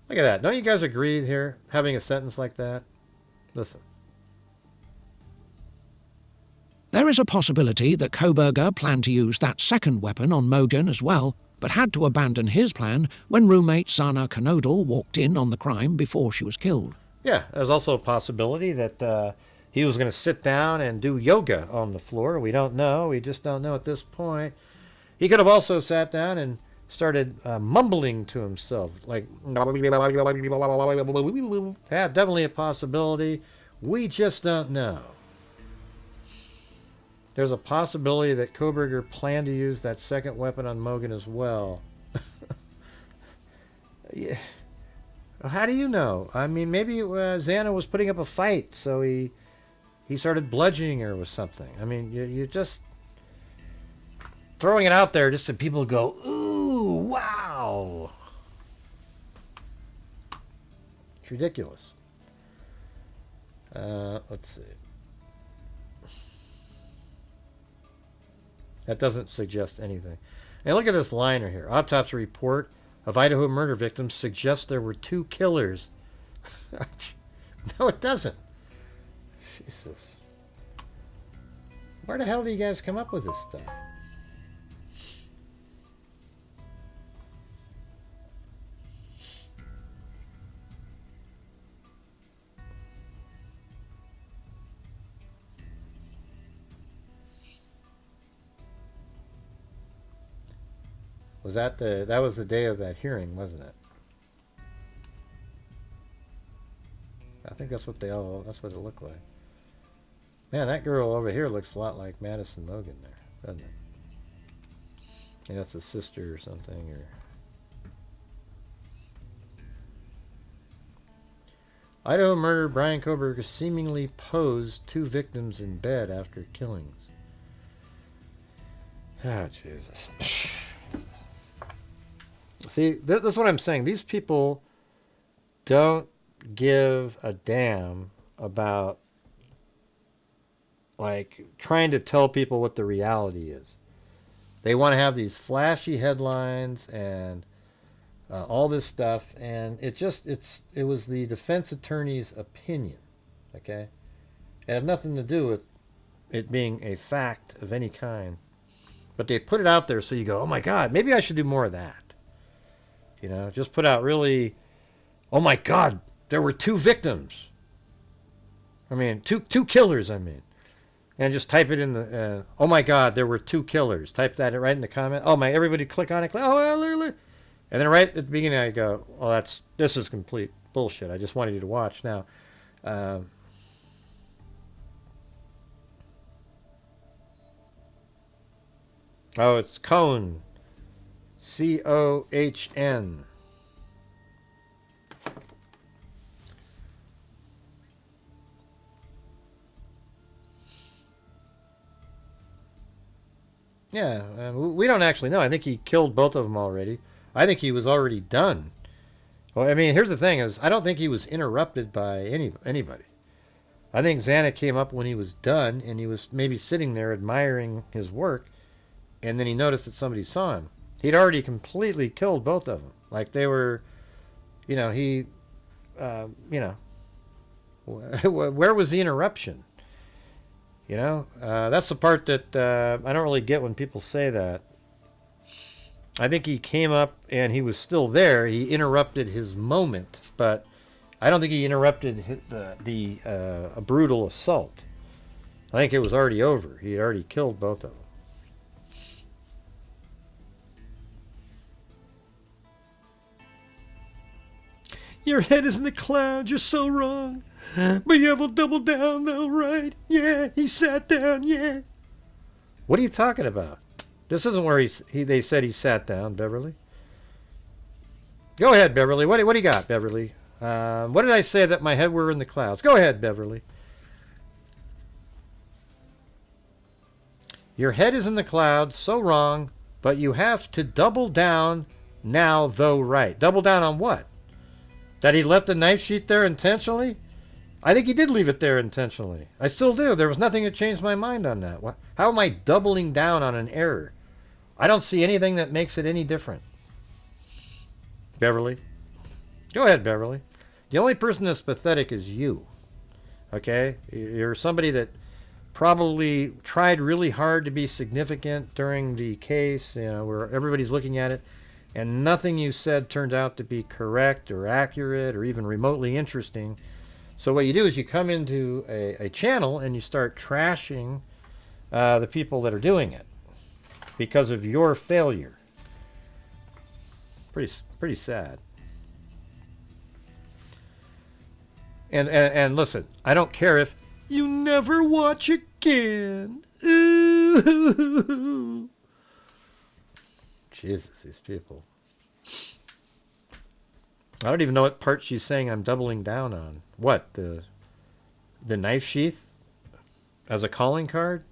Look at that. Don't you guys agree here, having a sentence like that? Listen. There is a possibility that Kohberger planned to use that second weapon on Mogen as well, but had to abandon his plan when roommate Sana Kanodal walked in on the crime before she was killed. Yeah, there's also a possibility that he was going to sit down and do yoga on the floor. We don't know. We just don't know at this point. He could have also sat down and started mumbling to himself. Like, yeah, definitely a possibility. We just don't know. There's a possibility that Kohberger planned to use that second weapon on Mogan as well. Yeah. How do you know? I mean, maybe Xana was putting up a fight, so he started bludgeoning her with something. I mean, you just throwing it out there just so people go, ooh, wow. It's ridiculous. Let's see. That doesn't suggest anything. And look at this liner here. Autopsy report of Idaho murder victims suggests there were 2 killers. No, it doesn't. Jesus. Where the hell do you guys come up with this stuff? Was that was the day of that hearing, wasn't it? I think that's what that's what it looked like. Man, that girl over here looks a lot like Madison Mogan there, doesn't it? Yeah, that's a sister or something, or Idaho murder, Brian Kohberger seemingly posed 2 victims in bed after killings. Ah, Jesus. See, this is what I'm saying. These people don't give a damn about, like, trying to tell people what the reality is. They want to have these flashy headlines and all this stuff, and it was the defense attorney's opinion, okay? It had nothing to do with it being a fact of any kind. But they put it out there so you go, oh my God, maybe I should do more of that. You know, just put out really, oh my God, there were 2 victims. I mean, two killers, I mean. And just type it in the, oh my God, there were 2 killers. Type that right in the comment. Oh my, everybody click on it. Oh, well, and then right at the beginning I go, oh, this is complete bullshit. I just wanted you to watch. Now, oh, it's Cohn. C-O-H-N. Yeah, we don't actually know. I think he killed both of them already. I think he was already done. Well, I mean, here's the thing is, I don't think he was interrupted by anybody. I think Xana came up when he was done, and he was maybe sitting there admiring his work, and then he noticed that somebody saw him. He'd already completely killed both of them. Like they were, you know, where was the interruption? You know, that's the part that I don't really get when people say that. I think he came up and he was still there. He interrupted his moment, but I don't think he interrupted a brutal assault. I think it was already over. He had already killed both of them. Your head is in the clouds, you're so wrong. But you will double down though, right? Yeah, he sat down, yeah. What are you talking about? This isn't where they said he sat down, Beverly. Go ahead, Beverly. What do you got, Beverly? What did I say that my head were in the clouds? Go ahead, Beverly. Your head is in the clouds, so wrong, but you have to double down now, though right. Double down on what? That he left the knife sheath there intentionally? I think he did leave it there intentionally. I still do. There was nothing that changed my mind on that. How am I doubling down on an error? I don't see anything that makes it any different. Beverly? Go ahead, Beverly. The only person that's pathetic is you. Okay? You're somebody that probably tried really hard to be significant during the case, you know, where everybody's looking at it, and nothing you said turned out to be correct or accurate or even remotely interesting. So what you do is you come into a channel and you start trashing the people that are doing it because of your failure. Pretty sad. And listen, I don't care if you never watch again. Jesus, these people. I don't even know what part she's saying I'm doubling down on. What, the knife sheath as a calling card?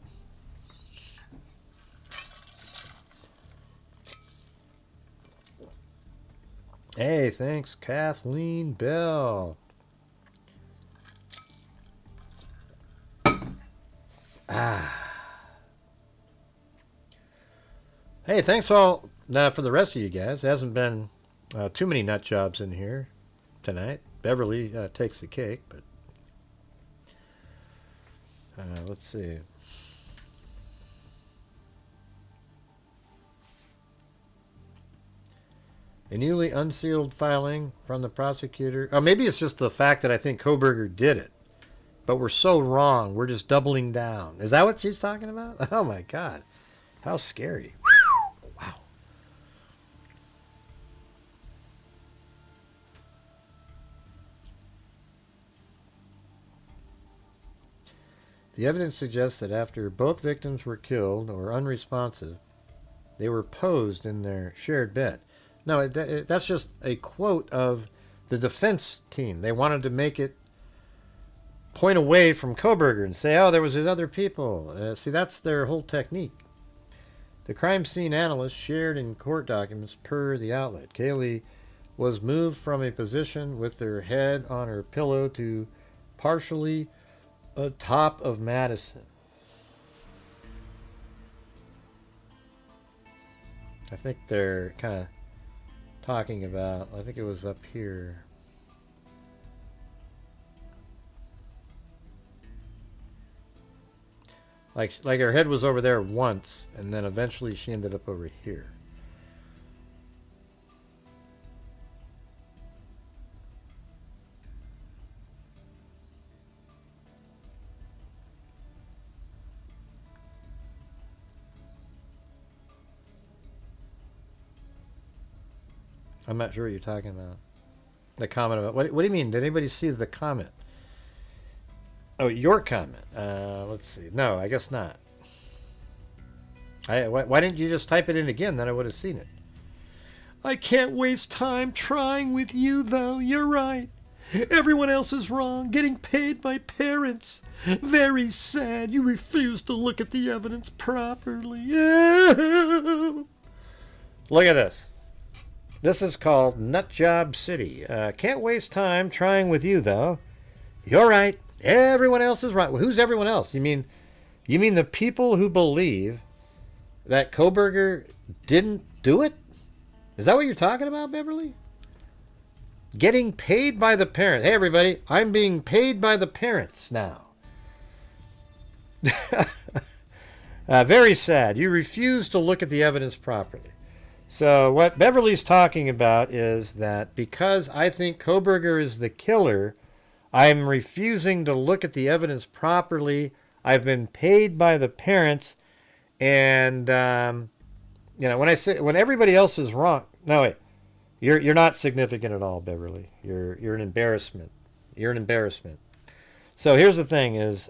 Hey, thanks, Kathleen Bell. Hey, thanks all for the rest of you guys. There hasn't been too many nut jobs in here tonight. Beverly takes the cake, but let's see. A newly unsealed filing from the prosecutor. Oh, maybe it's just the fact that I think Kohberger did it. But we're so wrong. We're just doubling down. Is that what she's talking about? Oh, my God. How scary. Wow. The evidence suggests that after both victims were killed or unresponsive, they were posed in their shared bed. No, that's just a quote of the defense team. They wanted to make it point away from Kohberger and say, oh, there was these other people. See, that's their whole technique. The crime scene analyst shared in court documents per the outlet. Kaylee was moved from a position with her head on her pillow to partially atop of Madison. I think they're kind of talking about, I think it was up here. Like her head was over there once, and then eventually she ended up over here. I'm not sure what you're talking about. The comment about what do you mean? Did anybody see the comment? Oh, your comment. Let's see. No, I guess not. Why didn't you just type it in again? Then I would have seen it. I can't waste time trying with you, though. You're right. Everyone else is wrong. Getting paid by parents. Very sad. You refuse to look at the evidence properly. Look at this. This is called Nutjob City. Can't waste time trying with you, though. You're right. Everyone else is right. Well, who's everyone else? You mean the people who believe that Kohberger didn't do it? Is that what you're talking about, Beverly? Getting paid by the parents. Hey, everybody, I'm being paid by the parents now. Very sad. You refuse to look at the evidence properly. So what Beverly's talking about is that because I think Kohberger is the killer, I'm refusing to look at the evidence properly. I've been paid by the parents, and when everybody else is wrong. No, wait, you're not significant at all, Beverly. You're an embarrassment. You're an embarrassment. So here's the thing: is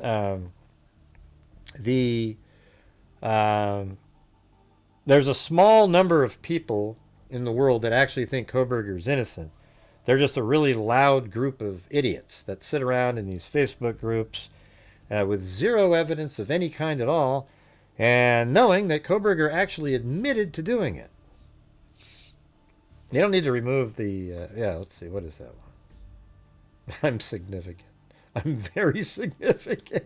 there's a small number of people in the world that actually think Kohberger is innocent. They're just a really loud group of idiots that sit around in these Facebook groups with zero evidence of any kind at all, and knowing that Kohberger actually admitted to doing it. They don't need to remove the... let's see, what is that one? I'm significant. I'm very significant.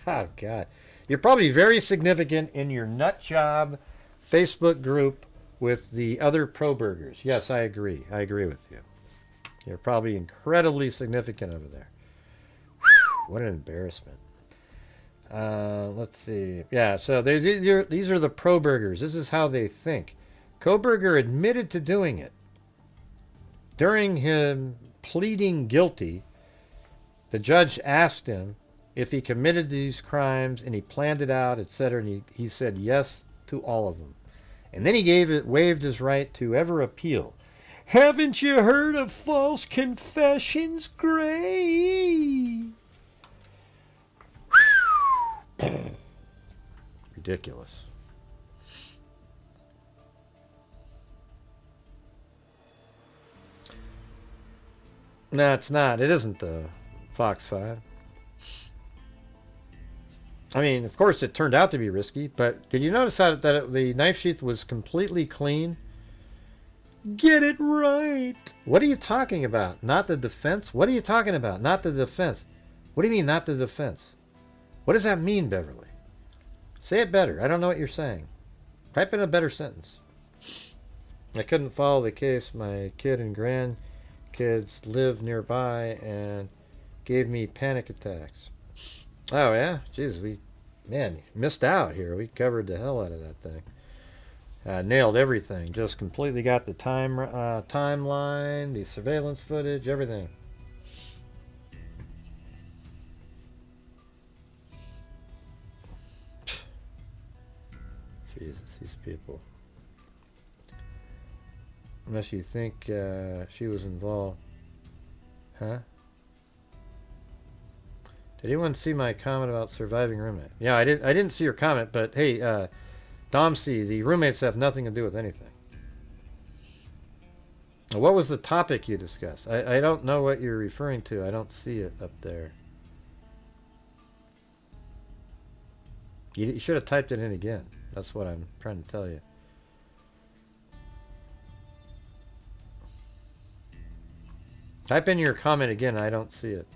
Oh, God. You're probably very significant in your nutjob Facebook group with the other pro-burgers. Yes, I agree. I agree with you. You're probably incredibly significant over there. Whew, what an embarrassment. Let's see. Yeah, so these are the pro-burgers. This is how they think. Kohberger admitted to doing it. During him pleading guilty, the judge asked him if he committed these crimes and he planned it out, etc., and he said yes to all of them. And then he waived his right to ever appeal. Haven't you heard of false confessions, Gray? ridiculous. No, it's not. It isn't the Fox 5. I mean, of course, it turned out to be risky, but did you notice how that the knife sheath was completely clean? Get it right. What are you talking about? Not the defense? What are you talking about? Not the defense. What do you mean, not the defense? What does that mean, Beverly? Say it better. I don't know what you're saying. Type in a better sentence. I couldn't follow the case. My kid and grandkids live nearby and gave me panic attacks. Oh, yeah? Jeez, we missed out here. We covered the hell out of that thing. Nailed everything. Just completely got the timeline, the surveillance footage, everything. Jesus, these people. Unless you think she was involved. Huh? Did anyone see my comment about surviving roommate? Yeah, I didn't see your comment, but hey, Dom C, the roommates have nothing to do with anything. What was the topic you discussed? I don't know what you're referring to. I don't see it up there. You should have typed it in again. That's what I'm trying to tell you. Type in your comment again. I don't see it.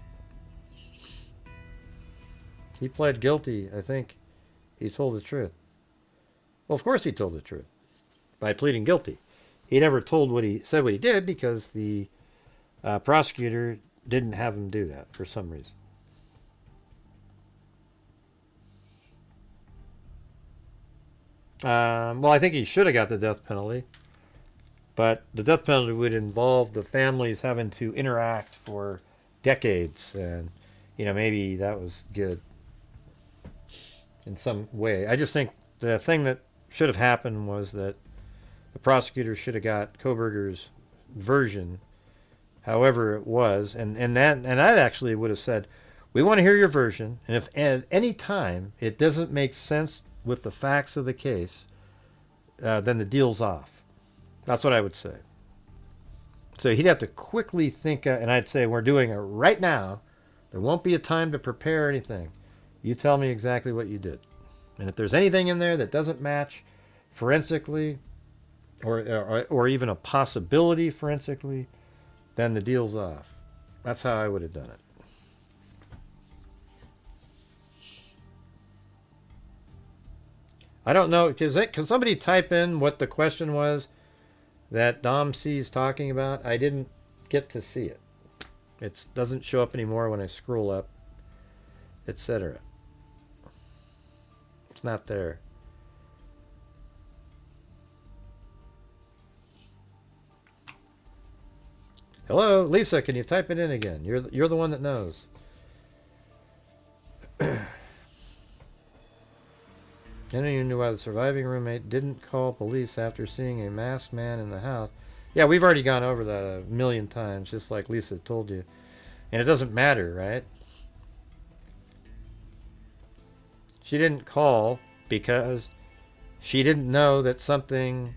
He pled guilty. I think he told the truth. Well, of course he told the truth by pleading guilty. He never told what he said what he did because the prosecutor didn't have him do that for some reason. Well, I think he should have got the death penalty, but the death penalty would involve the families having to interact for decades, and maybe that was good in some way. I just think the thing that should have happened was that the prosecutor should have got Kohberger's version, however it was, and that actually would have said, we want to hear your version, and if at any time it doesn't make sense with the facts of the case, then the deal's off. That's what I would say. So he'd have to quickly think, and I'd say, we're doing it right now. There won't be a time to prepare anything. You tell me exactly what you did. And if there's anything in there that doesn't match forensically, or even a possibility forensically, then the deal's off. That's how I would have done it. I don't know, can somebody type in what the question was that Dom C is talking about? I didn't get to see it. It doesn't show up anymore when I scroll up, etc. It's not there. Hello, Lisa, can you type it in again? You're the one that knows. None of you knew why the surviving roommate didn't call police after seeing a masked man in the house. Yeah, we've already gone over that a million times, just like Lisa told you. And it doesn't matter, right? She didn't call because she didn't know that something,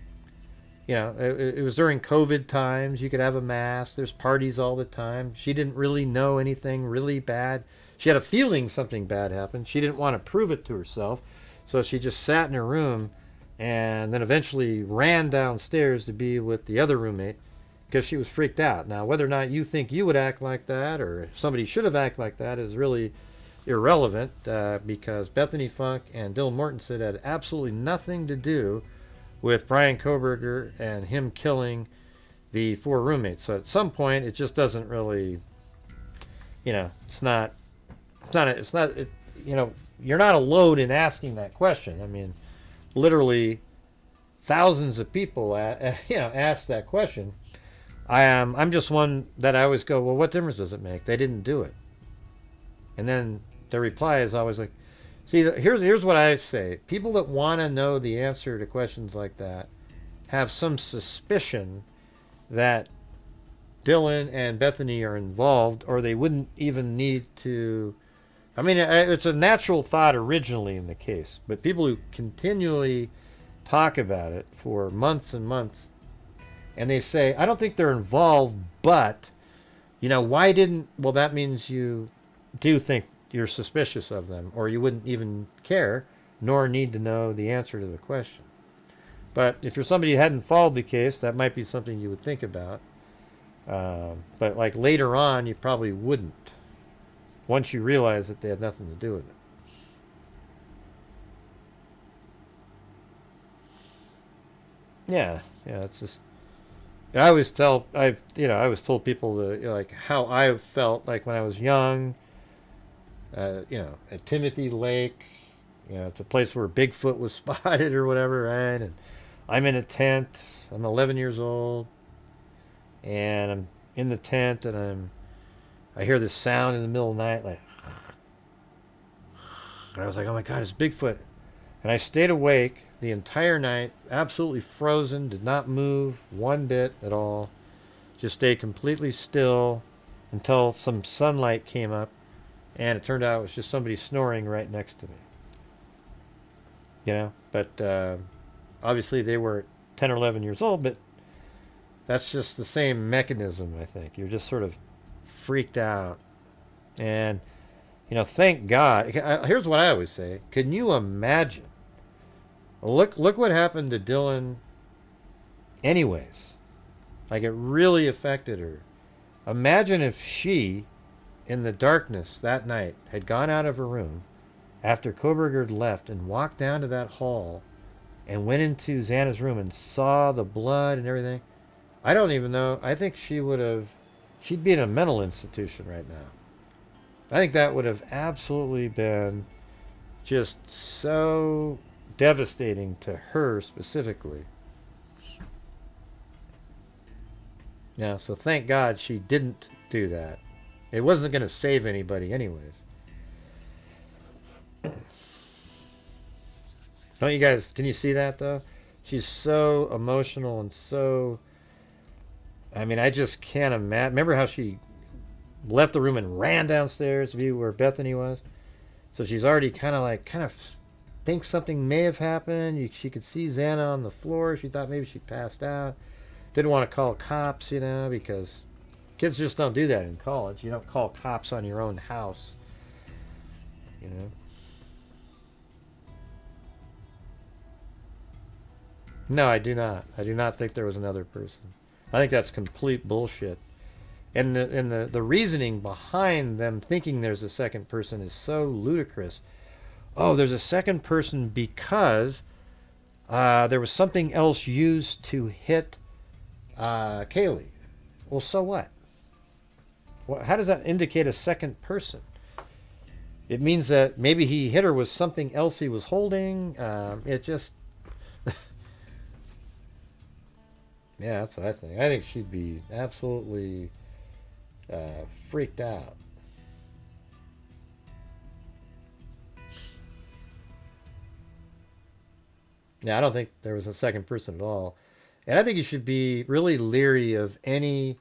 it was during COVID times. You could have a mask. There's parties all the time. She didn't really know anything really bad. She had a feeling something bad happened. She didn't want to prove it to herself. So she just sat in her room and then eventually ran downstairs to be with the other roommate because she was freaked out. Now, whether or not you think you would act like that or somebody should have acted like that is really irrelevant because Bethany Funk and Dylan Mortensen had absolutely nothing to do with Brian Kohberger and him killing the four roommates. So at some point, it just doesn't really, you're not alone in asking that question. I mean, literally thousands of people, ask that question. I'm just one that I always go, well, what difference does it make? They didn't do it. And then the reply is always like, see, here's what I say. People that want to know the answer to questions like that have some suspicion that Dylan and Bethany are involved, or they wouldn't even need to I mean, it's a natural thought originally in the case, but people who continually talk about it for months and months, and they say, I don't think they're involved, but, you know, why didn't, well, that means you do think you're suspicious of them, or you wouldn't even care, nor need to know the answer to the question. But if you're somebody who hadn't followed the case, that might be something you would think about. But like later on, you probably wouldn't, once you realize that they had nothing to do with it. Yeah, it's just. I always tell I always told people to, you know, like how I felt like when I was young. At Timothy Lake, it's a place where Bigfoot was spotted or whatever, right? And I'm in a tent. I'm 11 years old, and I'm in the tent, and I hear this sound in the middle of the night, like, and I was like, oh my God, it's Bigfoot. And I stayed awake the entire night, absolutely frozen, did not move one bit at all, just stayed completely still until some sunlight came up, and it turned out it was just somebody snoring right next to me. But obviously they were 10 or 11 years old, but that's just the same mechanism, I think. You're just sort of freaked out. And, thank God. Here's what I always say. Can you imagine? Look what happened to Dylan anyways. Like, it really affected her. Imagine if she, in the darkness that night, had gone out of her room after kohberger had left and walked down to that hall and went into Xana's room and saw the blood and everything. I don't even know. I think she'd be in a mental institution right now. I think that would have absolutely been just so devastating to her specifically. Yeah, so thank God she didn't do that. It wasn't going to save anybody anyways. Don't you guys, can you see that though? She's so emotional and so, I mean, I just can't imagine. Remember how she left the room and ran downstairs to be where Bethany was? So she's already kind of thinks something may have happened. She could see Xana on the floor. She thought maybe she passed out. Didn't want to call cops, because kids just don't do that in college. You don't call cops on your own house, No, I do not. I do not think there was another person. I think that's complete bullshit. And the reasoning behind them thinking there's a second person is so ludicrous. Oh, there's a second person because there was something else used to hit Kaylee. Well, so what? How does that indicate a second person? It means that maybe he hit her with something else he was holding. It just... Yeah, that's what I think. I think she'd be absolutely freaked out. Yeah, I don't think there was a second person at all. And I think you should be really leery of any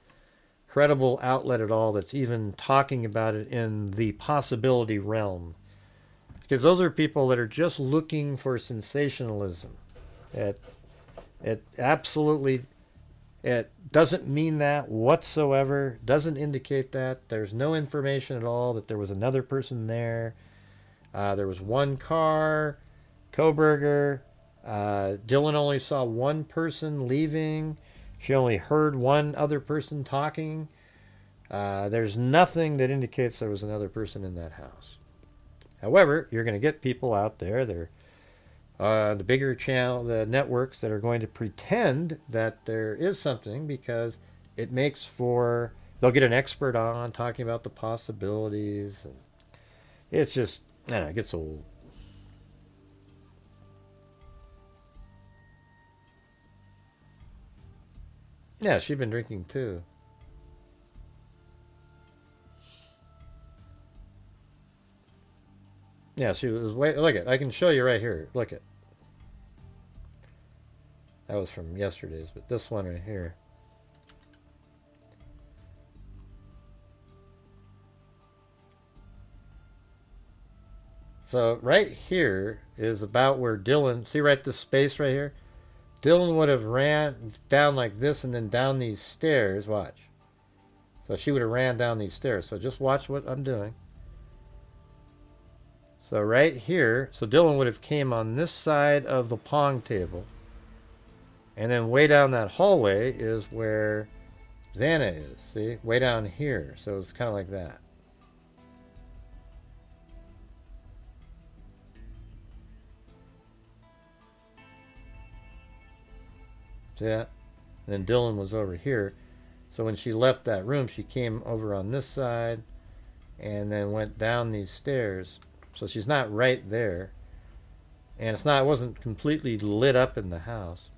credible outlet at all that's even talking about it in the possibility realm. Because those are people that are just looking for sensationalism. It absolutely... It doesn't mean that whatsoever. Doesn't indicate that. There's no information at all that there was another person there. There was one car, kohberger. Dylan only saw one person leaving. She only heard one other person talking. There's nothing that indicates there was another person in that house. However, you're going to get people out there. They're the bigger the networks that are going to pretend that there is something because it makes for, they'll get an expert on talking about the possibilities. And it's just, I don't know, it gets old. Yeah, she'd been drinking too. Yeah, she was, wait, look at, I can show you right here. Look at. That was from yesterday's, but this one right here. So right here is about where Dylan, see right this space right here? Dylan would have ran down like this and then down these stairs. Watch. So she would have ran down these stairs. So just watch what I'm doing. So right here, so Dylan would have came on this side of the pong table. And then way down that hallway is where Xana is. See? Way down here. So it's kind of like that. See that? And then Dylan was over here. So when she left that room, she came over on this side and then went down these stairs. So she's not right there. And it wasn't completely lit up in the house.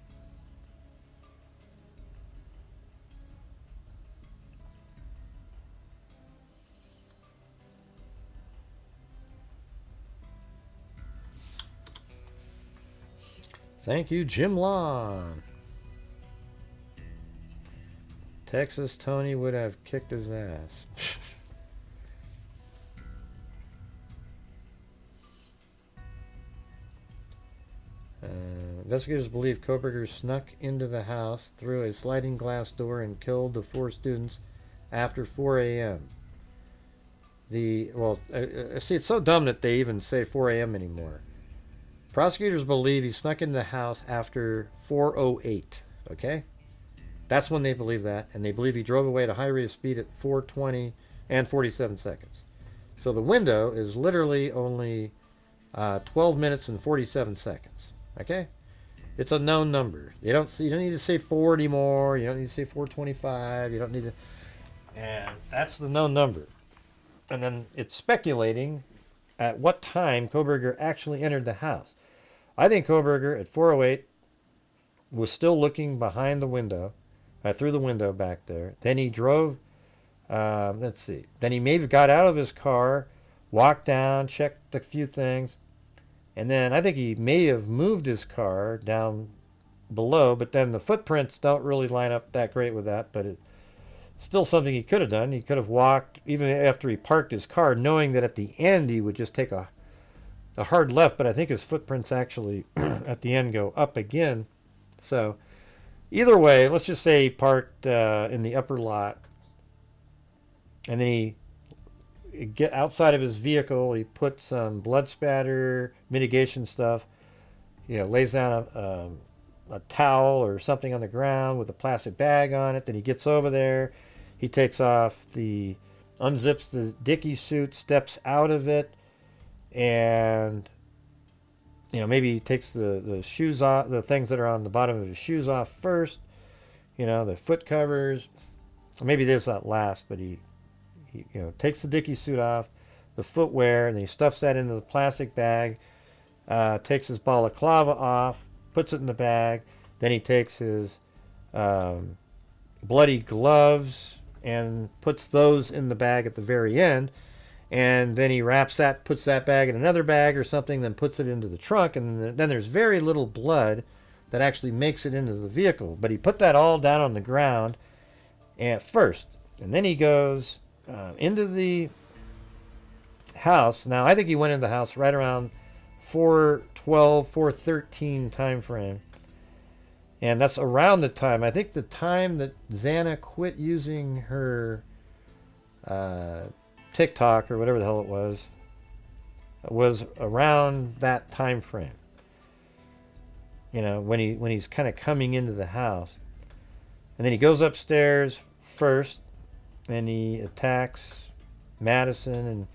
Thank you, Jim Lawn. Texas Tony would have kicked his ass. Investigators believe Kohberger snuck into the house through a sliding glass door and killed the 4 students after 4 a.m. See, it's so dumb that they even say 4 a.m. anymore. Prosecutors believe he snuck into the house after 4:08. Okay? That's when they believe that. And they believe he drove away at a high rate of speed at 4:20 and 47 seconds. So the window is literally only 12 minutes and 47 seconds. Okay? It's a known number. You don't need to say 4 anymore. You don't need to say 4:25. You don't need to... And that's the known number. And then it's speculating at what time Kohberger actually entered the house. I think Kohberger at 4:08 was still looking behind the window, through the window back there. Then he drove, let's see. Then he maybe got out of his car, walked down, checked a few things. And then I think he may have moved his car down below, but then the footprints don't really line up that great with that, but it's still something he could have done. He could have walked, even after he parked his car, knowing that at the end he would just take a hard left, but I think his footprints actually at the end go up again. So either way, let's just say he parked in the upper lot, and then he get outside of his vehicle. He put some blood spatter mitigation stuff. Lays down a towel or something on the ground with a plastic bag on it. Then he gets over there. He takes off unzips the dicky suit, steps out of it, and maybe he takes the shoes off, the things that are on the bottom of his shoes off first. The foot covers. Maybe there's that last, but he takes the dicky suit off, the footwear, and then he stuffs that into the plastic bag, takes his balaclava off, puts it in the bag. Then he takes his bloody gloves and puts those in the bag at the very end. And then he puts that bag in another bag or something, then puts it into the trunk. And then there's very little blood that actually makes it into the vehicle. But he put that all down on the ground at first. And then he goes into the house. Now, I think he went into the house right around 4:12, 4:13 time frame. And that's around the time, I think the time that Xana quit using her TikTok or whatever the hell it was around that time frame. When he's kind of coming into the house. And then he goes upstairs first, and he attacks Madison and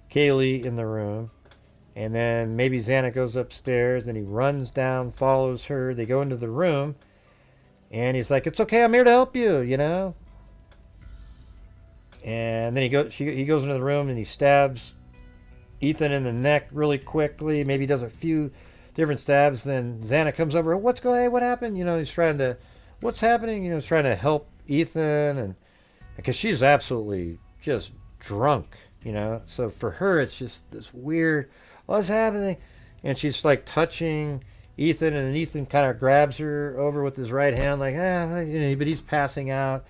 Kaylee in the room. And then maybe Xana goes upstairs, and he runs down, follows her. They go into the room, and he's like, "It's okay, I'm here to help you," And then he goes into the room, and he stabs Ethan in the neck really quickly. Maybe he does a few different stabs. Then Xana comes over. Hey, what happened? He's trying to, what's happening? He's trying to help Ethan, and because she's absolutely just drunk, So for her, it's just this weird, what's happening? And she's like touching Ethan, and then Ethan kind of grabs her over with his right hand, like, but he's passing out.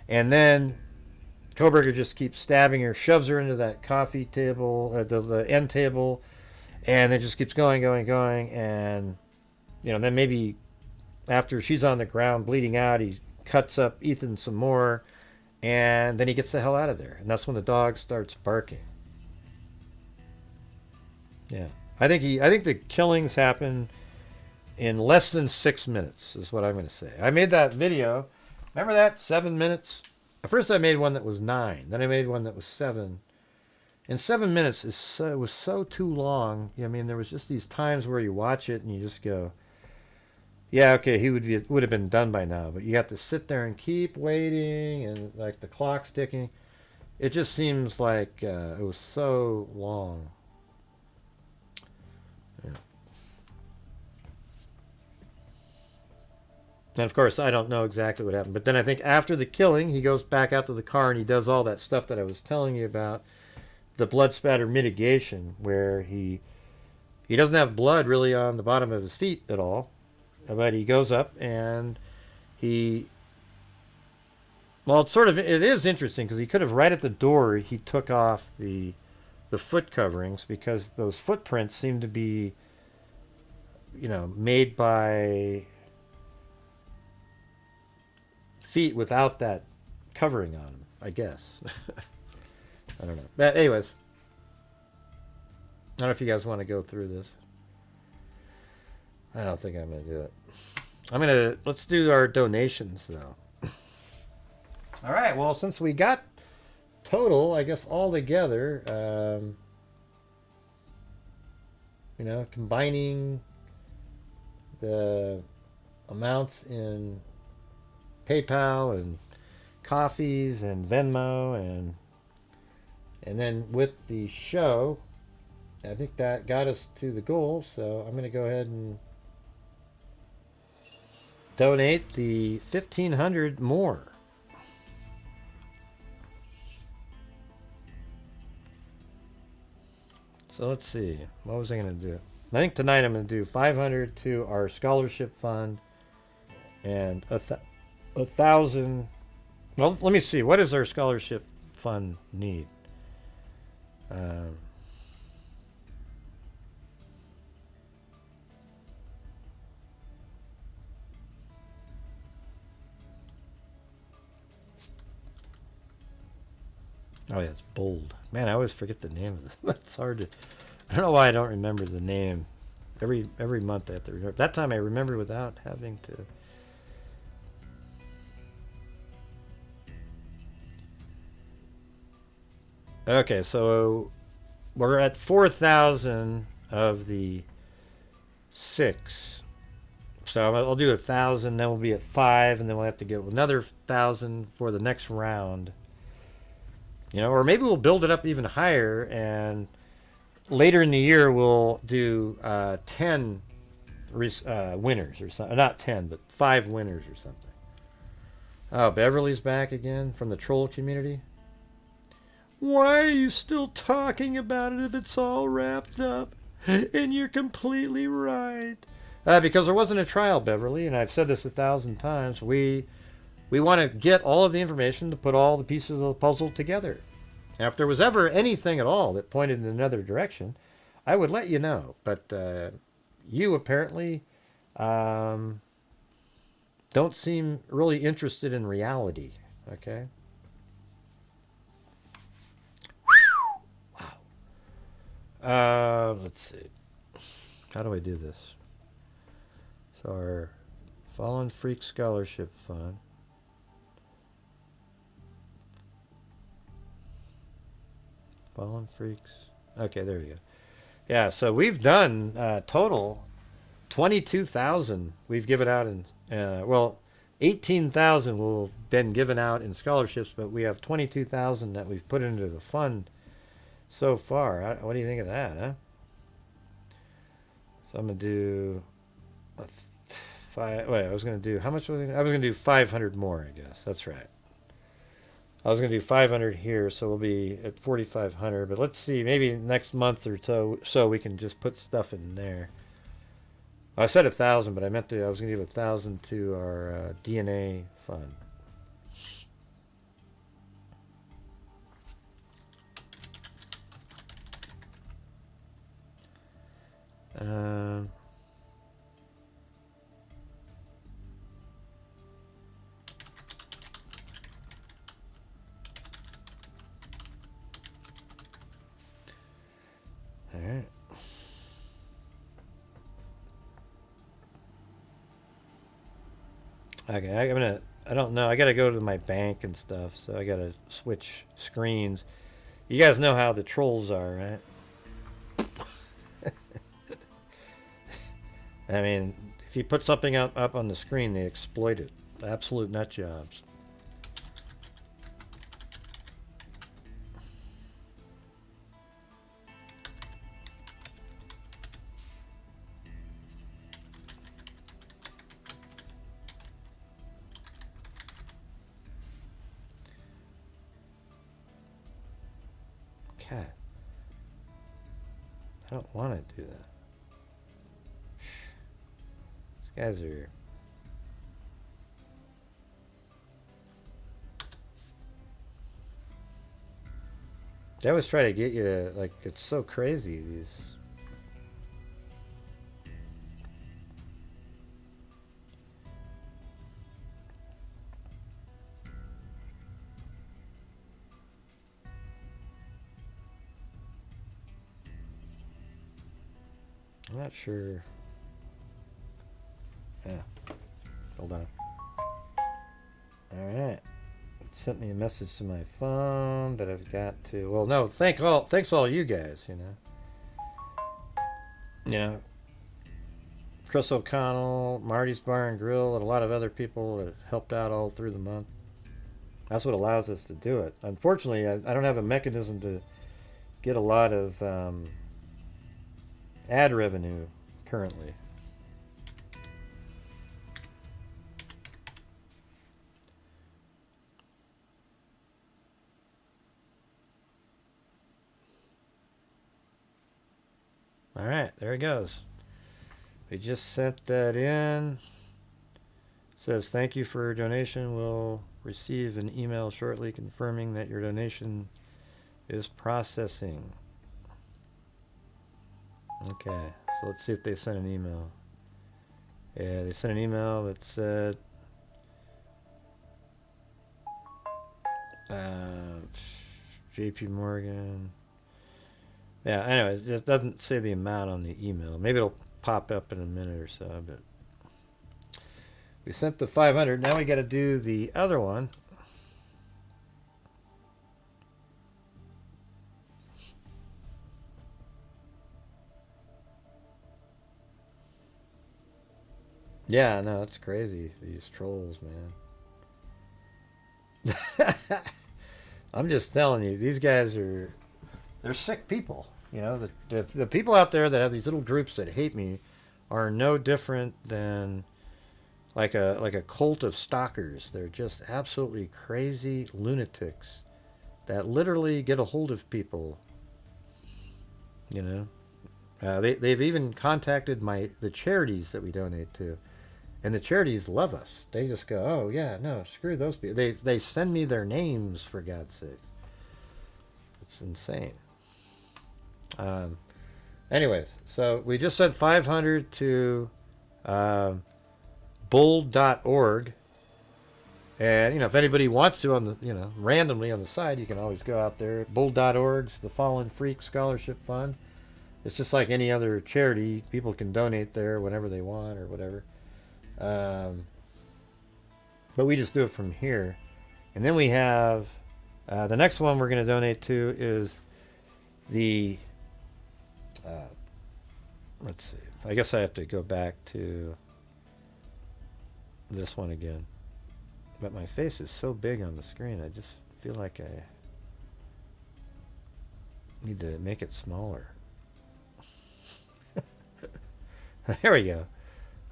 And then Kohberger just keeps stabbing her, shoves her into that coffee table, the end table, And it just keeps going, and then maybe after she's on the ground bleeding out, he cuts up Ethan some more, and then he gets the hell out of there. And that's when the dog starts barking. Yeah. I think the killings happen in less than 6 minutes, is what I'm going to say. I made that video. Remember that? 7 minutes? At first I made one that was 9. Then I made one that was 7. And 7 minutes was so too long. I mean, there was just these times where you watch it and you just go, yeah, okay, he would have been done by now. But you have to sit there and keep waiting, and like the clock's ticking. It just seems like it was so long. Yeah. And of course, I don't know exactly what happened. But then I think after the killing, he goes back out to the car and he does all that stuff that I was telling you about. The blood spatter mitigation, where he doesn't have blood really on the bottom of his feet at all. But he goes up and well, it is interesting because he could have, right at the door, he took off the foot coverings, because those footprints seem to be, made by feet without that covering on them, I guess. I don't know. But anyways, I don't know if you guys want to go through this. I don't think I'm going to do it. Let's do our donations, though. All right, well, since we got total, I guess, all together, combining the amounts in PayPal and coffees and Venmo and then with the show, I think that got us to the goal. So I'm going to go ahead and donate the 1,500 more. So let's see. What was I going to do? I think tonight I'm going to do 500 to our scholarship fund and 1,000. Well, let me see. What does our scholarship fund need? Oh, yeah, it's bold. Man, I always forget the name of it. That's hard to... I don't know why I don't remember the name. Every month I have to remember. That time I remember without having to... Okay, so we're at 4,000 of the 6. So I'll do 1,000, then we'll be at 5, and then we'll have to get another 1,000 for the next round. Or maybe we'll build it up even higher, and later in the year we'll do 10 winners or something. Not 10, but 5 winners or something. Oh, Beverly's back again from the troll community. Why are you still talking about it if it's all wrapped up? And you're completely right. Because there wasn't a trial, Beverly, and I've said this 1,000 times. We want to get all of the information to put all the pieces of the puzzle together. Now, if there was ever anything at all that pointed in another direction, I would let you know. But you apparently don't seem really interested in reality. Okay? Wow. Let's see. How do I do this? So our Fallen Freak Scholarship Fund. Fallen Freaks. Okay, there we go. Yeah, so we've done total 22,000 we've given out in, 18,000 will have been given out in scholarships, but we have 22,000 that we've put into the fund so far. What do you think of that, huh? So I'm going to do I was going to do, how much was I going to do 500 more, I guess. That's right. I was going to do 500 here, so we'll be at 4,500. But let's see, maybe next month or so we can just put stuff in there. I said 1,000, but I was going to give 1,000 to our DNA fund. Um, all right. Okay, I don't know. I gotta go to my bank and stuff, so I gotta switch screens. You guys know how the trolls are, right? I mean, if you put something up on the screen, they exploit it. Absolute nut jobs. Okay. I don't want to do that. These guys are... They always try to get you to, like, it's so crazy, these... I'm not sure. Yeah. Hold on. Alright. Sent me a message to my phone that I've got to... Well, no, thanks all you guys, you know. You know, Chris O'Connell, Marty's Bar and Grill, and a lot of other people that helped out all through the month. That's what allows us to do it. Unfortunately, I don't have a mechanism to get a lot of ad revenue currently. All right, there it goes. We just sent that in. Says, thank you for your donation. We'll receive an email shortly confirming that your donation is processing. Okay, so let's see if they sent an email. Yeah, they sent an email that said, JP Morgan. Yeah, anyways, it doesn't say the amount on the email. Maybe it'll pop up in a minute or so, but we sent the 500. Now we got to do the other one. Yeah, no, it's crazy. These trolls, man. I'm just telling you, these guys are... They're sick people. You know, the people out there that have these little groups that hate me are no different than like a cult of stalkers. They're just absolutely crazy lunatics that literally get a hold of people. You know, they've even contacted the charities that we donate to, and the charities love us. They just go, oh yeah, no, screw those people. They send me their names, for God's sake. It's insane. Anyways, so we just sent 500 to bold.org, and you know, if anybody wants to, on the, you know, randomly on the side, you can always go out there. Bold.org's the Fallen Freak Scholarship Fund. It's just like any other charity. People can donate there whenever they want or whatever, but we just do it from here. And then we have the next one we're going to donate to is the let's see, I guess I have to go back to this one again, but my face is so big on the screen, I just feel like I need to make it smaller. There we go.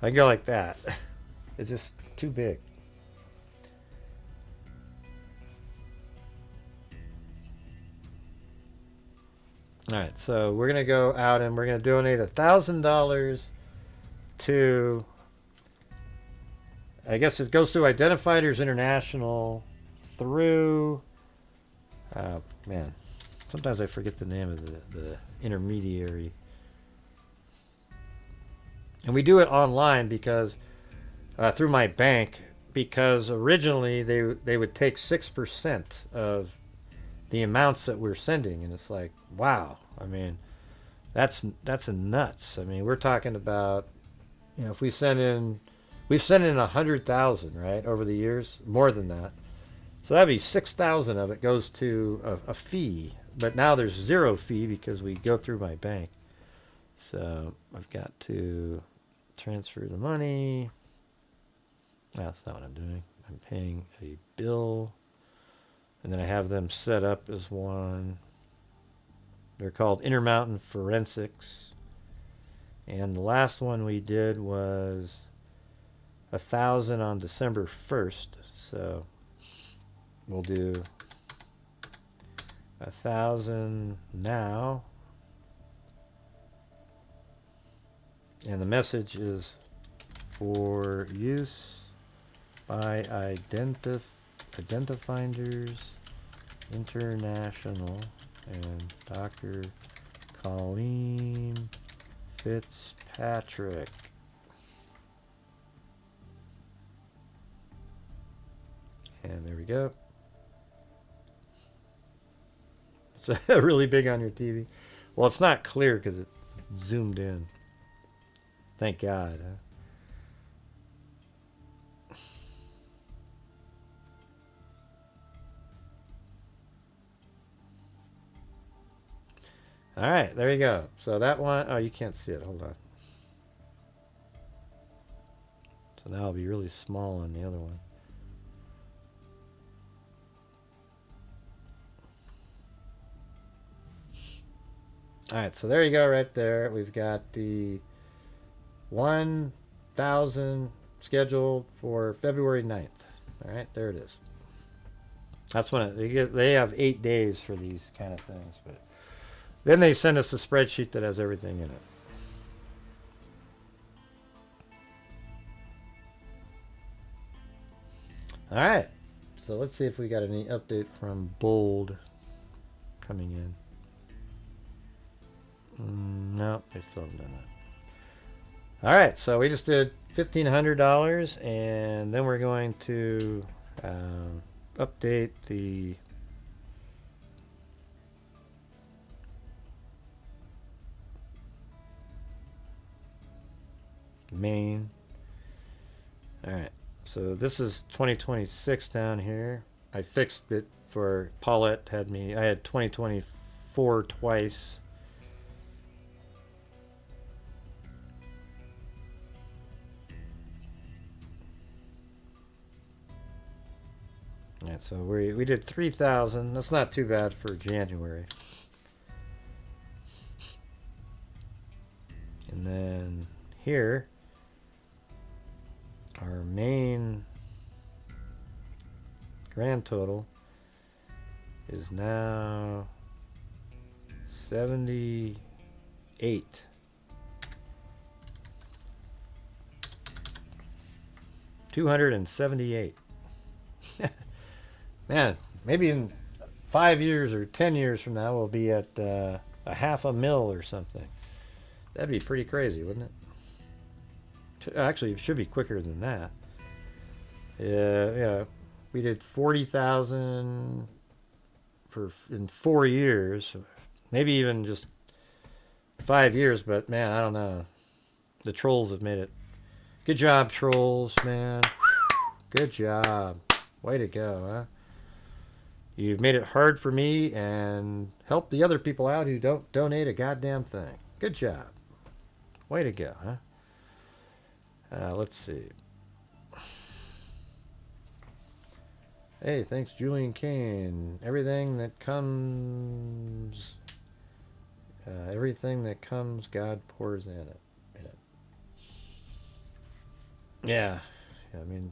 I go like that. It's just too big. All right, so we're gonna go out and we're gonna donate $1,000 to, I guess it goes through Identifiers International through, sometimes I forget the name of the intermediary. And we do it online because through my bank, because originally they would take 6% of the amounts that we're sending, and it's like, wow. I mean, that's a nuts. I mean, we're talking about, you know, if we've sent in 100,000, right, over the years, more than that. So that'd be 6,000 of it goes to a fee, but now there's zero fee because we go through my bank. So I've got to transfer the money. That's not what I'm doing. I'm paying a bill, and then I have them set up as one. They're called Intermountain Forensics. And the last one we did was 1,000 on December 1st. So we'll do 1,000 now. And the message is for use by Identifinders International and Dr. Colleen Fitzpatrick. And there we go. It's really big on your TV. Well, it's not clear because it zoomed in. Thank God. Huh? All right, there you go. So that one, oh, you can't see it. Hold on. So now it'll be really small on the other one. All right, so there you go right there. We've got the 1,000 scheduled for February 9th. All right, there it is. That's when they have 8 days for these kind of things, but then they send us a spreadsheet that has everything in it. All right, so let's see if we got any update from Bold coming in. No, they still haven't done that. All right, so we just did $1,500, and then we're going to update the main. All right, so this is 2026 down here. I fixed it for Paulette had me. I had 2024 twice. All right, so we did 3,000. That's not too bad for January. And then here, our main grand total is now 78. $278. Man, maybe in 5 years or 10 years from now, we'll be at a $500,000 or something. That'd be pretty crazy, wouldn't it? Actually, it should be quicker than that. Yeah. We did 40,000 in 4 years, maybe even just 5 years. But man, I don't know. The trolls have made it. Good job, trolls, man. Good job. Way to go, huh? You've made it hard for me and helped the other people out who don't donate a goddamn thing. Good job. Way to go, huh? Let's see. Hey, thanks, Julian Kane. Everything that comes, God pours in it. Yeah. I mean,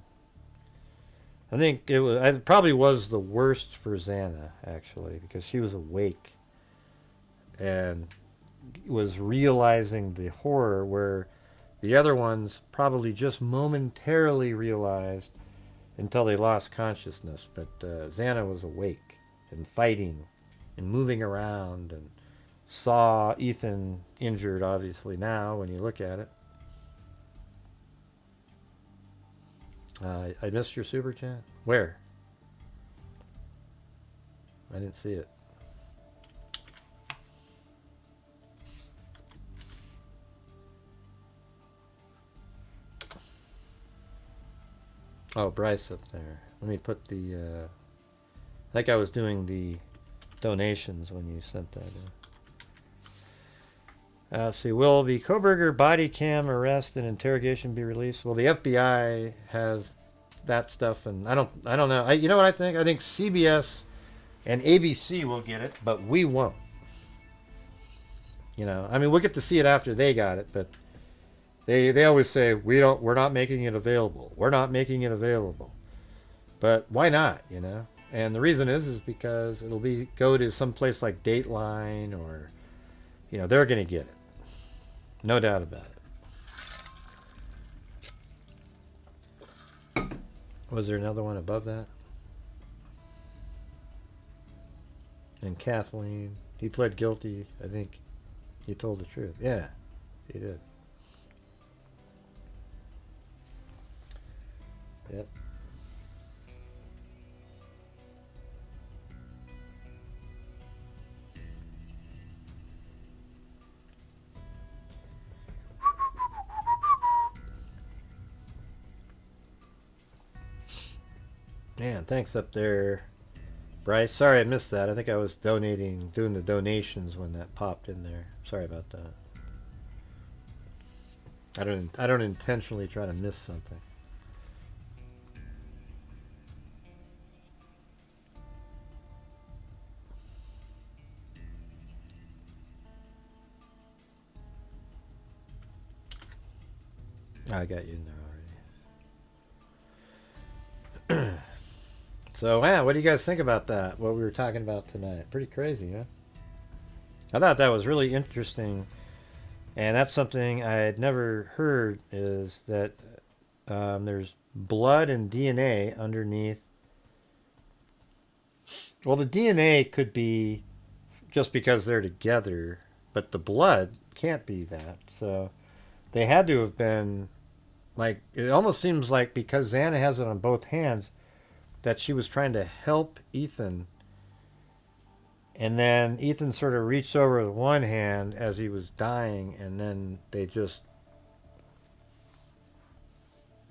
I think it probably was the worst for Xana, actually, because she was awake and was realizing the horror where the other ones probably just momentarily realized until they lost consciousness. But Xana was awake and fighting and moving around and saw Ethan injured, obviously, now when you look at it. I missed your super chat. Where? I didn't see it. Oh, Bryce up there. Let me put the, I think I was doing the donations when you sent that in. Let's see, will the Kohberger body cam arrest and interrogation be released? Well, the FBI has that stuff, and I don't know. You know what I think? I think CBS and ABC will get it, but we won't. You know, I mean, we'll get to see it after they got it, but they always say we're not making it available. We're not making it available. But why not, you know? And the reason is because it'll go to some place like Dateline, or, you know, they're going to get it. No doubt about it. Was there another one above that? And Kathleen, he pled guilty. I think he told the truth. Yeah, he did. Yep. Man, thanks up there, Bryce. Sorry I missed that. I think I was doing the donations when that popped in there. Sorry about that. I don't intentionally try to miss something. I got you in there already. So, yeah, what do you guys think about that? What we were talking about tonight? Pretty crazy, huh? I thought that was really interesting, and that's something I had never heard, is that there's blood and DNA underneath. Well, the DNA could be just because they're together, but the blood can't be that. So they had to have been, like, it almost seems like because Xana has it on both hands, that she was trying to help Ethan, and then Ethan sort of reached over with one hand as he was dying, and then they just,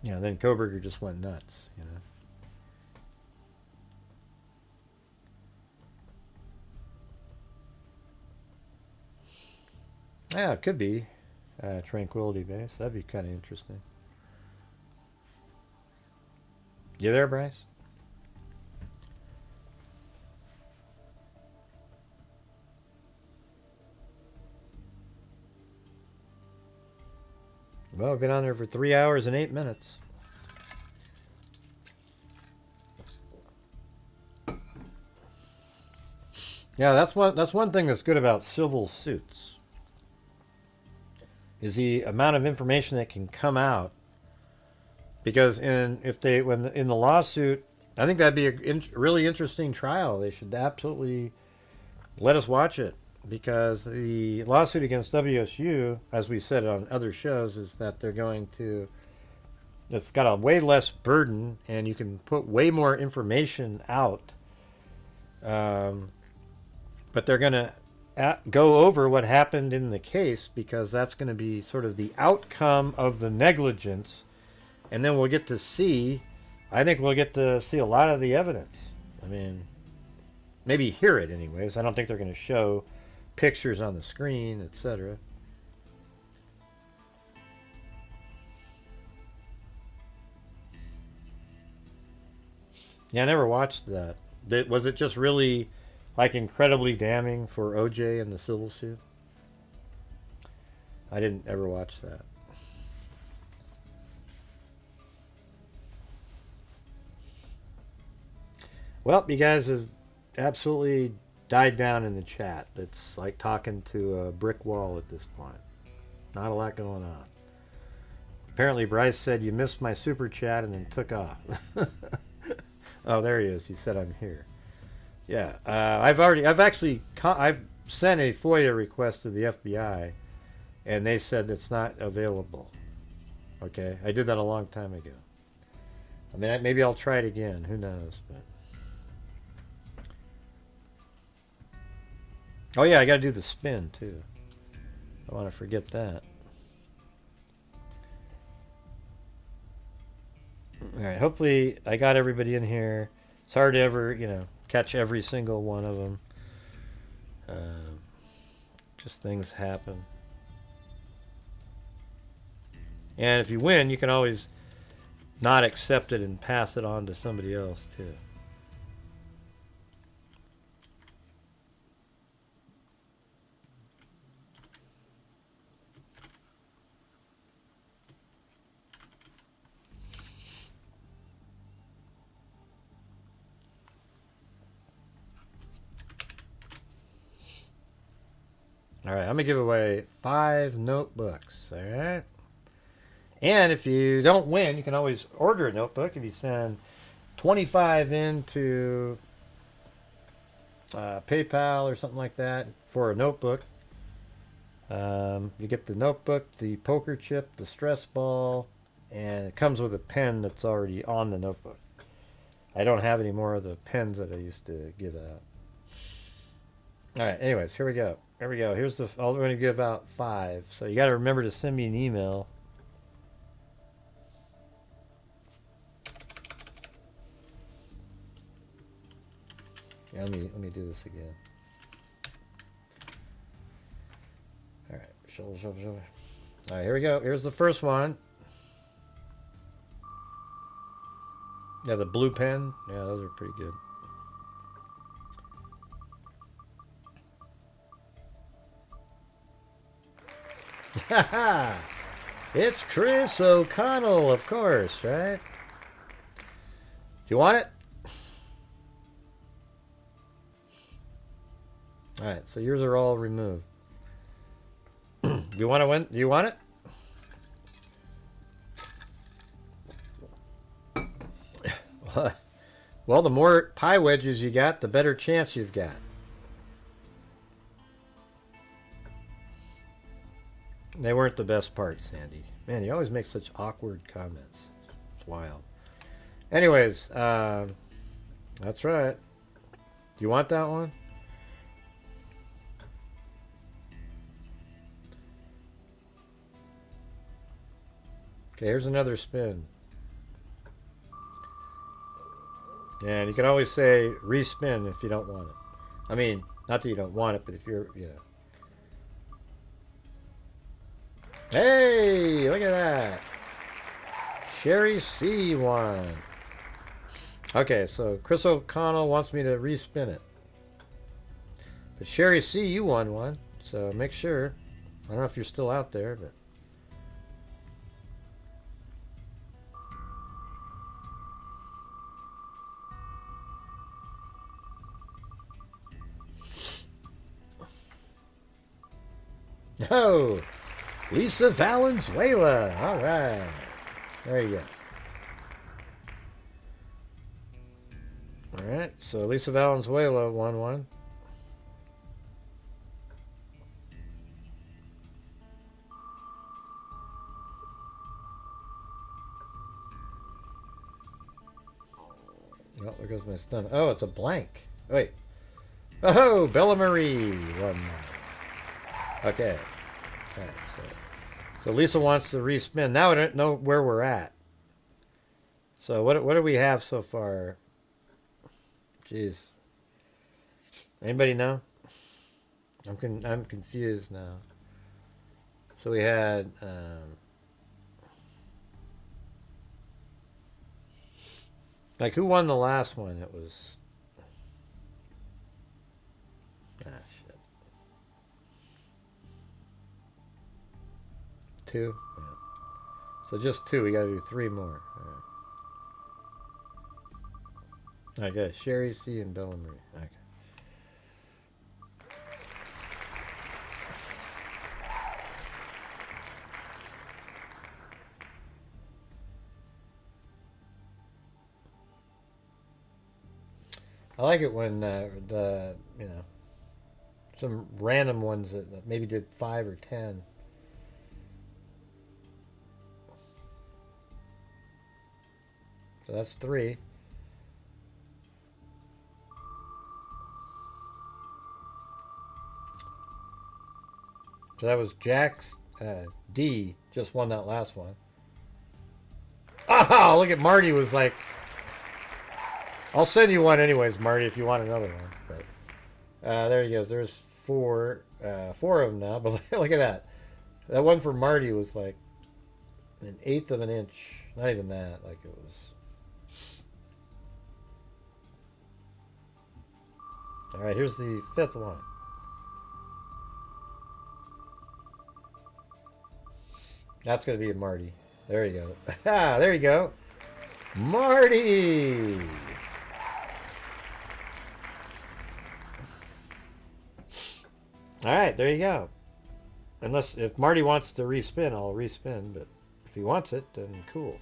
you know, then Kohberger just went nuts, you know. Yeah, it could be tranquility base. That'd be kind of interesting. You there, Bryce? Well, we've been on there for 3 hours and 8 minutes. Yeah, that's one thing that's good about civil suits, is the amount of information that can come out. Because in the lawsuit, I think that'd be a really interesting trial. They should absolutely let us watch it. Because the lawsuit against WSU, as we said on other shows, is that they're going to, it's got a way less burden, and you can put way more information out. But they're going to go over what happened in the case, because that's going to be sort of the outcome of the negligence. And then we'll get to see, I think we'll get to see a lot of the evidence. I mean, maybe hear it anyways. I don't think they're going to show pictures on the screen, etc. Yeah, I never watched that. Was it just really, like, incredibly damning for OJ and the civil suit? I didn't ever watch that. Well, you guys have absolutely died down in the chat. It's like talking to a brick wall at this point. Not a lot going on. Apparently Bryce said, you missed my super chat, and then took off. Oh, there he is. He said I'm here. Yeah, I've sent a FOIA request to the FBI, and they said it's not available. Okay, I did that a long time ago. I mean, maybe I'll try it again. Who knows? But oh yeah, I got to do the spin too. I want to forget that. All right. Hopefully, I got everybody in here. It's hard to ever, you know, catch every single one of them. Just things happen. And if you win, you can always not accept it and pass it on to somebody else too. All right, I'm gonna give away 5 notebooks. All right. And if you don't win, you can always order a notebook. If you send 25 into PayPal or something like that for a notebook, you get the notebook, the poker chip, the stress ball, and it comes with a pen that's already on the notebook. I don't have any more of the pens that I used to give out. All right, anyways, here we go. Here we go. Here's the, I'm going to give out 5. So you got to remember to send me an email. Yeah, let me do this again. All right, shoulder, shoulder, shoulder. All right, here we go. Here's the first one. Yeah, the blue pen. Yeah, those are pretty good. Haha! It's Chris O'Connell, of course, right? Do you want it? All right, so yours are all removed. Do you want to win? Do you want it? Well, the more pie wedges you got, the better chance you've got. They weren't the best part, Sandy. Man, you always make such awkward comments. It's wild. Anyways, that's right. Do you want that one? Okay, here's another spin. And you can always say respin if you don't want it. I mean, not that you don't want it, but if you're, you know. Hey, look at that. Sherry C won. Okay, so Chris O'Connell wants me to respin it. But Sherry C, you won one. So make sure. I don't know if you're still out there, but. Oh, Lisa Valenzuela. All right. There you go. All right. So Lisa Valenzuela won one. Oh, there goes my stomach. Oh, it's a blank. Wait. Oh, Bella Marie won. Okay. Okay, so Lisa wants to respin. Now I don't know where we're at. So what do we have so far? Jeez. Anybody know? I'm confused now. So we had like who won the last one? It was shit. 2? Yeah. So just 2. We got to do 3 more. All right. Okay. Sherry C and Bella Marie. Okay. I like it when the some random ones that maybe did 5 or 10. So that's 3. So that was Jack's D. Just won that last one. Oh, look at Marty was like... I'll send you one anyways, Marty, if you want another one. But there he goes. There's 4 of them now. But look at that. That one for Marty was like 1/8 of an inch. Not even that. Like it was... All right, here's the 5th one. That's going to be a Marty. There you go. Ah, there you go. Marty! All right, there you go. Unless, if Marty wants to respin, I'll respin. But if he wants it, then cool.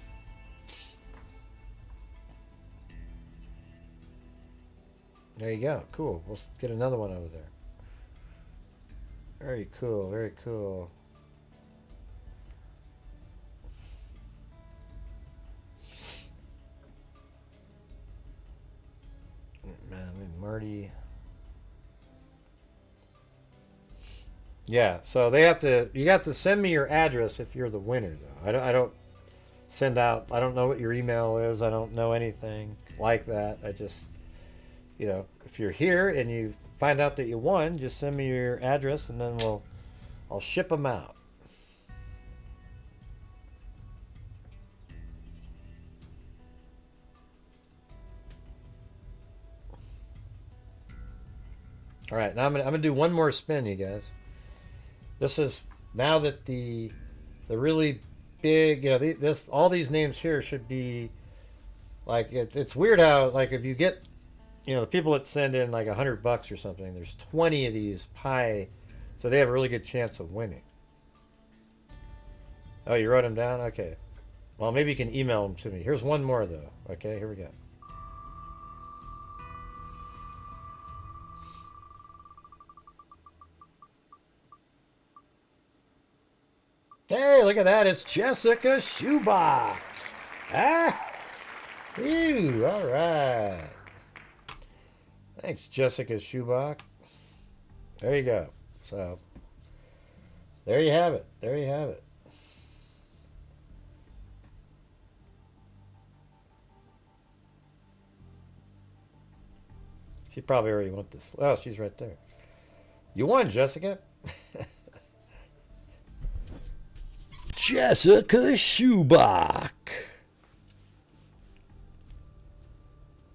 There you go. Cool. We'll get another one over there. Very cool. Very cool. Man, Marty. Yeah, so they have to. You got to send me your address if you're the winner, though. I don't send out. I don't know what your email is. I don't know anything like that. I just, you know, if you're here and you find out that you won, just send me your address and then I'll ship them out. All right, now I'm gonna do one more spin, you guys. This is now that the really big, you know, all these names here should be like it's weird how like if you get, you know, the people that send in like $100 or something, there's 20 of these pie, so they have a really good chance of winning. Oh, you wrote them down? Okay. Well, maybe you can email them to me. Here's one more though. Okay, here we go. Hey, look at that. It's Jessica Schubach. Ah? Ew, all right. Thanks, Jessica Schubach. There you go. So, there you have it. There you have it. She probably already went this. Oh, she's right there. You won, Jessica. Jessica Schubach.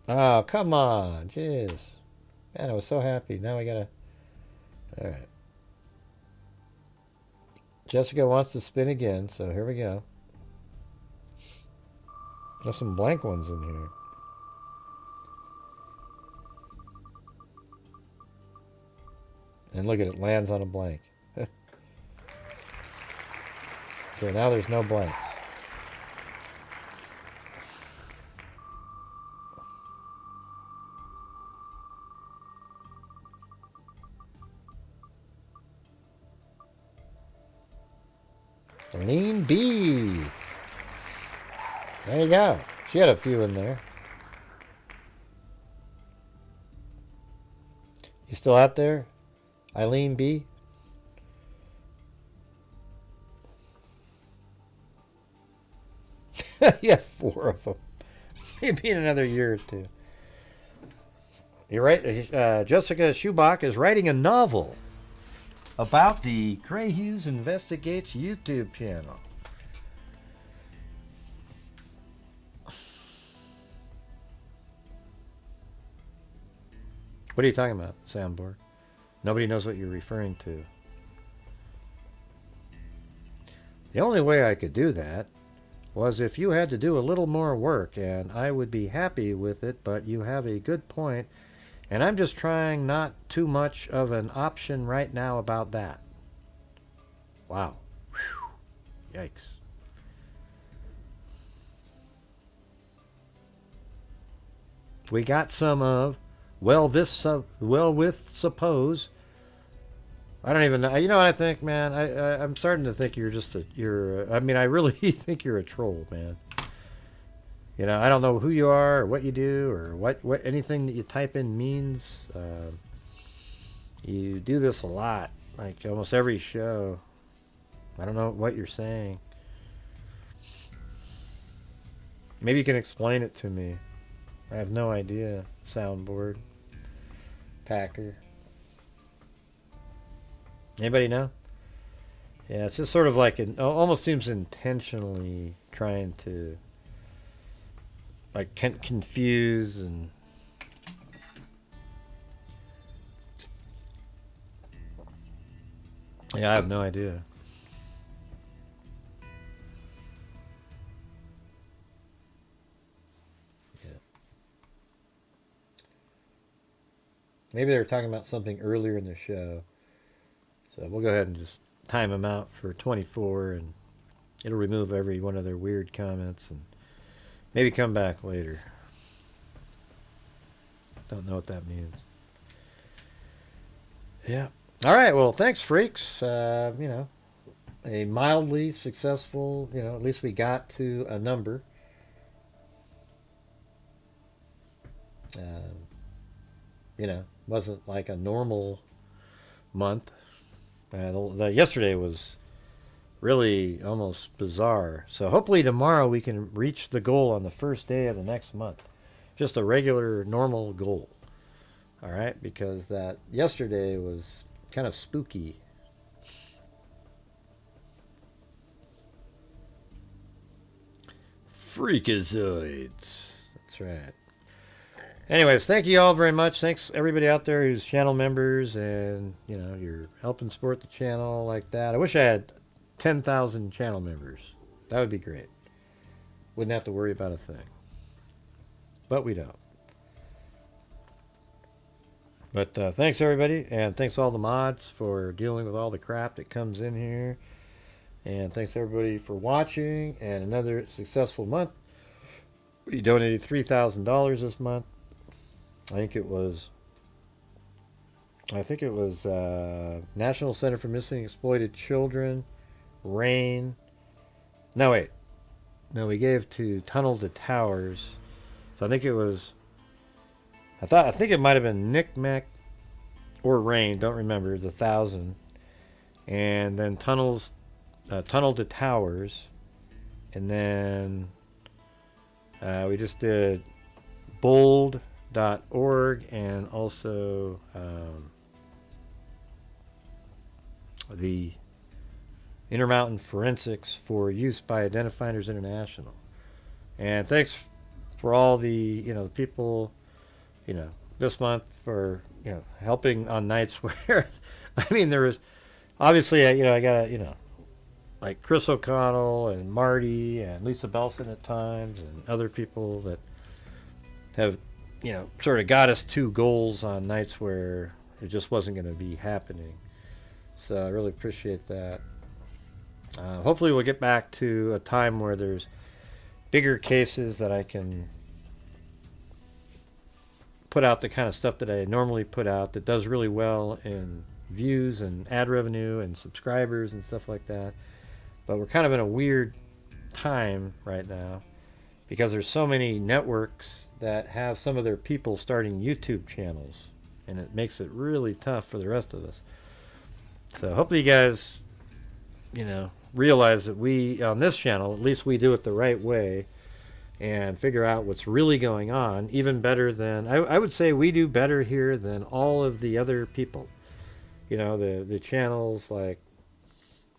Oh, come on. Jeez. Man, I was so happy. Now we gotta... All right. Jessica wants to spin again, so here we go. There's some blank ones in here. And look at it, lands on a blank. Okay, now there's no blanks. Lean B. There you go. She had a few in there. You still out there? Eileen B? Yeah, 4 of them. Maybe in another year or 2. You're right. Jessica Schubach is writing a novel about the Grant Hughes Investigates YouTube channel. What are you talking about, soundboard? Nobody knows what you're referring to. The only way I could do that was if you had to do a little more work, and I would be happy with it, but you have a good point, and I'm just trying not too much of an option right now about that. Wow. Whew. Yikes. We got some of, well, with suppose. I don't even know. You know what I think, man? I'm starting to think you're just I mean, I really think you're a troll, man. You know, I don't know who you are or what you do or what anything that you type in means. You do this a lot, like almost every show. I don't know what you're saying. Maybe you can explain it to me. I have no idea. Soundboard. Packer. Anybody know? Yeah, it's just sort of like it almost seems intentionally trying to like confuse and yeah, I have no idea. Yeah. Maybe they were talking about something earlier in the show. So we'll go ahead and just time them out for 24 and it'll remove every one of their weird comments and maybe come back later. Don't know what that means. Yeah. All right. Well, thanks, freaks. You know, a mildly successful, you know, at least we got to a number. You know, wasn't like a normal month. Yesterday was really almost bizarre. So hopefully tomorrow we can reach the goal on the first day of the next month. Just a regular, normal goal. All right? Because that yesterday was kind of spooky. Freakazoids. That's right. Anyways, thank you all very much. Thanks everybody out there who's channel members and, you know, you're helping support the channel like that. I wish I had 10,000 channel members. That would be great. Wouldn't have to worry about a thing. But we don't. But thanks everybody, and thanks all the mods for dealing with all the crap that comes in here. And thanks everybody for watching, and another successful month. We donated $3,000 this month. I think it was National Center for Missing and Exploited Children, RAIN. No, wait. No, we gave to Tunnel to Towers. So I think it was, I think it might have been Knick-Knack or RAIN, don't remember, the 1,000. And then Tunnel to Towers. And then we just did bold.org and also the Intermountain Forensics for use by Identifiers International. And thanks for all the, you know, the people, you know, this month for, you know, helping on nights where, I mean, there was, obviously, you know, I got, you know, like Chris O'Connell and Marty and Lisa Belson at times and other people that have, you know, sort of got us to goals on nights where it just wasn't going to be happening. So I really appreciate that. Hopefully we'll get back to a time where there's bigger cases that I can put out the kind of stuff that I normally put out that does really well in views and ad revenue and subscribers and stuff like that. But we're kind of in a weird time right now because there's so many networks that have some of their people starting YouTube channels, and it makes it really tough for the rest of us. So hopefully you guys, you know, realize that we, on this channel, at least we do it the right way and figure out what's really going on, even better than, I would say we do better here than all of the other people. You know, the channels like,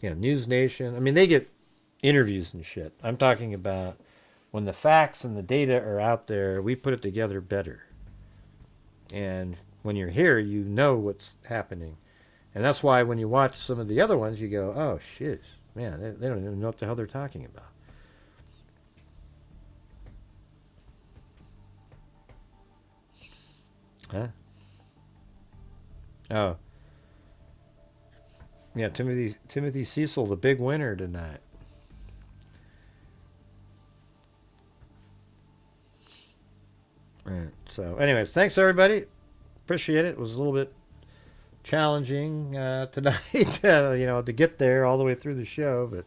you know, News Nation. I mean, they get interviews and shit. I'm talking about when the facts and the data are out there, we put it together better. And when you're here, you know what's happening. And that's why when you watch some of the other ones, you go, oh, shit, man, they don't even know what the hell they're talking about. Huh? Oh. Yeah, Timothy Cecil, the big winner tonight. Right. So, anyways, thanks everybody. Appreciate it. It was a little bit challenging tonight, you know, to get there all the way through the show, but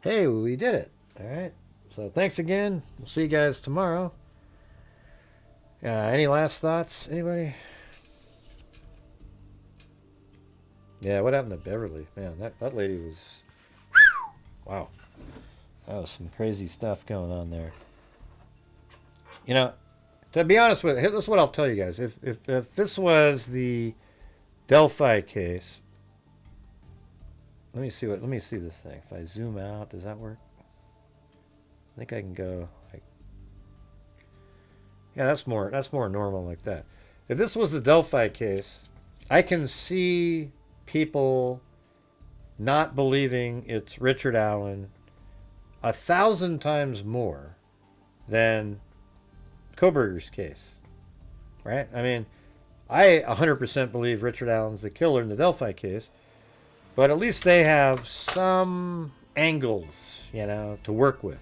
hey, we did it. All right. So thanks again. We'll see you guys tomorrow. Any last thoughts? Anybody? Yeah, what happened to Beverly? Man, that lady was... Wow. That was some crazy stuff going on there. You know, to be honest with you, this is what I'll tell you guys. If this was the Delphi case... Let me see this thing. If I zoom out, does that work? I think I can go... Yeah, that's more normal like that. If this was the Delphi case, I can see people not believing it's Richard Allen 1,000 times more than Kohberger's case, right? I mean, I 100% believe Richard Allen's the killer in the Delphi case, but at least they have some angles, you know, to work with.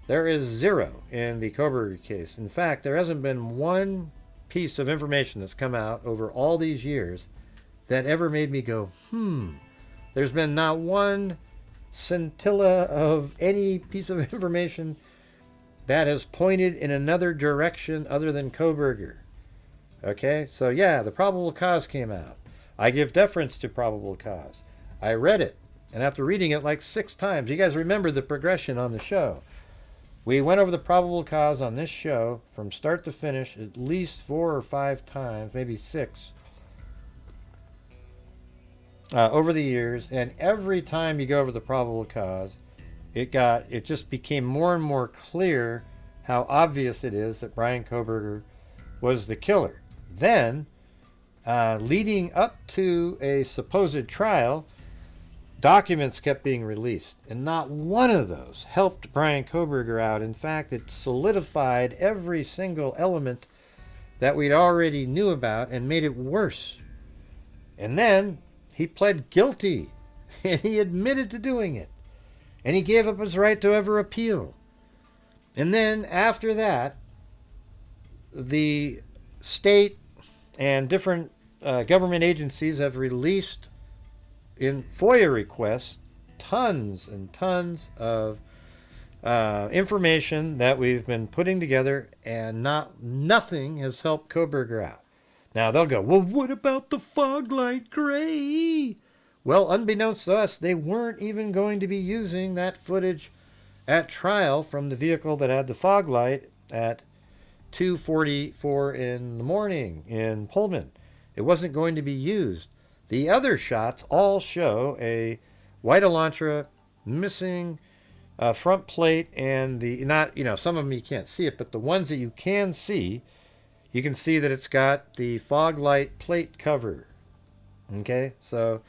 There is zero in the Kohberger case. In fact, there hasn't been one piece of information that's come out over all these years that ever made me go, There's been not one scintilla of any piece of information that has pointed in another direction other than Kohberger. Okay, so yeah, the probable cause came out. I give deference to probable cause. I read it, and after reading it like 6 times, you guys remember the progression on the show. We went over the probable cause on this show from start to finish at least 4 or 5 times, maybe 6, over the years. And every time you go over the probable cause, it just became more and more clear how obvious it is that Brian Kohberger was the killer. Then, leading up to a supposed trial, documents kept being released, and not one of those helped Brian Kohberger out. In fact, it solidified every single element that we'd already knew about and made it worse. And then he pled guilty, and he admitted to doing it, and he gave up his right to ever appeal. And then after that, the state and different government agencies have released in FOIA requests tons and tons of information that we've been putting together, and nothing has helped Kohberger out. Now they'll go, well, what about the fog light gray? Well, unbeknownst to us, they weren't even going to be using that footage at trial from the vehicle that had the fog light at 2:44 in the morning in Pullman. It wasn't going to be used. The other shots all show a white Elantra missing front plate, and some of them you can't see it, but the ones that you can see that it's got the fog light plate cover. Okay, so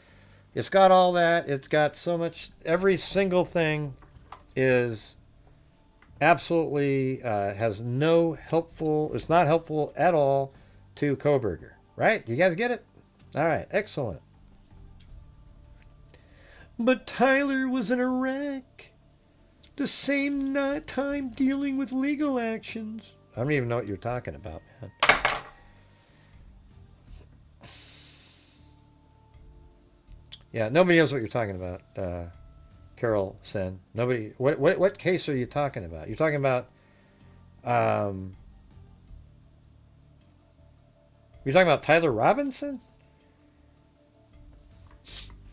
it's got all that. It's got so much. Every single thing is absolutely has no helpful. It's not helpful at all to Kohberger. Right? You guys get it? All right, excellent. But Tyler was in Iraq. The same time dealing with legal actions. I don't even know what you're talking about, man. Yeah, nobody knows what you're talking about, Carol Sen. Nobody. What case are you talking about? You're talking about. You're talking about Tyler Robinson?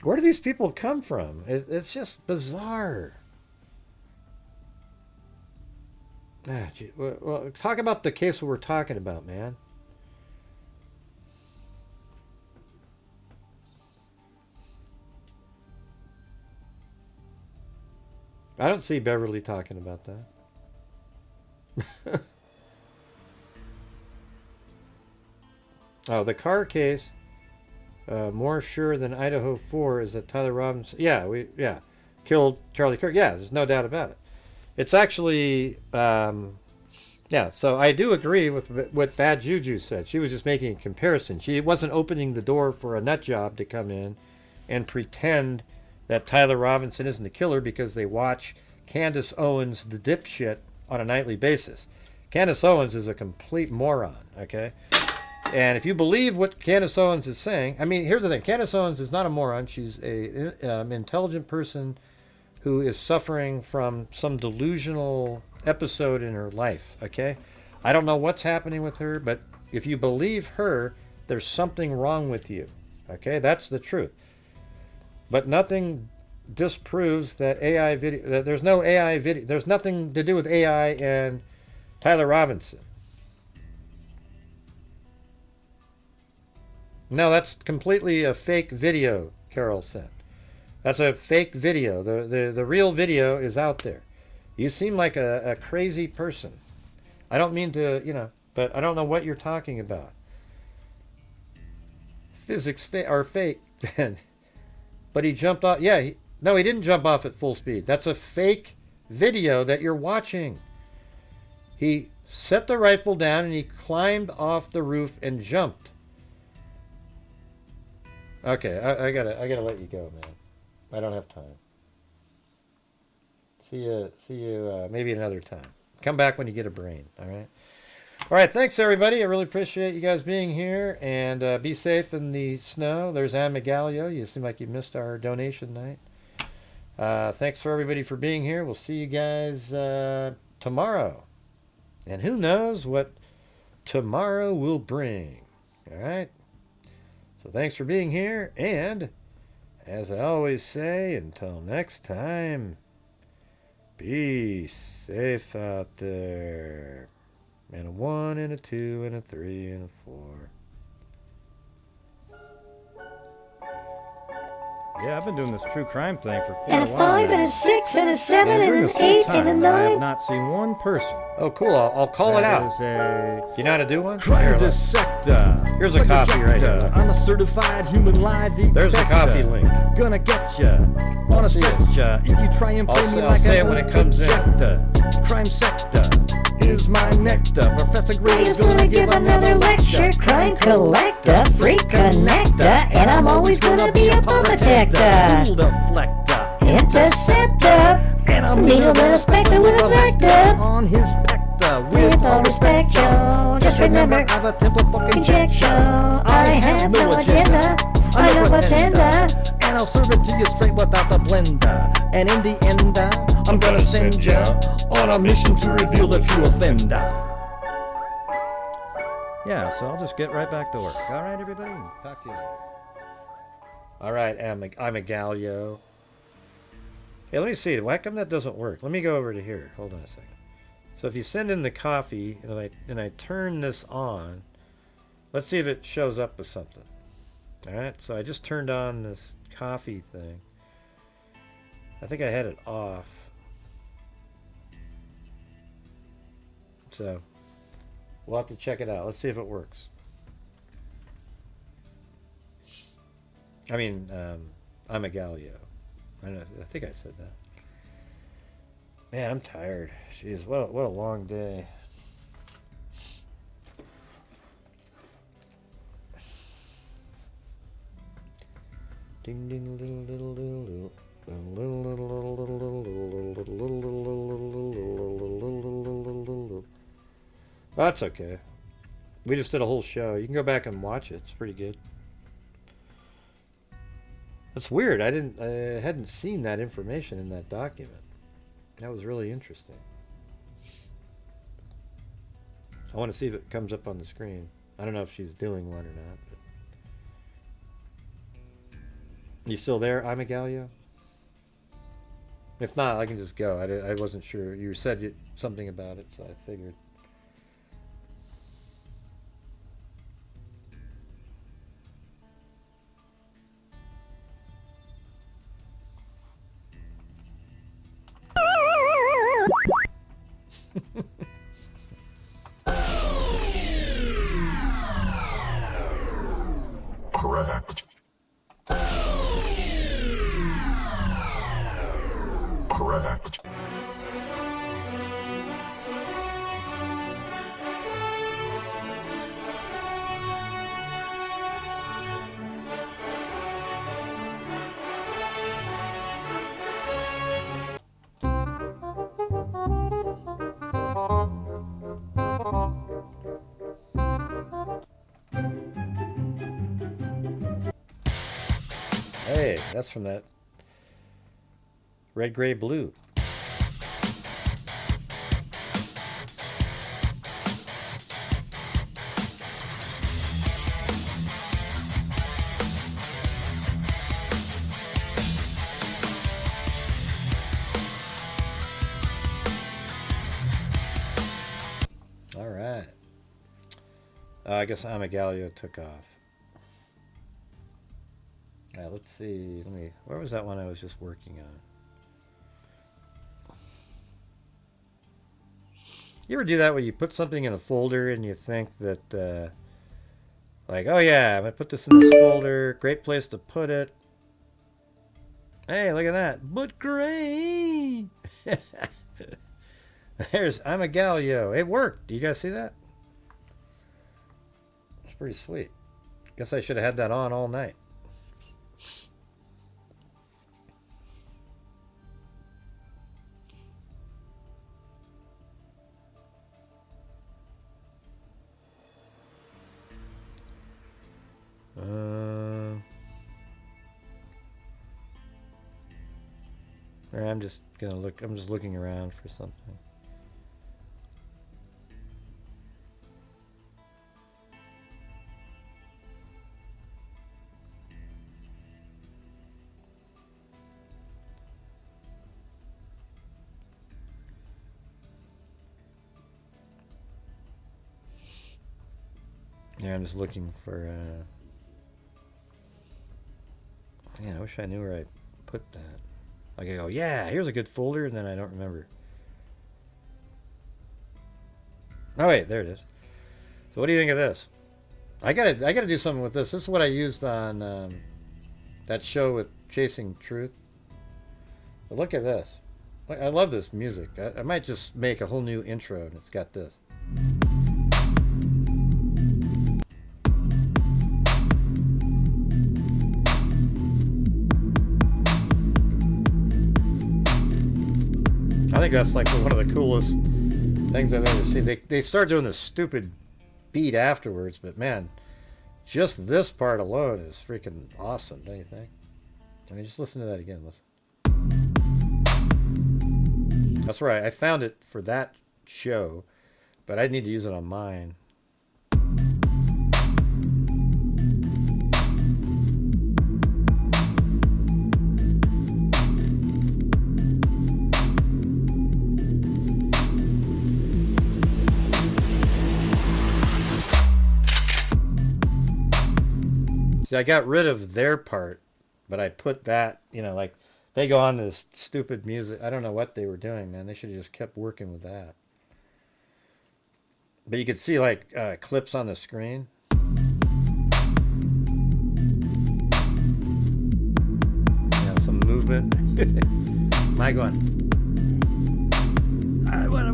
Where do these people come from? It's just bizarre. Well, talk about the case we're talking about, man. I don't see Beverly talking about that. Oh, the car case, more sure than Idaho 4 is that Tyler Robinson, killed Charlie Kirk. Yeah, there's no doubt about it. It's actually, so I do agree with what Bad Juju said. She was just making a comparison. She wasn't opening the door for a nut job to come in and pretend that Tyler Robinson isn't the killer because they watch Candace Owens, the dipshit, on a nightly basis. Candace Owens is a complete moron, okay? And if you believe what Candace Owens is saying, I mean, here's the thing. Candace Owens is not a moron. She's an intelligent person who is suffering from some delusional episode in her life, okay? I don't know what's happening with her, but if you believe her, there's something wrong with you, okay? That's the truth. But nothing disproves that AI video, that there's no AI video, there's nothing to do with AI and Tyler Robinson. No, that's completely a fake video, Carol said. That's a fake video. The real video is out there. You seem like a crazy person. I don't mean to, but I don't know what you're talking about. Physics are fake then. But he jumped off. Yeah, no, he didn't jump off at full speed. That's a fake video that you're watching. He set the rifle down and he climbed off the roof and jumped. Okay, I gotta let you go, man. I don't have time. See you maybe another time. Come back when you get a brain, all right? All right, thanks, everybody. I really appreciate you guys being here, and be safe in the snow. There's Amigalio. You seem like you missed our donation night. Thanks for everybody for being here. We'll see you guys tomorrow. And who knows what tomorrow will bring, all right? So thanks for being here, and as I always say, until next time, be safe out there. And a 1 and a 2 and a 3 and a 4. Yeah, I've been doing this true crime thing for quite a while. And a 5 and a 6 and a 7 and an 8 and a I have 9. not seen one person. Oh, cool. I'll call it out. Do you know how to do one? Crime dissector. Here's a copy right here. Look. I'm a certified human lie detector. There's the coffee link. Gonna get ya on a stretcher if you try and play me I'll like say a it when it comes in. Crime sector is my nectar. Professor Gray Ray's gonna give another lecture. Crime collector, freak connector, and I'm always gonna be a pull detector. Cool deflector. Interceptor, And I'm needle than a spectre with a vector. on his specter. With all respect, Joe, just remember, I have a temple fucking injection. I have no agenda. I know what's in there. And I'll serve it to you straight without the blender. And in the end, I'm gonna send ya on a mission to reveal the true offender. Yeah, so I'll just get right back to work. All right, everybody? Talk to you later. All right, I'm a Galio. Hey, let me see. Why come that doesn't work? Let me go over to here. Hold on a second. So if you send in the coffee and I turn this on, let's see if it shows up with something. All right, so I just turned on this coffee thing. I think I had it off. So we'll have to check it out. Let's see if it works. I mean, I'm a Galio. I think I said that. Man, I'm tired. Jeez, what a long day. Ding ding little. That's okay. We just did a whole show. You can go back and watch it. It's pretty good. That's weird. I hadn't seen that information in that document. That was really interesting. I want to see if it comes up on the screen. I don't know if she's doing one or not. But... You still there, I'm a Galio? If not, I can just go. I wasn't sure. You said something about it, so I figured. Correct. Correct. Hey, that's from that red, gray, blue. All right. I guess Amigalio took off. Let's see. Where was that one I was just working on? You ever do that where you put something in a folder and you think that, like, oh yeah, I'm going to put this in this folder. Great place to put it. Hey, look at that. But great. There's Amigalio. It worked. Do you guys see that? It's pretty sweet. Guess I should have had that on all night. I'm just gonna look. I'm just looking around for something. Yeah, I'm just looking for. Man, I wish I knew where I put that. Like I go, yeah, here's a good folder, and then I don't remember. Oh wait, there it is. So what do you think of this? I gotta do something with this. This is what I used on that show with Chasing Truth. But look at this. I love this music. I might just make a whole new intro, and it's got this. I think that's like one of the coolest things I've ever seen. They start doing this stupid beat afterwards, but man, just this part alone is freaking awesome, don't you think? I mean, just listen to that again. Listen. That's right. I found it for that show, but I need to use it on mine. I got rid of their part, but I put that, you know, like they go on to this stupid music. I don't know what they were doing, man. They should have just kept working with that. But you could see like clips on the screen. You know, some movement. My going. What?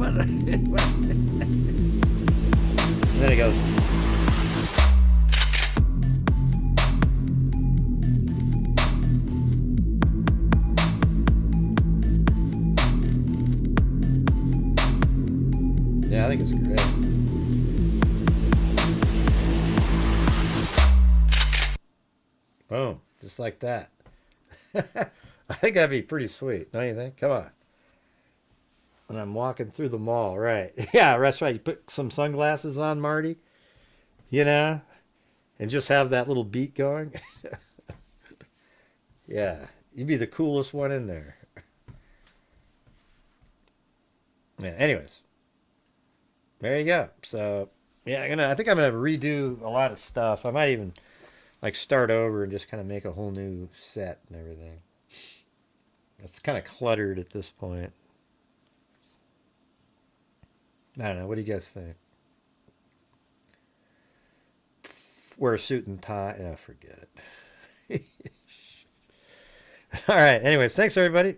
And then it goes. Yeah, I think it's great. Boom. Just like that. I think that'd be pretty sweet, don't you think? Come on. When I'm walking through the mall, right. Yeah, that's right. You put some sunglasses on, Marty, you know, and just have that little beat going. Yeah, you'd be the coolest one in there. Yeah, anyways. There you go. So, yeah, I think I'm gonna redo a lot of stuff. I might even like start over and just kind of make a whole new set and everything. It's kind of cluttered at this point. I don't know. What do you guys think? Wear a suit and tie. Yeah, forget it. All right. Anyways, thanks everybody.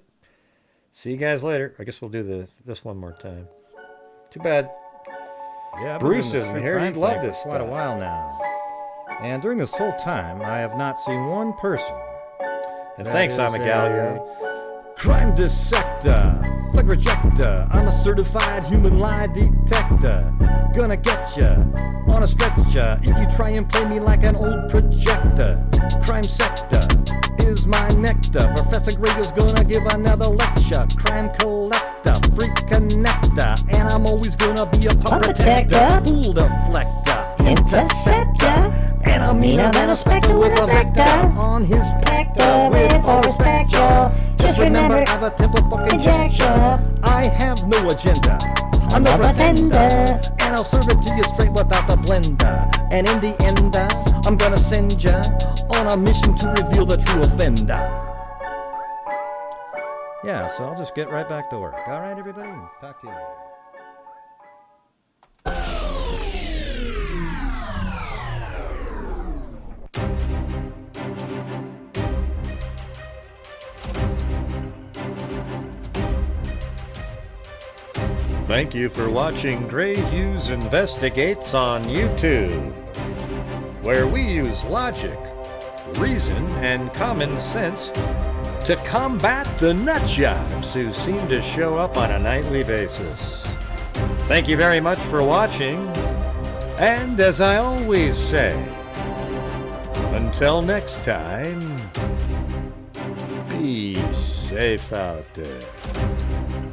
See you guys later. I guess we'll do this one more time. Too bad. Yeah, Bruce isn't here. You'd love this for quite a while now. And during this whole time, I have not seen one person. And thanks, Amigalio. Crime dissector. quick rejector. I'm a certified human lie detector. Gonna get ya on a stretcher if you try and play me like an old projector. Crime sector is my nectar. Professor Gregor's gonna give another lecture. Crime collector, freak connector, and I'm always gonna be a pup protector. Fool deflector, interceptor, and I'm meaner than a spectre with a vector on his pector with all respect, y'all. Just remember, I've a temper fucking injection. I have no agenda. I'm a pretender, and I'll serve it to you straight without the blender. And in the end, I'm gonna send ya on a mission to reveal the true offender. Yeah, so I'll just get right back to work. All right, everybody? Talk to you later. Thank you for watching Gray Hughes Investigates on YouTube, where we use logic, reason, and common sense to combat the nutjobs who seem to show up on a nightly basis. Thank you very much for watching, and as I always say, until next time, be safe out there.